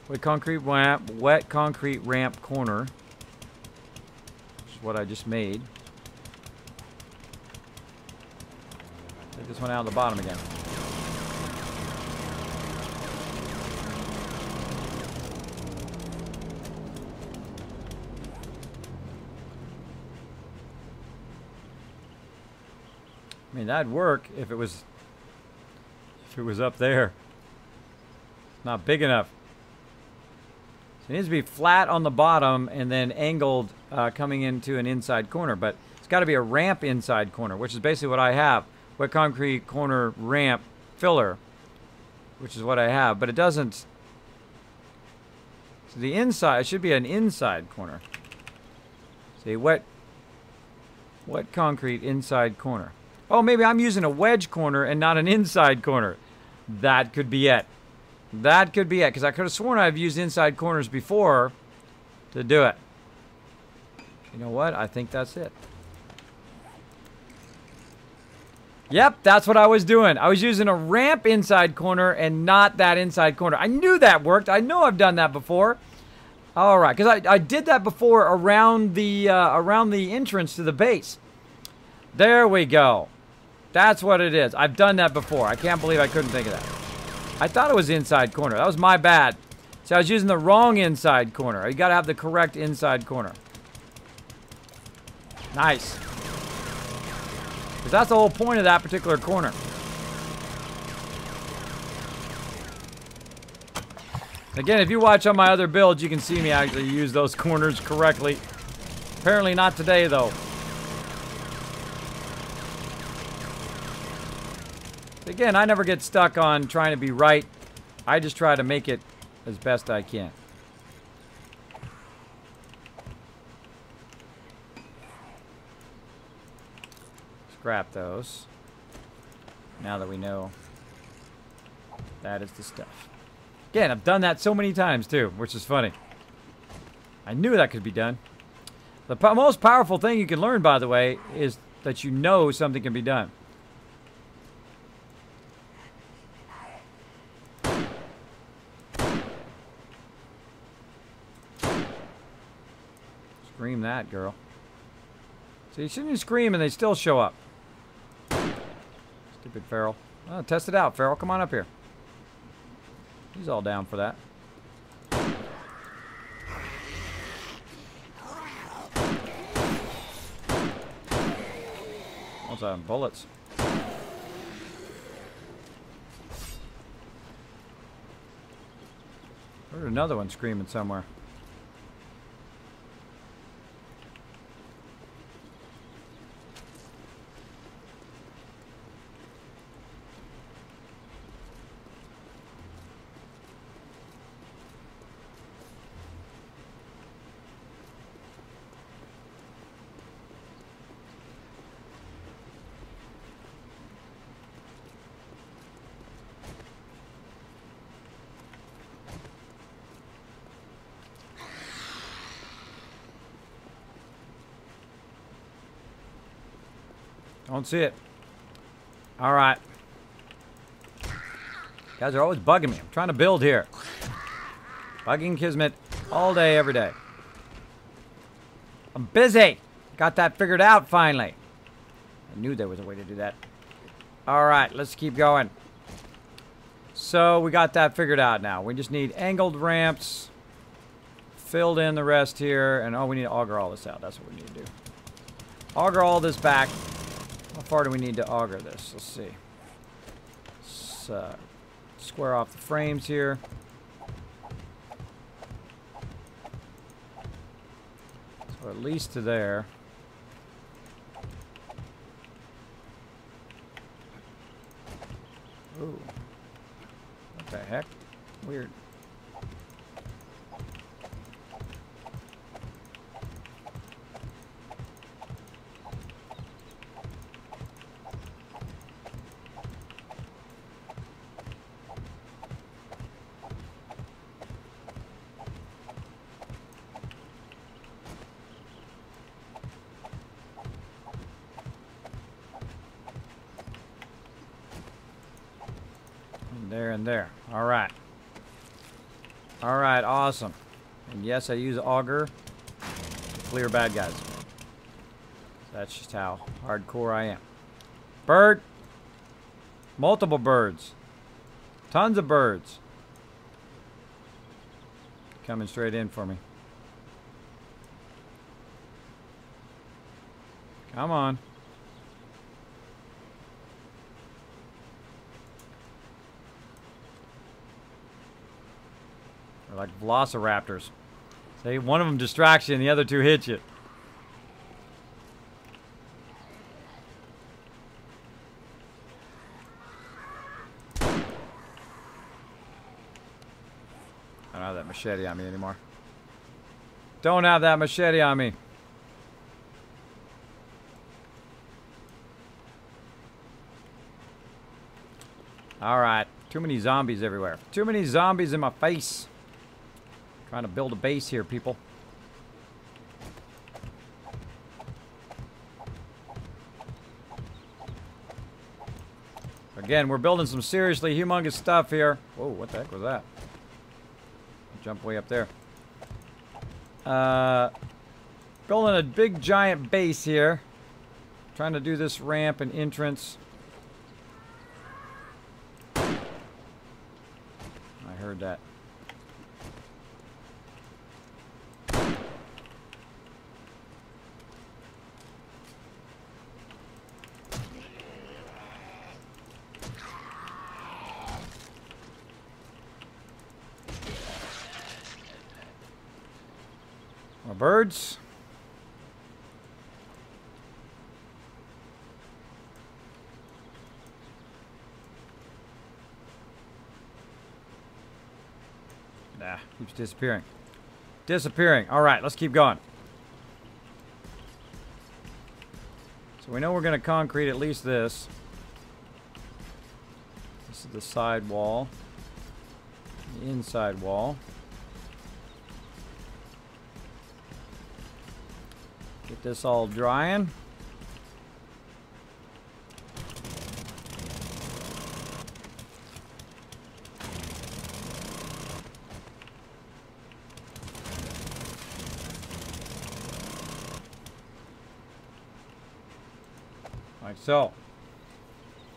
Wet concrete ramp corner, which is what I just made. Take this one out of the bottom again. I mean, that'd work if it was up there. Not big enough. So it needs to be flat on the bottom and then angled coming into an inside corner. But it's got to be a ramp inside corner, which is basically what I have. Wet concrete corner ramp filler, which is what I have. But it doesn't. So the inside, it should be an inside corner. See, wet concrete inside corner. Oh, maybe I'm using a wedge corner and not an inside corner. That could be it. That could be it, because I could have sworn I've used inside corners before to do it. You know what? I think that's it. Yep, that's what I was doing. I was using a ramp inside corner and not that inside corner. I knew that worked. I know I've done that before. All right, because I did that before around the entrance to the base. There we go. That's what it is. I've done that before. I can't believe I couldn't think of that. I thought it was inside corner. That was my bad. See, I was using the wrong inside corner. You got to have the correct inside corner. Nice. Because that's the whole point of that particular corner. Again, if you watch on my other builds, you can see me actually use those corners correctly. Apparently not today, though. Again, I never get stuck on trying to be right. I just try to make it as best I can. Scrap those. Now that we know that is the stuff. Again, I've done that so many times too, which is funny. I knew that could be done. The most powerful thing you can learn, by the way, is that you know something can be done. Scream that, girl. So you shouldn't scream and they still show up. Stupid feral. Oh, test it out, feral. Come on up here. He's all down for that. What's that? Bullets. Heard another one screaming somewhere. Don't see it. All right. Guys are always bugging me. I'm trying to build here. Bugging Kismet all day, every day. I'm busy. Got that figured out finally. I knew there was a way to do that. All right, let's keep going. So we got that figured out now. We just need angled ramps. Filled in the rest here. And oh, we need to auger all this out. That's what we need to do. Auger all this back. How far do we need to auger this? Let's see. Let's square off the frames here. So at least to there. Ooh. What the heck? Weird. There and there. All right. All right, awesome. And yes, I use auger to clear bad guys. That's just how hardcore I am. Bird. Multiple birds. Tons of birds. Coming straight in for me. Come on. They're like velociraptors. Say one of them distracts you and the other two hit you. I don't have that machete on me anymore. Don't have that machete on me. Alright. Too many zombies everywhere. Too many zombies in my face. Trying to build a base here, people. Again, we're building some seriously humongous stuff here. Whoa, what the heck was that? Jump way up there. Building a big giant base here. Trying to do this ramp and entrance. I heard that. More birds. Nah, keeps disappearing. Disappearing. All right, let's keep going. So we know we're going to concrete at least this. This is the side wall. The inside wall. Get this all drying. Like so.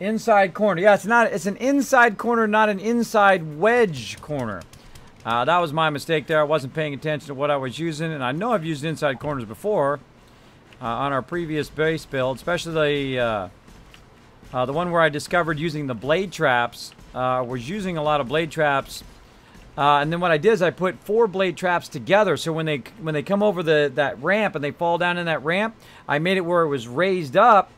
Inside corner. Yeah, it's an inside corner, not an inside wedge corner. That was my mistake there. I wasn't paying attention to what I was using, and I know I've used inside corners before on our previous base build, especially the one where I discovered using the blade traps. Was using a lot of blade traps, and then what I did is I put 4 blade traps together. So when they come over that ramp and they fall down in that ramp, I made it where it was raised up.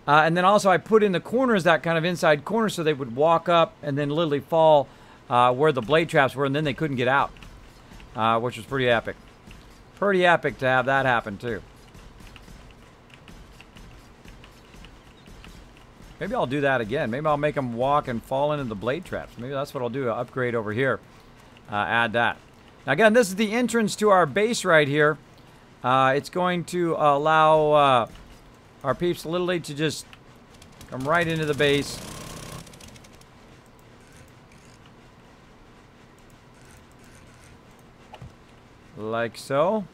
And then also I put in the corners that kind of inside corner so they would walk up and then literally fall where the blade traps were, and then they couldn't get out, which was pretty epic. Pretty epic to have that happen too. Maybe I'll do that again. Maybe I'll make them walk and fall into the blade traps. Maybe that's what I'll do. I'll upgrade over here. Add that. Now again, this is the entrance to our base right here. It's going to allow our peeps literally to just come right into the base. Like so.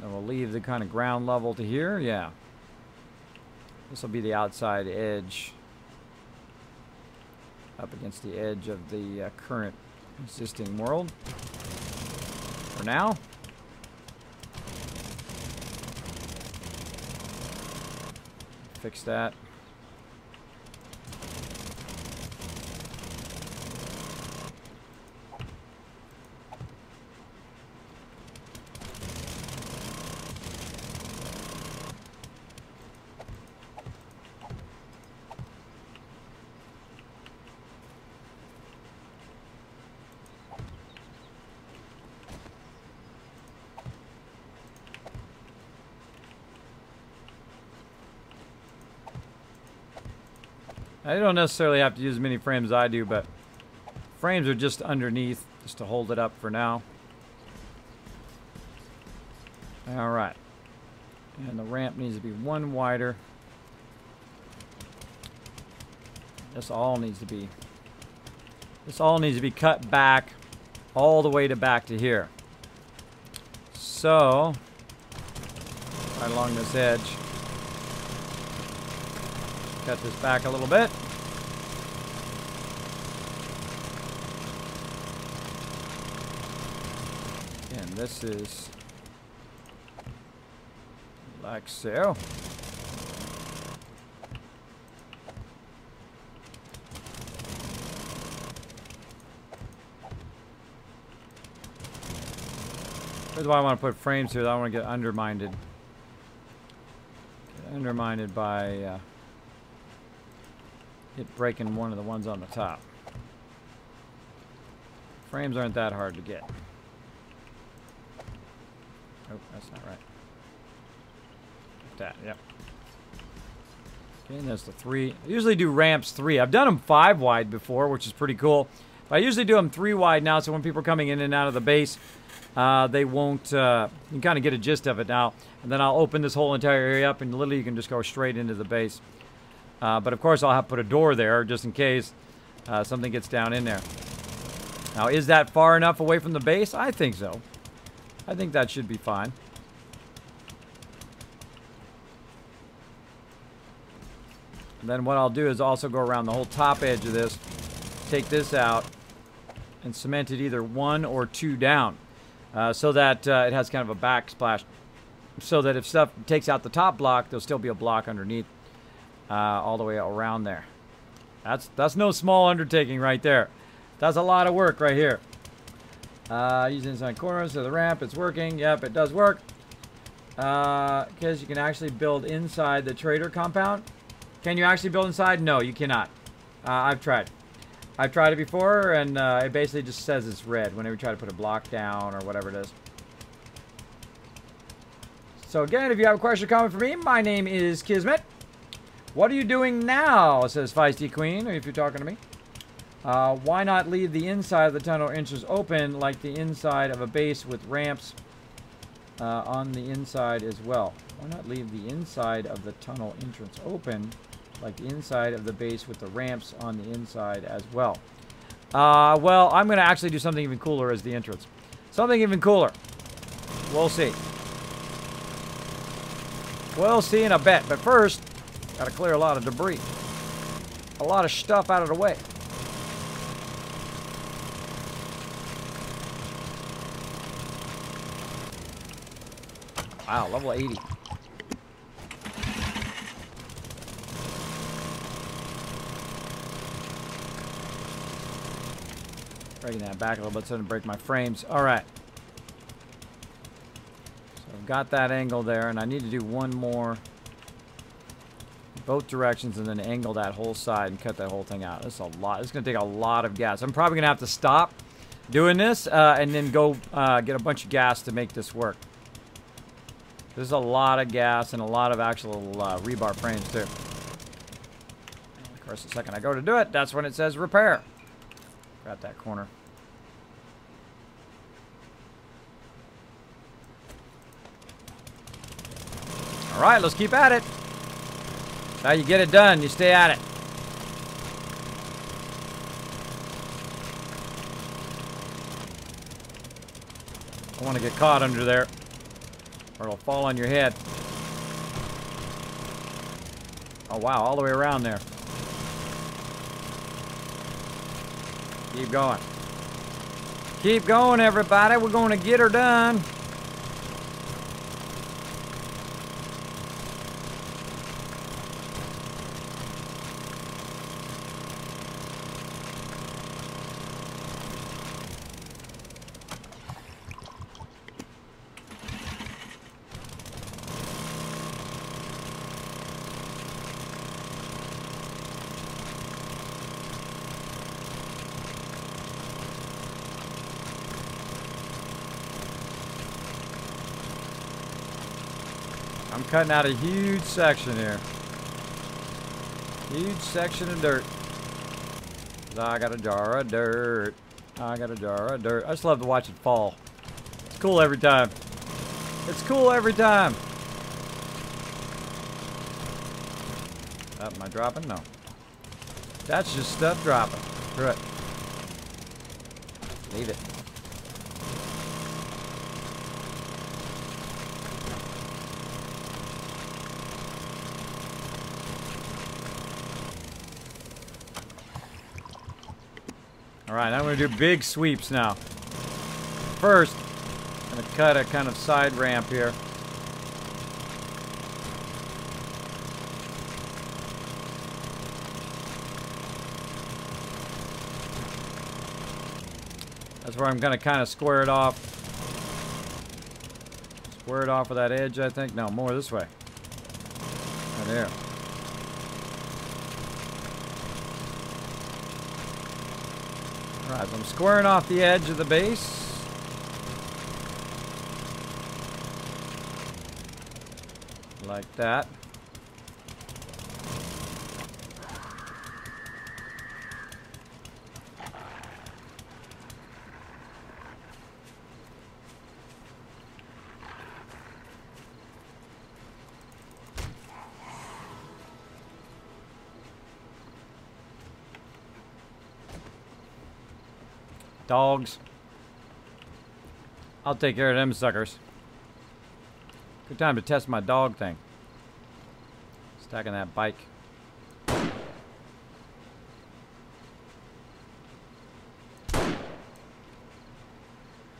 Then we'll leave the kind of ground level to here. Yeah. This will be the outside edge. Up against the edge of the current existing world. For now. Fix that. I don't necessarily have to use as many frames as I do, but frames are just underneath, just to hold it up for now. Alright. And the ramp needs to be 1 wider. This all needs to be cut back all the way back to here. So, right along this edge. Cut this back a little bit. And this is like so. Here's why I want to put frames here. I don't want to get undermined. Get undermined by it breaking one of the ones on the top. Frames aren't that hard to get. Oh, that's not right. Like that, yep. Okay, and that's the 3. I usually do ramps 3. I've done them 5 wide before, which is pretty cool. But I usually do them 3 wide now, so when people are coming in and out of the base, they won't, you can kind of get a gist of it now. And then I'll open this whole entire area up, and literally you can just go straight into the base. But of course, I'll have to put a door there just in case something gets down in there. Now, is that far enough away from the base? I think so. I think that should be fine. And then what I'll do is also go around the whole top edge of this, take this out, and cement it either 1 or 2 down, so that it has kind of a backsplash, so that if stuff takes out the top block, there'll still be a block underneath, all the way around there. That's no small undertaking right there. That's a lot of work right here. Use inside corners of the ramp. It's working. Yep, it does work. Because you can actually build inside the trader compound. Can you actually build inside? No, you cannot. I've tried. I've tried it before, and it basically just says it's red whenever you try to put a block down or whatever it is. So again, if you have a question or comment for me, my name is Kismet. What are you doing now? Says Feisty Queen, if you're talking to me. Why not leave the inside of the tunnel inches open like the inside of a base with ramps on the inside as well? Why not leave the inside of the tunnel entrance open like the inside of the base with the ramps on the inside as well? Well, I'm going to actually do something even cooler as the entrance. Something even cooler. We'll see. We'll see in a bit. But first, got to clear a lot of debris. A lot of stuff out of the way. Wow, level 80. Breaking that back a little bit so it doesn't break my frames. All right. So I've got that angle there, and I need to do one more. Both directions, and then angle that whole side and cut that whole thing out. This is a lot. It's going to take a lot of gas. I'm probably going to have to stop doing this and then go get a bunch of gas to make this work. There's a lot of gas and a lot of actual rebar frames too. And of course, the second I go to do it, that's when it says repair. Grab that corner. All right, let's keep at it. Now you get it done, you stay at it. Don't want to get caught under there, or it'll fall on your head. Oh wow, all the way around there. Keep going. Keep going, everybody. We're going to get her done. I'm cutting out a huge section here. Huge section of dirt. I got a jar of dirt. I got a jar of dirt. I just love to watch it fall. It's cool every time. It's cool every time. Oh, am I dropping? No. That's just stuff dropping. Screw it. Leave it. All right, I'm going to do big sweeps now. First, I'm going to cut a kind of side ramp here. That's where I'm going to kind of square it off. Square it off with that edge, I think. No, more this way. Right there. Alright, so I'm squaring off the edge of the base. Like that. dogs. I'll take care of them suckers. Good time to test my dog thing. Stacking that bike.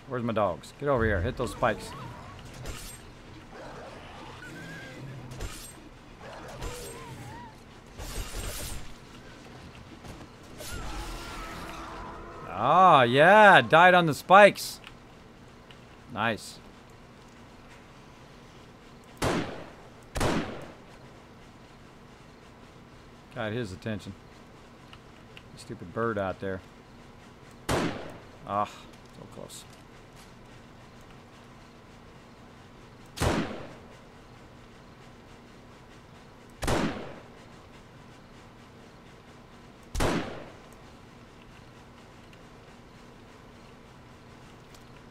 Where's my dogs? Get over here. Hit those spikes. Ah, yeah. Died on the spikes. Nice. Got his attention. Stupid bird out there. Ah, so close.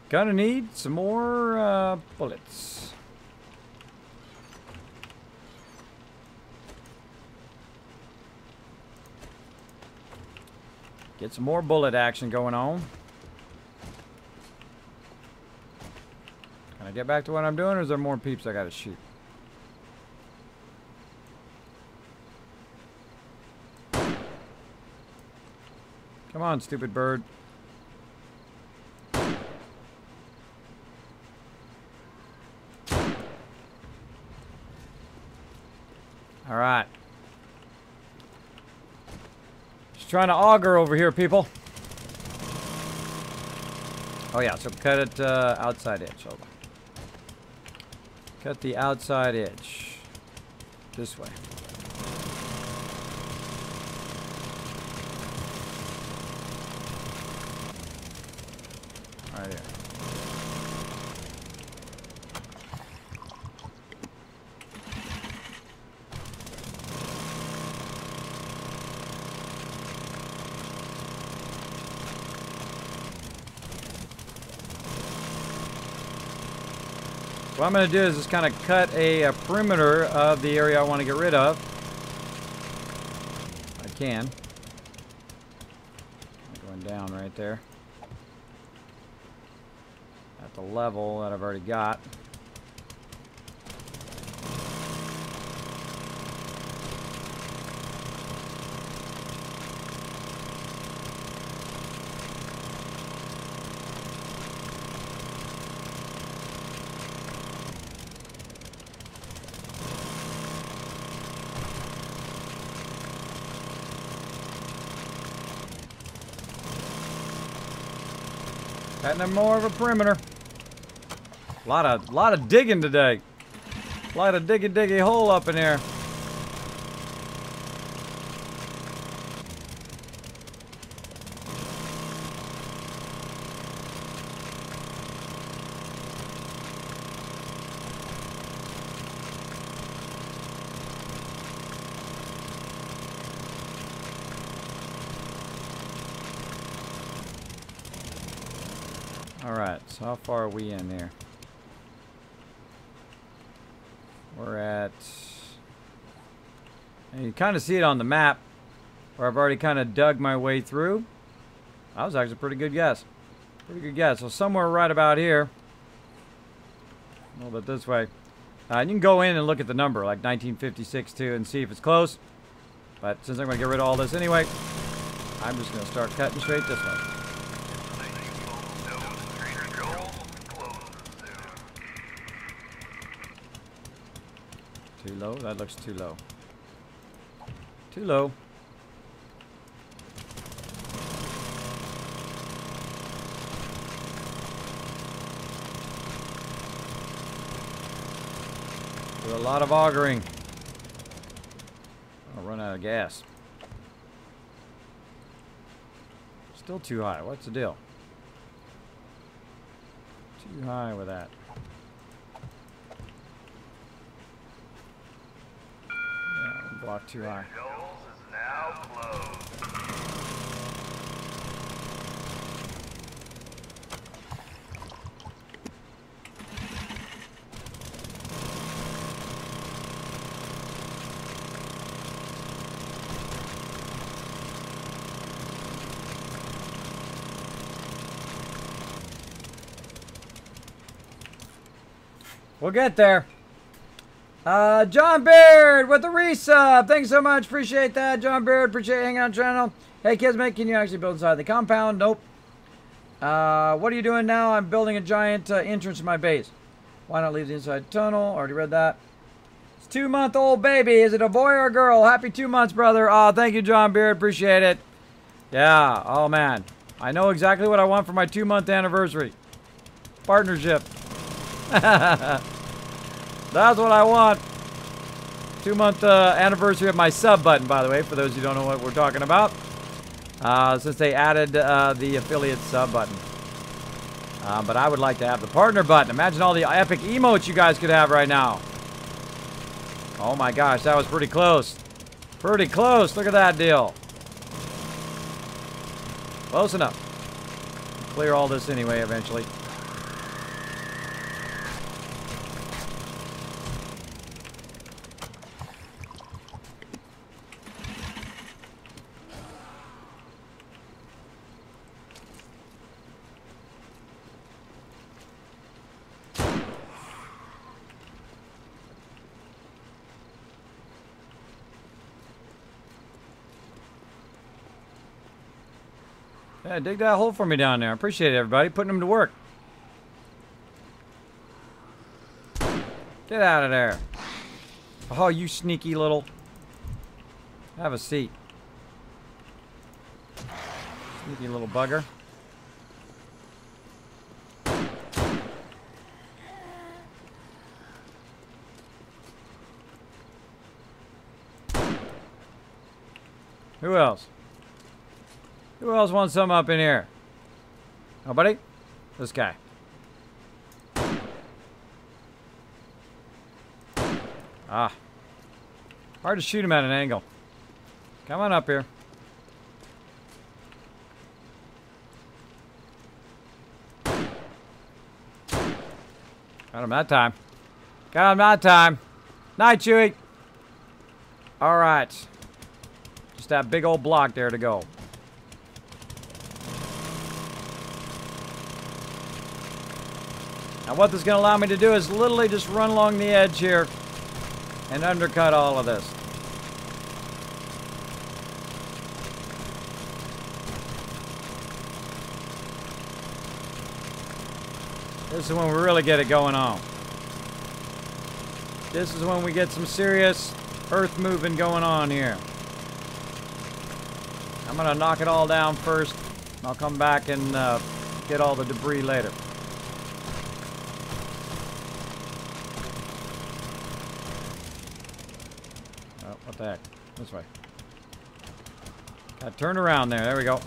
Gonna need some more bullets. Get some more bullet action going on. Can I get back to what I'm doing, or is there more peeps I gotta shoot? Come on, stupid bird. All right. Just trying to auger over here, people. Oh yeah, so cut it outside edge. Hold on. Cut the outside edge. This way. Right here. What I'm going to do is just kind of cut a perimeter of the area I want to get rid of. I can. Going down right there. At the level that I've already got. Cutting more of a perimeter. A lot of digging today. A lot of diggy hole up in here. Alright, so how far are we in here? We're at... And you kind of see it on the map, where I've already kind of dug my way through. That was actually a pretty good guess. Pretty good guess. So somewhere right about here. A little bit this way. You can go in and look at the number, like 1956 too, and see if it's close. But since I'm going to get rid of all this anyway, I'm just going to start cutting straight this way. Too low? That looks too low. Too low. Do a lot of augering. I'll run out of gas. Still too high. What's the deal? Too high with that. Block too high. We'll get there. John Beard with the resub. Thanks so much. Appreciate that, John Beard. Appreciate you hanging out on the channel. Hey, Kismet, can you actually build inside the compound? Nope. What are you doing now? I'm building a giant entrance to my base. Why not leave the inside tunnel? Already read that. It's 2-month-old baby. Is it a boy or a girl? Happy 2 months, brother. Oh, thank you, John Beard. Appreciate it. Yeah. Oh, man. I know exactly what I want for my 2-month anniversary. Partnership. That's what I want. 2-month anniversary of my sub button, by the way, for those who don't know what we're talking about. Since they added the affiliate sub button. But I would like to have the partner button. Imagine all the epic emotes you guys could have right now. Oh my gosh, that was pretty close. Pretty close. Look at that deal. Close enough. Clear all this anyway eventually. Yeah, dig that hole for me down there. I appreciate it, everybody. Putting them to work. Get out of there. Oh, you sneaky little. Have a seat. Sneaky little bugger. Who else? Who else wants some up in here? Nobody? This guy. Ah. Hard to shoot him at an angle. Come on up here. Got him that time. Got him that time. Night, Chewie. All right. Just that big old block there to go. Now what this is going to allow me to do is literally just run along the edge here and undercut all of this. This is when we really get it going on. This is when we get some serious earth moving going on here. I'm going to knock it all down first. I'll come back and get all the debris later. What the heck? This way. Gotta turn around there. There we go.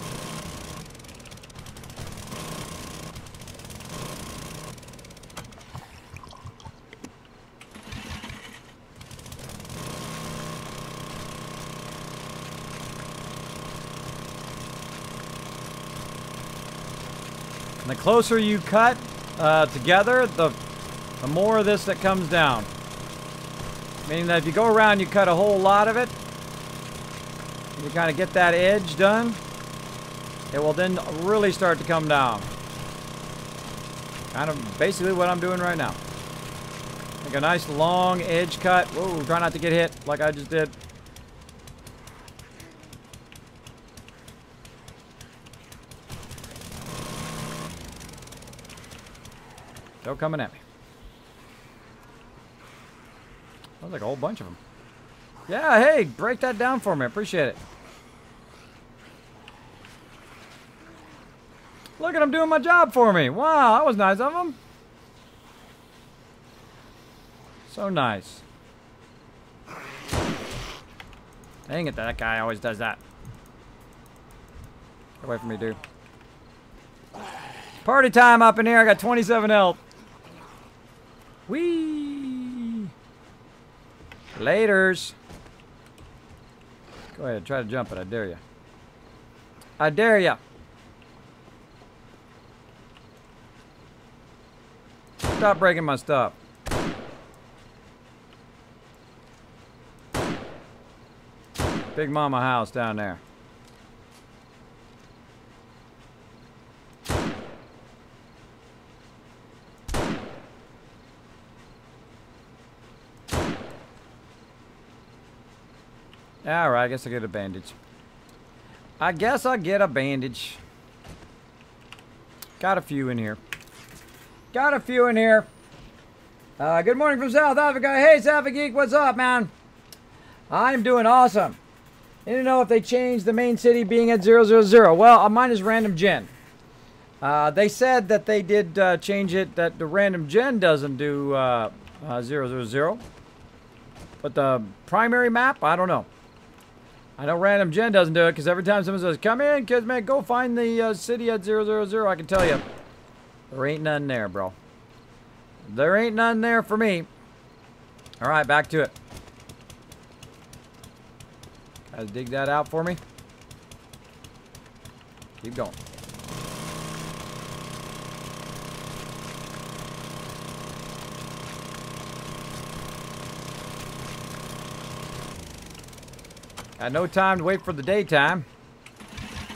And the closer you cut together, the more of this that comes down. Meaning that if you go around, you cut a whole lot of it, and you kind of get that edge done, it will then really start to come down. Kind of basically what I'm doing right now. Make a nice long edge cut. Whoa, try not to get hit like I just did. Still coming at me. Sounds like a whole bunch of them. Yeah, hey, break that down for me. I appreciate it. Look at them doing my job for me. Wow, that was nice of them. So nice. Dang it, that guy always does that. Get away from me, dude. Party time up in here. I got 27 health. Whee! Laters. Go ahead, try to jump it. I dare you. I dare you. Stop breaking my stuff. Big Mama house down there. Alright, I guess I'll get a bandage. I guess I'll get a bandage. Got a few in here. Got a few in here. Good morning from South Africa. Hey, South Geek, what's up, man? I'm doing awesome. I didn't know if they changed the main city being at 000. Well, mine is random gen. They said that they did change it, that the random gen doesn't do 000. But the primary map, I don't know. I know random gen doesn't do it because every time someone says, come in, kids, man, go find the city at 000, I can tell you, there ain't none there, bro. There ain't none there for me. All right, back to it. Guys, dig that out for me. Keep going. Got no time to wait for the daytime.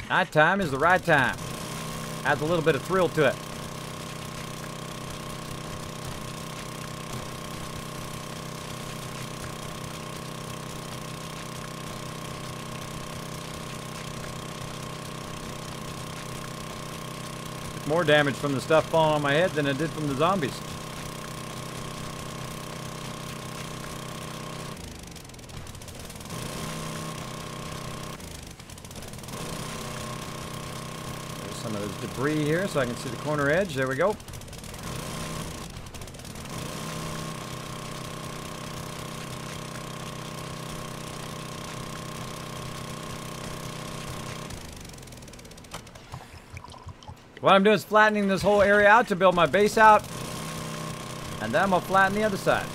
Nighttime is the right time. Adds a little bit of thrill to it. Took more damage from the stuff falling on my head than it did from the zombies. Some of this debris here so I can see the corner edge. There we go. What I'm doing is flattening this whole area out to build my base out. And then I'm going to flatten the other side.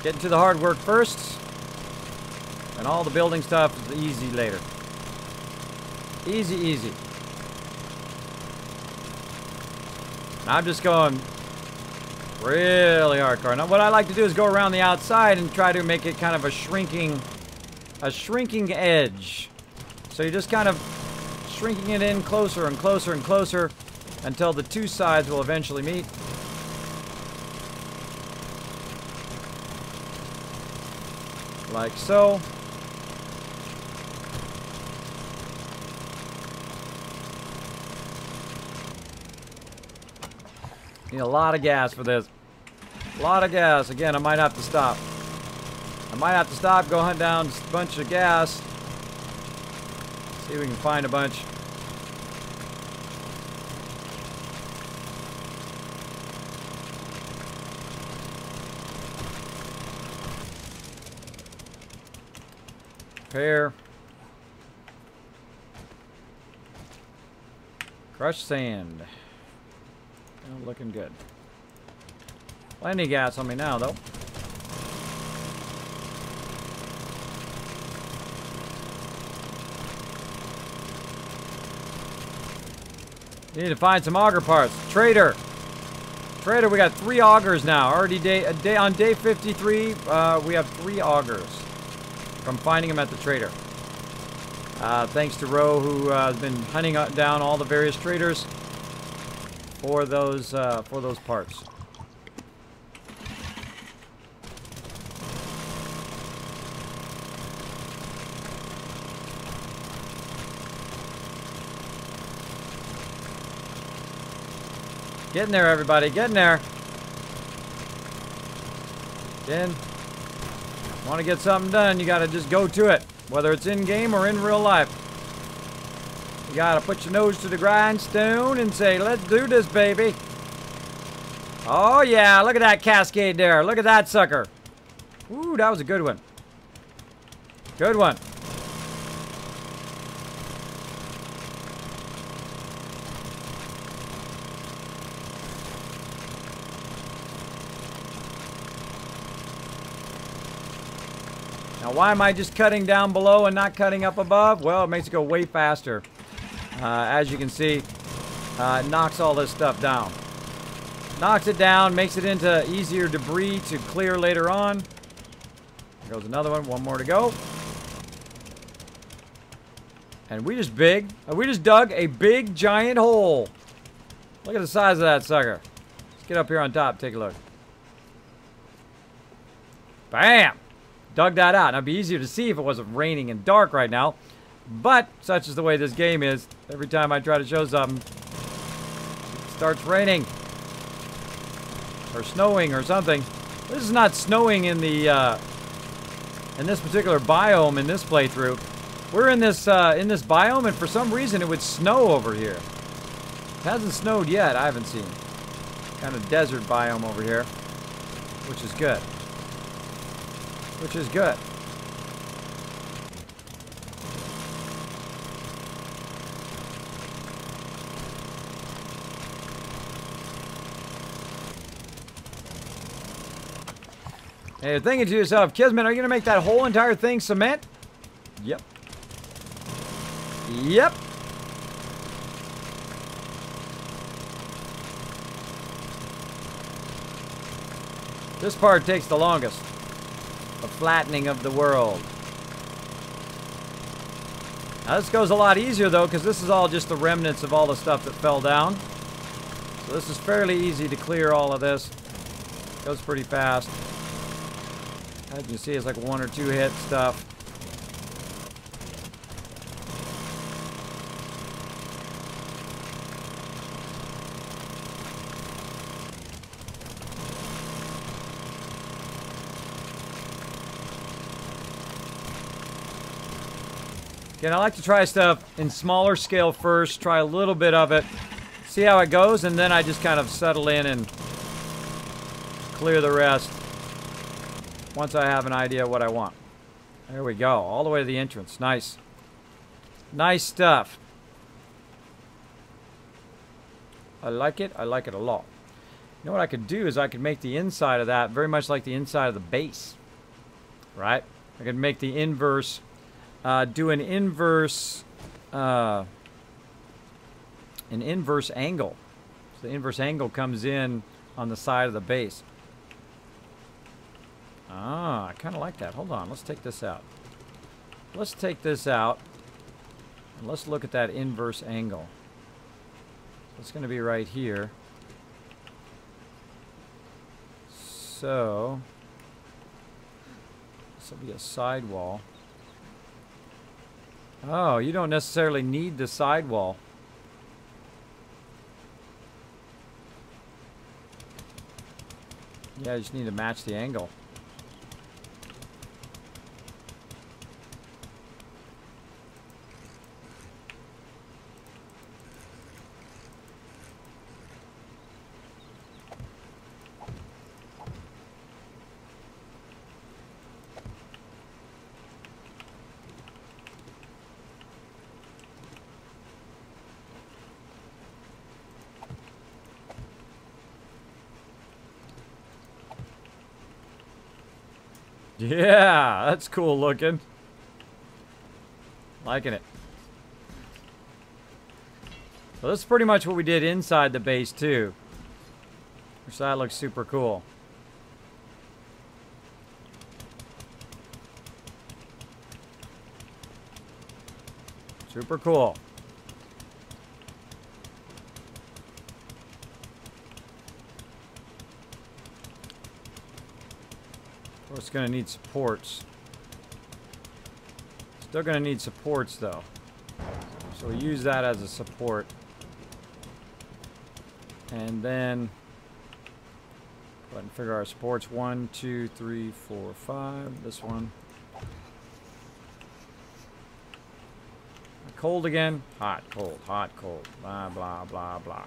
Getting to the hard work first. And all the building stuff is easy later. Easy, easy. I'm just going really hardcore. Now what I like to do is go around the outside and try to make it kind of a shrinking edge. So you're just kind of shrinking it in closer and closer and closer until the two sides will eventually meet. Like so. Need a lot of gas for this. A lot of gas. Again, I might have to stop. I might have to stop, go hunt down a bunch of gas. See if we can find a bunch. Repair. Crushed sand. Oh, looking good. Plenty of gas on me now, though. Need to find some auger parts. Trader. Trader, we got 3 augers now. Already on day 53, we have 3 augers from finding them at the trader. Thanks to Ro, who has been hunting down all the various traders for those parts. Getting there, everybody. Getting there. Again, want to get something done, you got to just go to it, whether it's in game or in real life. You got to put your nose to the grindstone and say, let's do this, baby. Oh, yeah. Look at that cascade there. Look at that sucker. Ooh, that was a good one. Good one. Now, why am I just cutting down below and not cutting up above? Well, it makes it go way faster. As you can see, it knocks all this stuff down. Knocks it down, makes it into easier debris to clear later on. There goes another one. One more to go. And we just dug a big, giant hole. Look at the size of that sucker. Let's get up here on top, take a look. Bam! dug that out. Now, it'd be easier to see if it wasn't raining and dark right now. But such is the way this game is. Every time I try to show something, it starts raining. Or snowing or something. This is not snowing in the in this particular biome in this playthrough. We're in this biome, and for some reason it would snow over here. It hasn't snowed yet, I haven't seen. Kind of desert biome over here, which is good. Which is good. And you're thinking to yourself, Kismet, are you going to make that whole entire thing cement? Yep. Yep. This part takes the longest. The flattening of the world. Now this goes a lot easier though, because this is all just the remnants of all the stuff that fell down. So this is fairly easy to clear all of this. Goes pretty fast. As you can see, it's like 1 or 2 hit stuff. Again, I like to try stuff in smaller scale first, try a little bit of it, see how it goes, and then I just kind of settle in and clear the rest once I have an idea what I want. There we go, all the way to the entrance. Nice. Nice stuff. I like it a lot. You know what I could do is I could make the inside of that very much like the inside of the base. Right? I could make the inverse, do an inverse angle. So the inverse angle comes in on the side of the base. Ah, I kind of like that. Hold on, let's take this out. Let's take this out. And let's look at that inverse angle. It's going to be right here. So, this will be a sidewall. Oh, you don't necessarily need the sidewall. Yeah, you just need to match the angle. Yeah, that's cool looking. Liking it. So this is pretty much what we did inside the base too. Which that looks super cool. Super cool. It's going to need supports. Still going to need supports though. So we use that as a support. And then go ahead and figure our supports. 1, 2, 3, 4, 5. This one. Cold again. Hot, cold, hot, cold. Blah, blah, blah, blah.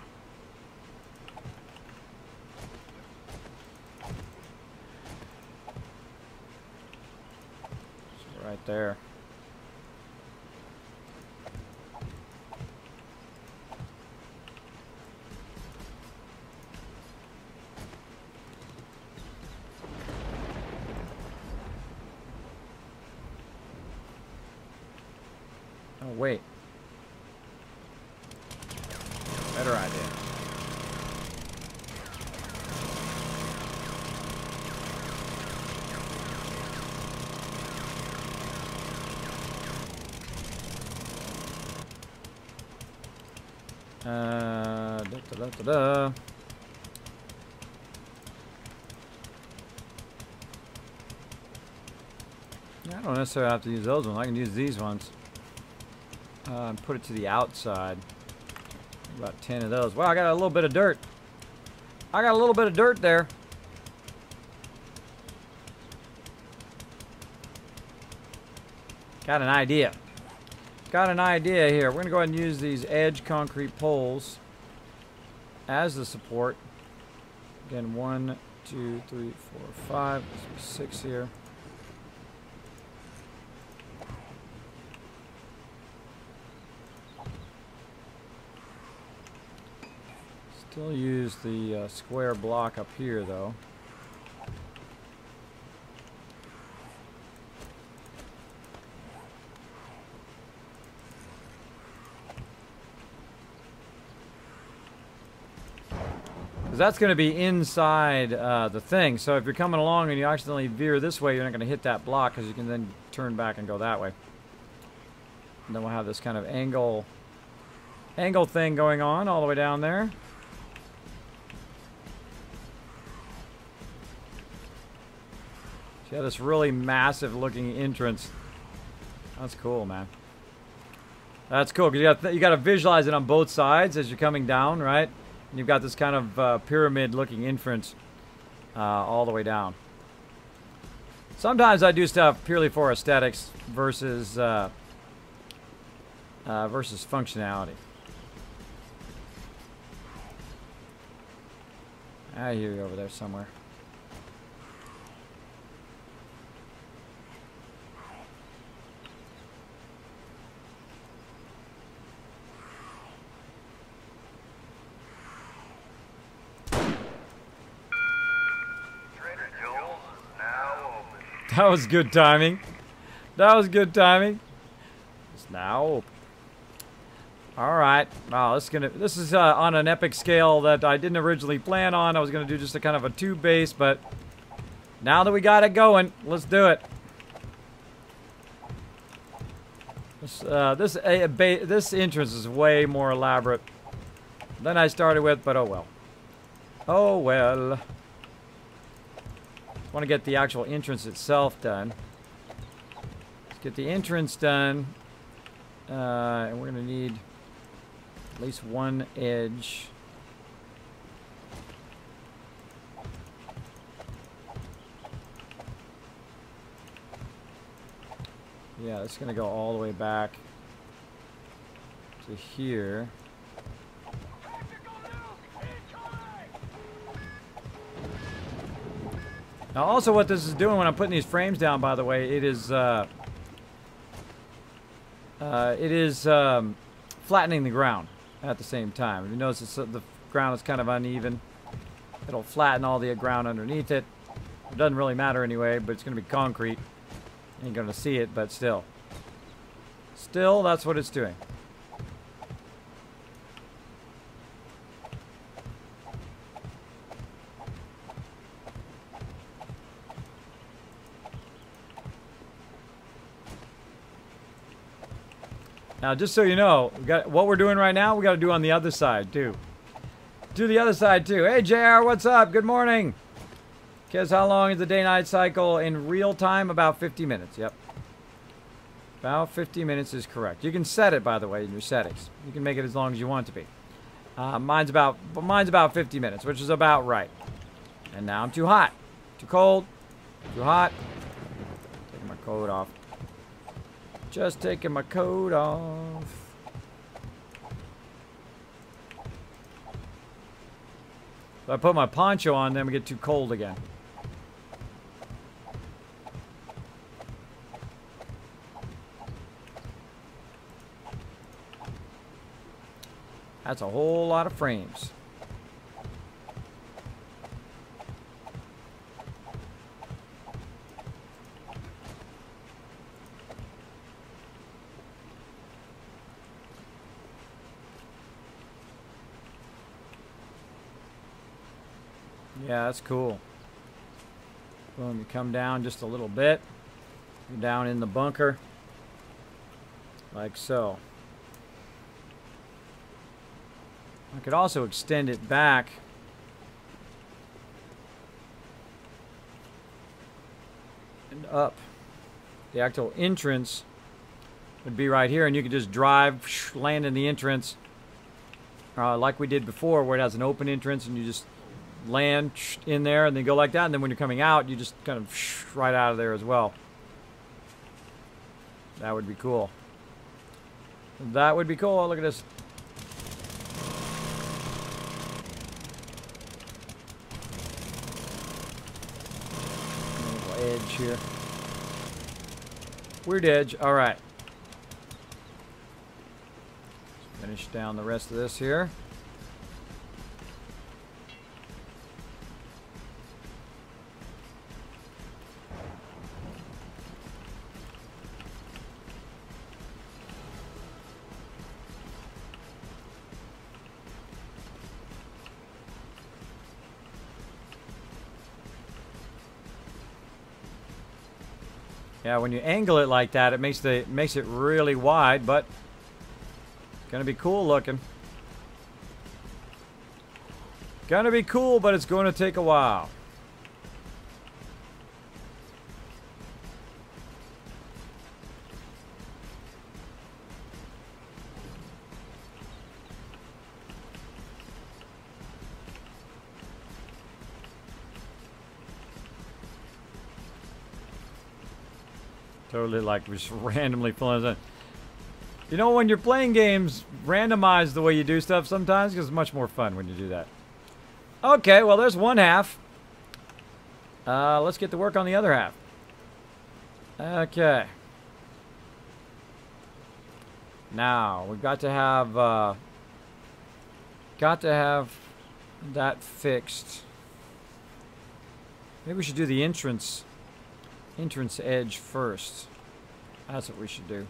Right there. Oh, wait. Better idea. Da-da-da-da-da. I don't necessarily have to use those ones. I can use these ones. And put it to the outside. About 10 of those. Wow, I got a little bit of dirt. I got a little bit of dirt there. Got an idea. Got an idea here. We're going to go ahead and use these edge concrete poles as the support. Again, 1, 2, 3, 4, 5, 6 here. Still use the square block up here, though. Because that's going to be inside the thing. So if you're coming along and you accidentally veer this way, you're not going to hit that block because you can then turn back and go that way. And then we'll have this kind of angle thing going on all the way down there. Yeah, this really massive looking entrance. That's cool, man. That's cool because you got to visualize it on both sides as you're coming down, right? And you've got this kind of pyramid looking entrance all the way down. Sometimes I do stuff purely for aesthetics versus functionality. I hear you over there somewhere. That was good timing. That was good timing. It's now open. All right. Wow, this is on an epic scale that I didn't originally plan on. I was gonna do just a kind of a tube base, but now that we got it going, let's do it. This entrance is way more elaborate than I started with, but oh well. Oh well. Want to get the actual entrance itself done. Let's get the entrance done. And we're going to need at least one edge. Yeah, it's going to go all the way back to here. Now, also what this is doing when I'm putting these frames down, by the way, it is flattening the ground at the same time. If you notice the ground is kind of uneven, it'll flatten all the ground underneath it. It doesn't really matter anyway, but it's going to be concrete. You ain't going to see it, but still. Still, that's what it's doing. Now, just so you know, what we're doing right now, we got to do on the other side, too. Do the other side, too. Hey, JR, what's up? Good morning. Kiz, how long is the day-night cycle in real time? About 50 minutes, yep. About 50 minutes is correct. You can set it, by the way, in your settings. You can make it as long as you want it to be. Mine's about 50 minutes, which is about right. And now I'm too hot. Too cold. Too hot. Taking my coat off. Just taking my coat off. If I put my poncho on, then we get too cold again. That's a whole lot of frames. Yeah, that's cool. Boom, you come down just a little bit. You're down in the bunker. Like so. I could also extend it back. And up. the actual entrance would be right here, and you could just drive, land in the entrance, like we did before, where it has an open entrance, and you just land in there, and then go like that, and then when you're coming out, you just kind of right out of there as well. That would be cool. That would be cool. Oh, look at this. Little edge here. Weird edge. All right. Let's finish down the rest of this here. Yeah, when you angle it like that, it makes it really wide, but it's gonna be cool looking. Gonna be cool, but it's going to take a while. Totally like just randomly pulling it. You know, when you're playing games, randomize the way you do stuff sometimes because it's much more fun when you do that. Okay, well there's one half. Let's get to work on the other half. Okay. Now we've got to have that fixed. Maybe we should do the entrance edge first. That's what we should do.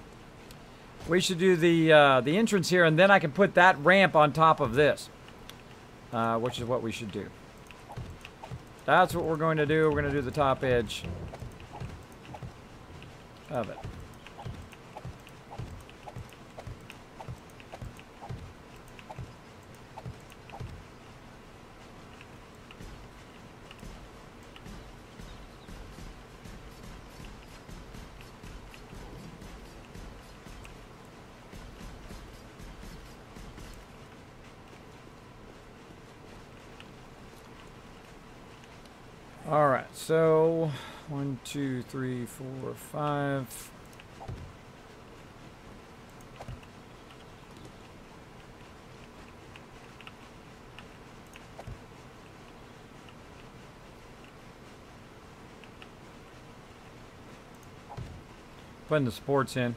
We should do the entrance here, and then I can put that ramp on top of this, which is what we should do. That's what we're going to do. We're going to do the top edge of it. Alright, so 1, 2, 3, 4, 5. Putting the supports in.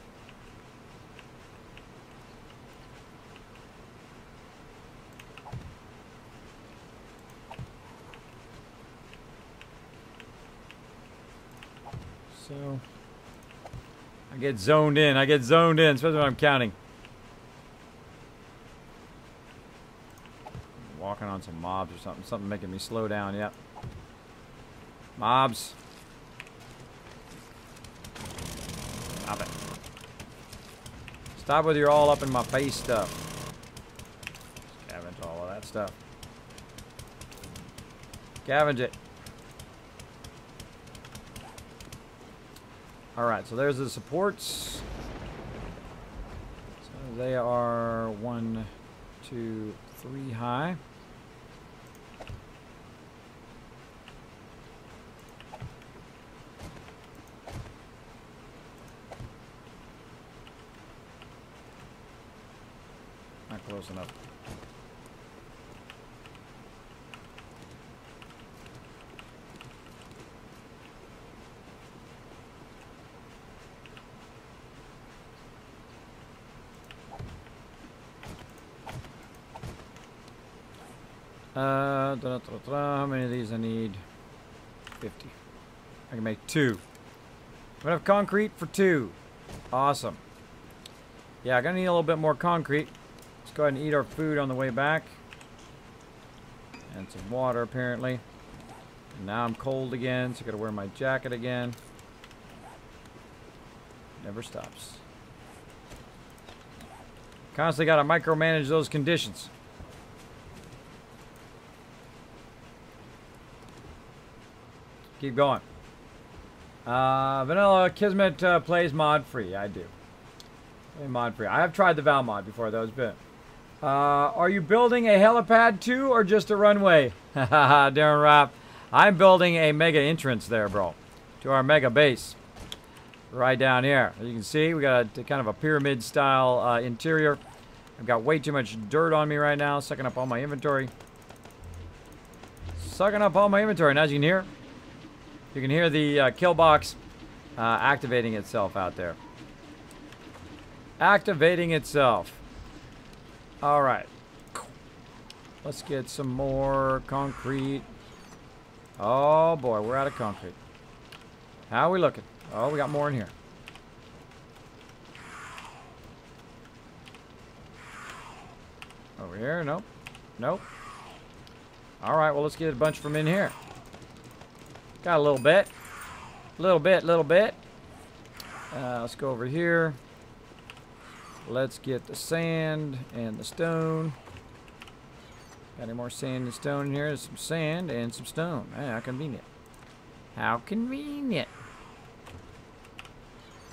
So I get zoned in, especially when I'm counting. Walking on some mobs or something making me slow down, yep. Mobs. Stop it. Stop with your all up in my face stuff. Scavenge all of that stuff. Scavenge it. Alright, so there's the supports. So they are 1, 2, 3 high. Not close enough. How many of these I need? 50. I can make 2. I'm gonna have concrete for 2. Awesome. Yeah, I'm gonna need a little bit more concrete. Let's go ahead and eat our food on the way back. And some water, apparently. And now I'm cold again, so I gotta wear my jacket again. Never stops. Constantly gotta micromanage those conditions. Keep going. Vanilla Kismet plays mod free. I do. Play mod free. I have tried the Val mod before. That was good. Are you building a helipad too, or just a runway? Darren Rapp. I'm building a mega entrance there, bro, to our mega base. Right down here. As you can see, we got a kind of a pyramid style interior. I've got way too much dirt on me right now, sucking up all my inventory. Sucking up all my inventory. And as you can hear the kill box activating itself out there. Activating itself. All right. Let's get some more concrete. Oh boy, we're out of concrete. How are we looking? Oh, we got more in here. Over here? Nope. Nope. All right, well, let's get a bunch from in here. Got a little bit. Little bit. Let's go over here. Let's get the sand and the stone. Got any more sand and stone in here? There's some sand and some stone. Hey, how convenient. How convenient.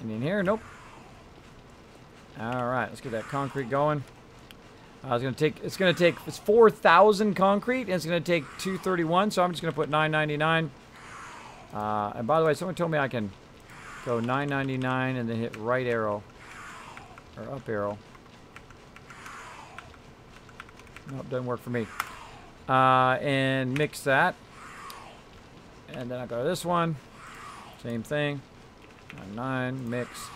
And in here? Nope. Alright, let's get that concrete going. It's gonna take 4,000 concrete, and it's gonna take 231, so I'm just gonna put 999. And by the way, someone told me I can go 999 and then hit right arrow. Or up arrow. Nope, doesn't work for me. And mix that. And then I go to this one. Same thing. 9, mix.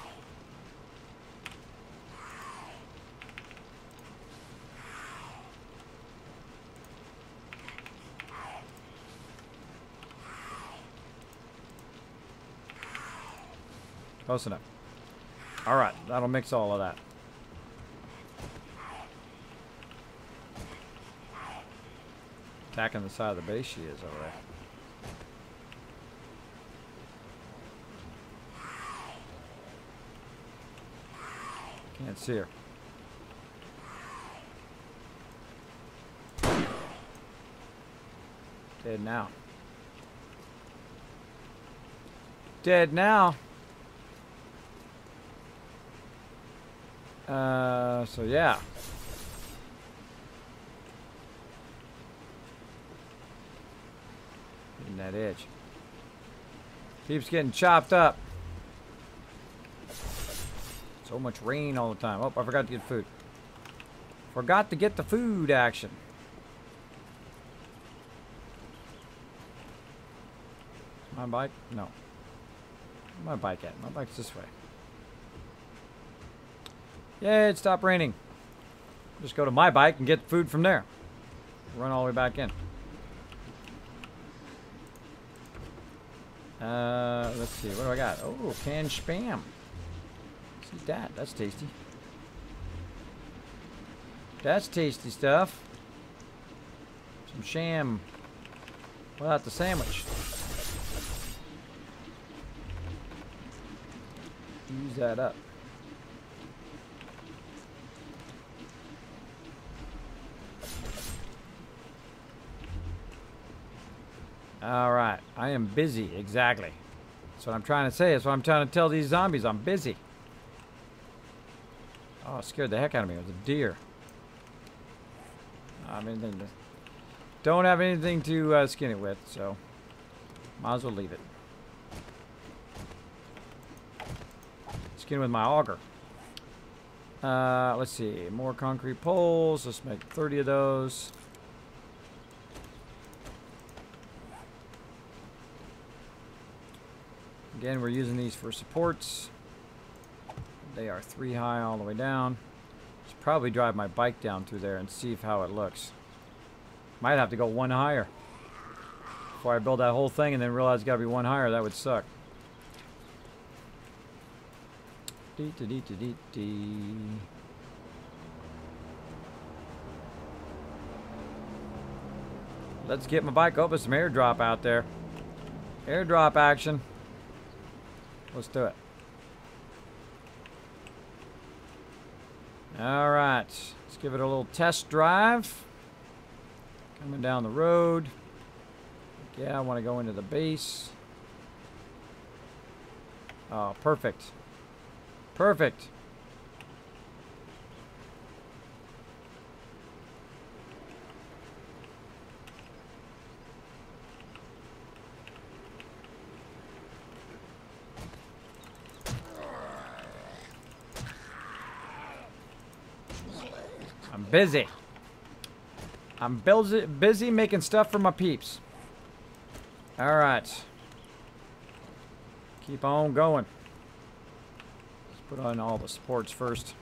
Close enough. All right, that'll mix all of that. Attacking the side of the base she is over there. Can't see her. Dead now. Dead now. So yeah. Hitting that edge. Keeps getting chopped up. So much rain all the time. Oh, I forgot to get food. Forgot to get the food action. My bike? No. Where's my bike at? My bike's this way. Yay, it stopped raining. Just go to my bike and get food from there. Run all the way back in. Let's see. What do I got? Oh, canned spam. See that? That's tasty. That's tasty stuff. Some sham. Without the sandwich. Use that up. Alright, I am busy, exactly. That's what I'm trying to say. That's what I'm trying to tell these zombies. I'm busy. Oh, it scared the heck out of me. It was a deer. I mean, don't have anything to skin it with, so might as well leave it. Skin with my auger. Let's see. More concrete poles. Let's make 30 of those. Again, we're using these for supports. They are 3 high all the way down. Should probably drive my bike down through there and see how it looks. Might have to go 1 higher before I build that whole thing and then realize it's got to be 1 higher. That would suck. Let's get my bike open. Some airdrop out there. Airdrop action. Let's do it. Alright. Let's give it a little test drive. Coming down the road. Yeah, I want to go into the base. Oh, perfect. Perfect. I'm busy. I'm busy making stuff for my peeps. All right. Keep on going. Let's put on all the supports first.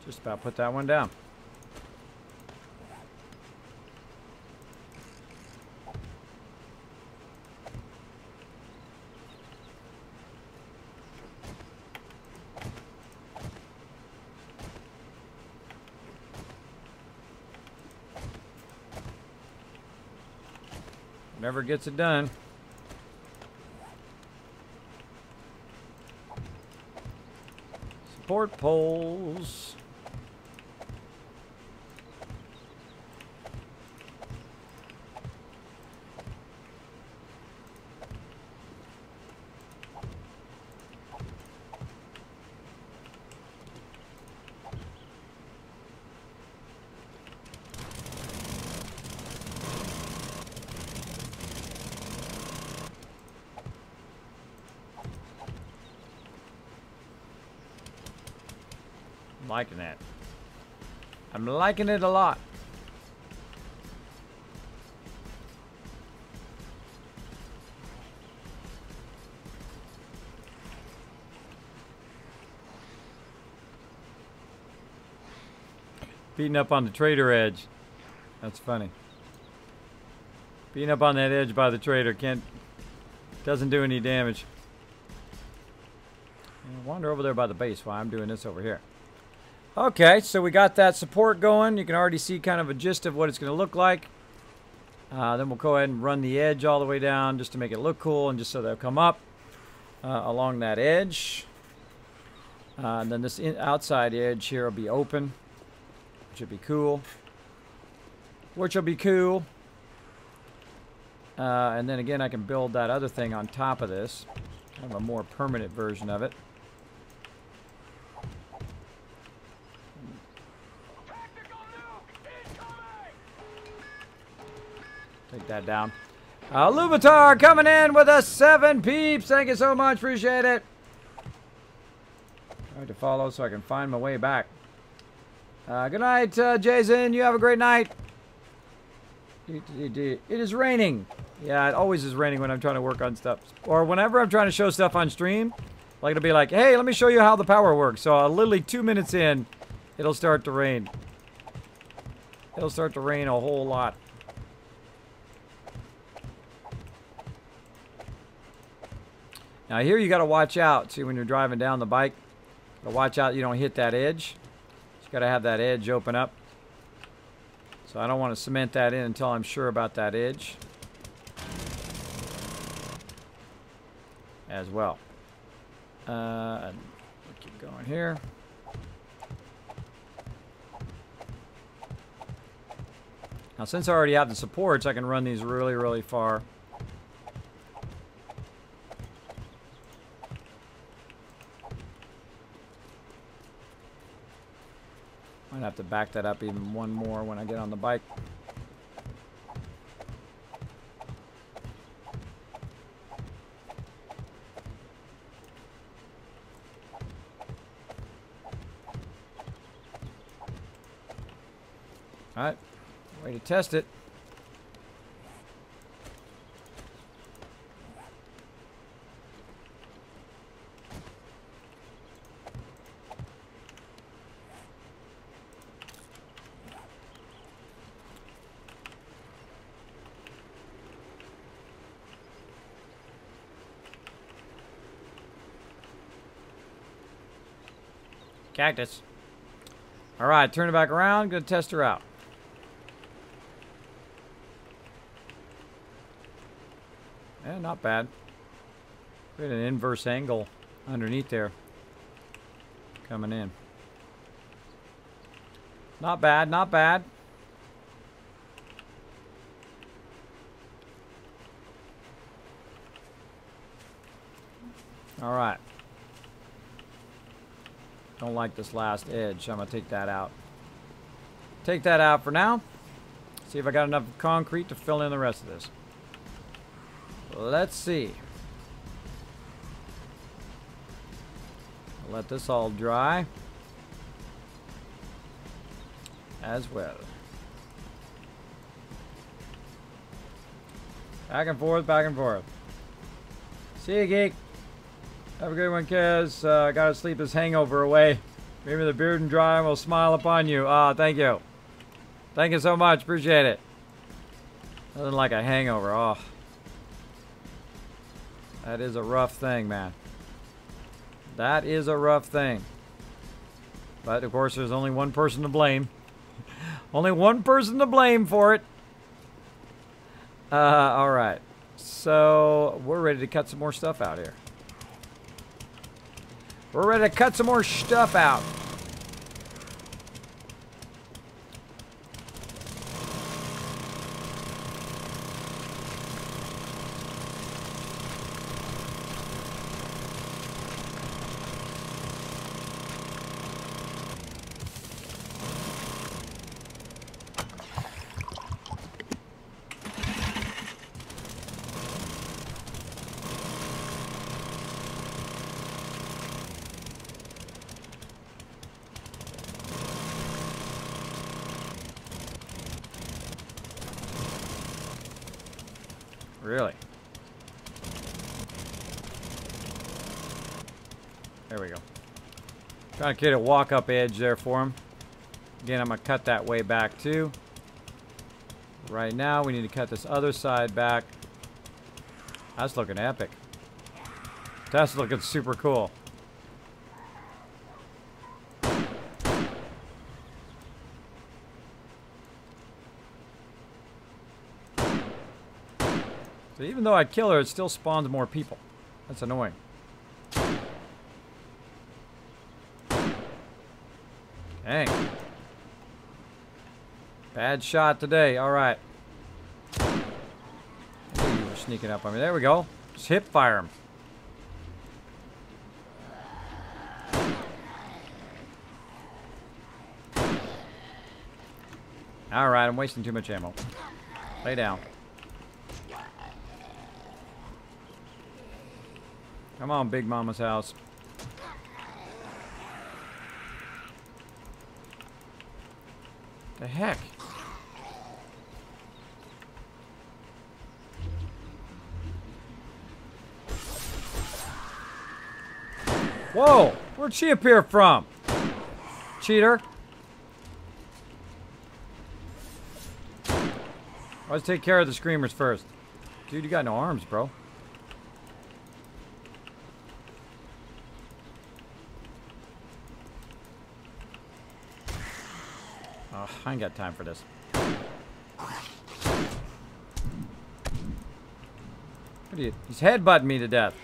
Just about put that one down. Never gets it done. Support poles. I'm liking that. I'm liking it a lot. Beating up on the trader edge. That's funny. Beating up on that edge by the trader doesn't do any damage. Wander over there by the base while I'm doing this over here. Okay, so we got that support going. You can already see kind of a gist of what it's going to look like. Then we'll go ahead and run the edge all the way down just to make it look cool and just so they'll come up along that edge. And then this outside edge here will be open, which will be cool. And then again, I can build that other thing on top of this. Kind of a more permanent version of it. Take that down. Luvatar coming in with a 7 peeps. Thank you so much. Appreciate it. I have to follow so I can find my way back. Good night, Jason. You have a great night. It is raining. Yeah, it always is raining when I'm trying to work on stuff. Or whenever I'm trying to show stuff on stream. Like it'll be like, hey, let me show you how the power works. So literally 2 minutes in, it'll start to rain. It'll start to rain a whole lot. Now here you got to watch out. See, when you're driving down the bike, gotta watch out you don't hit that edge. You got to have that edge open up. So I don't want to cement that in until I'm sure about that edge as well. And we'll keep going here. Now since I already have the supports, I can run these really, really far. Might have to back that up even one more when I get on the bike. All right, way to test it. Cactus. All right, turn it back around. Gonna test her out. Yeah, Yeah, not bad. Create an inverse angle underneath there. Coming in. Not bad, not bad. All right. Don't like this last edge. I'm going to take that out. Take that out for now. See if I got enough concrete to fill in the rest of this. Let's see. Let this all dry as well. Back and forth, back and forth. See you, geek. Have a good one, Kez. Gotta sleep this hangover away. Maybe the beard and dry will smile upon you. Ah, thank you. Thank you so much. Appreciate it. Nothing like a hangover. Oh. That is a rough thing, man. That is a rough thing. But, of course, there's only one person to blame. Only one person to blame for it. Alright. So, we're ready to cut some more stuff out here. We're ready to cut some more stuff out. Really? There we go. Trying to create a walk-up edge there for him. Again, I'm going to cut that way back too. Right now, we need to cut this other side back. That's looking epic. That's looking super cool. So even though I kill her, it still spawns more people. That's annoying. Dang. Bad shot today. All right. I knew you were sneaking up on me. There we go. Just hip fire him. All right, I'm wasting too much ammo. Lay down. Come on, Big Mama's house. The heck? Whoa! Where'd she appear from? Cheater. Let's take care of the screamers first. Dude, you got no arms, bro. Oh, I ain't got time for this. What are you? He's headbutting me to death.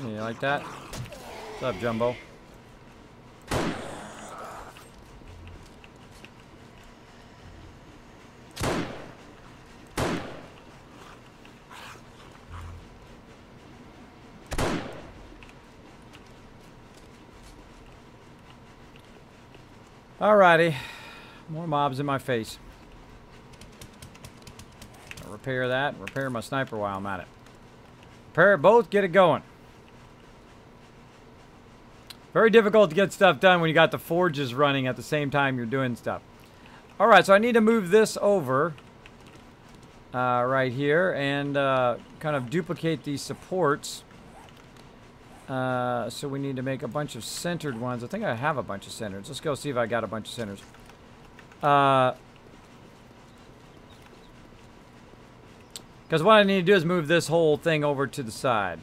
You like that? What's up, Jumbo? Alrighty, more mobs in my face. I'll repair that, repair my sniper while I'm at it. Repair it both, get it going. Very difficult to get stuff done when you got the forges running at the same time you're doing stuff. Alright, so I need to move this over right here and kind of duplicate these supports. So we need to make a bunch of centered ones. I think I have a bunch of centers. Let's go see if I got a bunch of centers. Because what I need to do is move this whole thing over to the side,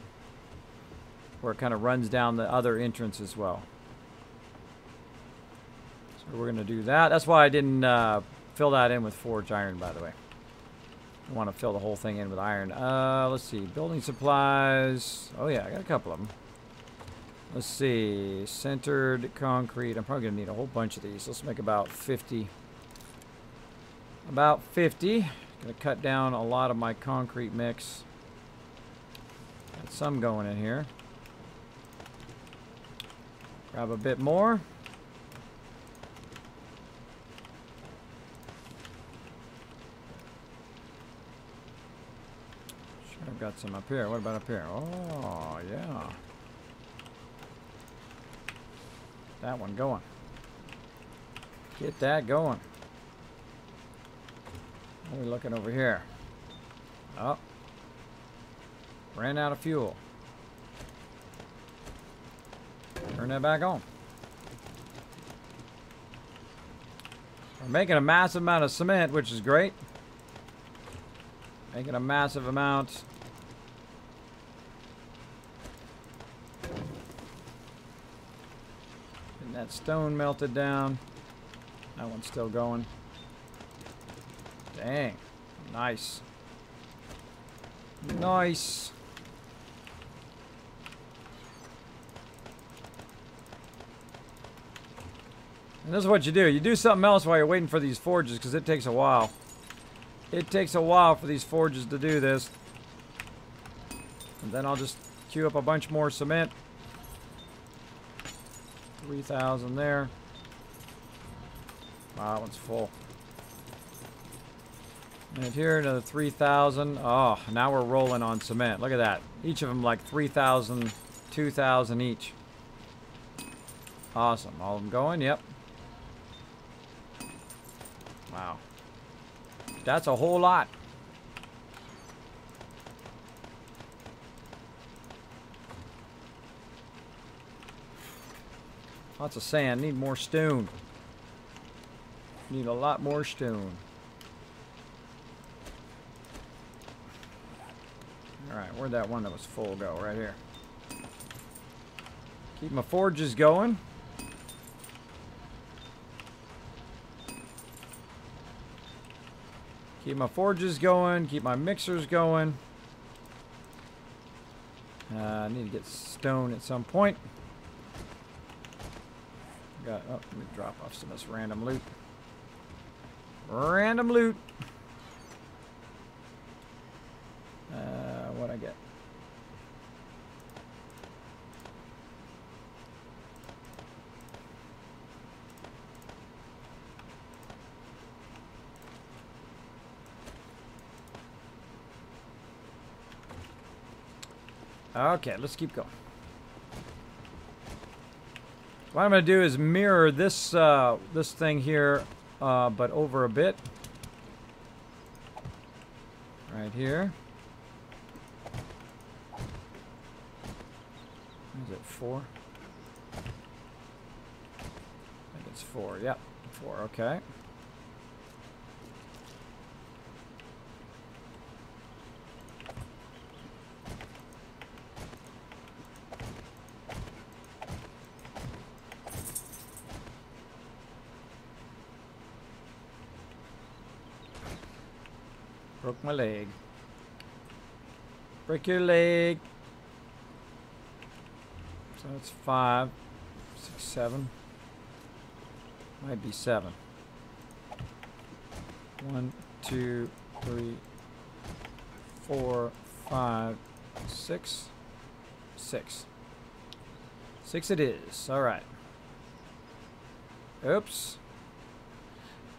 where it kind of runs down the other entrance as well. So we're going to do that. That's why I didn't fill that in with forged iron, by the way. I want to fill the whole thing in with iron. Let's see. Building supplies. Oh, yeah, I got a couple of them. Let's see. Centered concrete. I'm probably going to need a whole bunch of these. Let's make about 50. About 50. Going to cut down a lot of my concrete mix. Got some going in here. Grab a bit more. Sure, I've got some up here. What about up here? Oh, yeah. That one going. Get that going. What are we looking over here? Oh. Ran out of fuel. Turn that back on. We're making a massive amount of cement, which is great. Making a massive amount. Getting that stone melted down. That one's still going. Dang. Nice. Nice. And this is what you do. You do something else while you're waiting for these forges, because it takes a while. It takes a while for these forges to do this. And then I'll just queue up a bunch more cement. 3,000 there. Wow, that one's full. And here, another 3,000. Oh, now we're rolling on cement. Look at that. Each of them like 3,000, 2,000 each. Awesome. All of them going? Yep. Wow. That's a whole lot. Lots of sand. Need more stone. Need a lot more stone. Alright, where'd that one that was full go? Right here. Keep my forges going. Keep my forges going. Keep my mixers going. I need to get stone at some point. Oh, let me drop off some of this random loot. Random loot. What'd I get? Okay, let's keep going. What I'm going to do is mirror this this thing here, but over a bit. Right here. Is it 4? I think it's 4. Yep, 4. Okay. Broke my leg. Break your leg. So that's 5, 6, 7. Might be 7. 1, 2, 3, 4, 5, 6. 6. 6 it is. All right. Oops.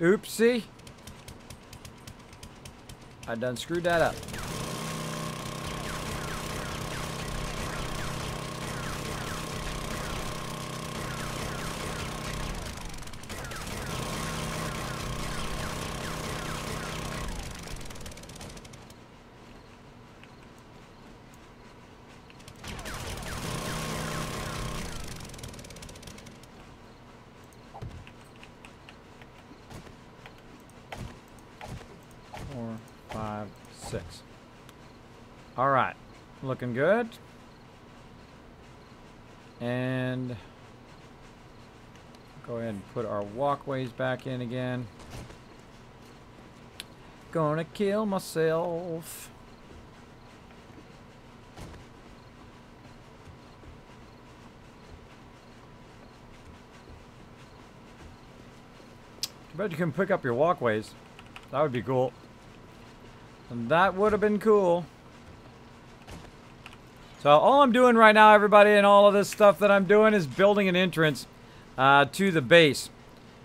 Oopsie. I done screwed that up. All right, looking good. And go ahead and put our walkways back in again. gonna kill myself. I bet you can pick up your walkways. That would be cool. And that would have been cool. So all I'm doing right now, everybody, and all of this stuff that I'm doing is building an entrance to the base,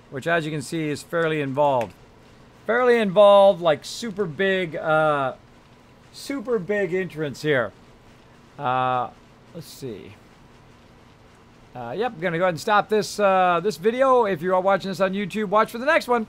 which, as you can see, is fairly involved. Fairly involved, like super big entrance here. Let's see. Yep, I'm gonna go ahead and stop this this video. If you are watching this on YouTube, watch for the next one.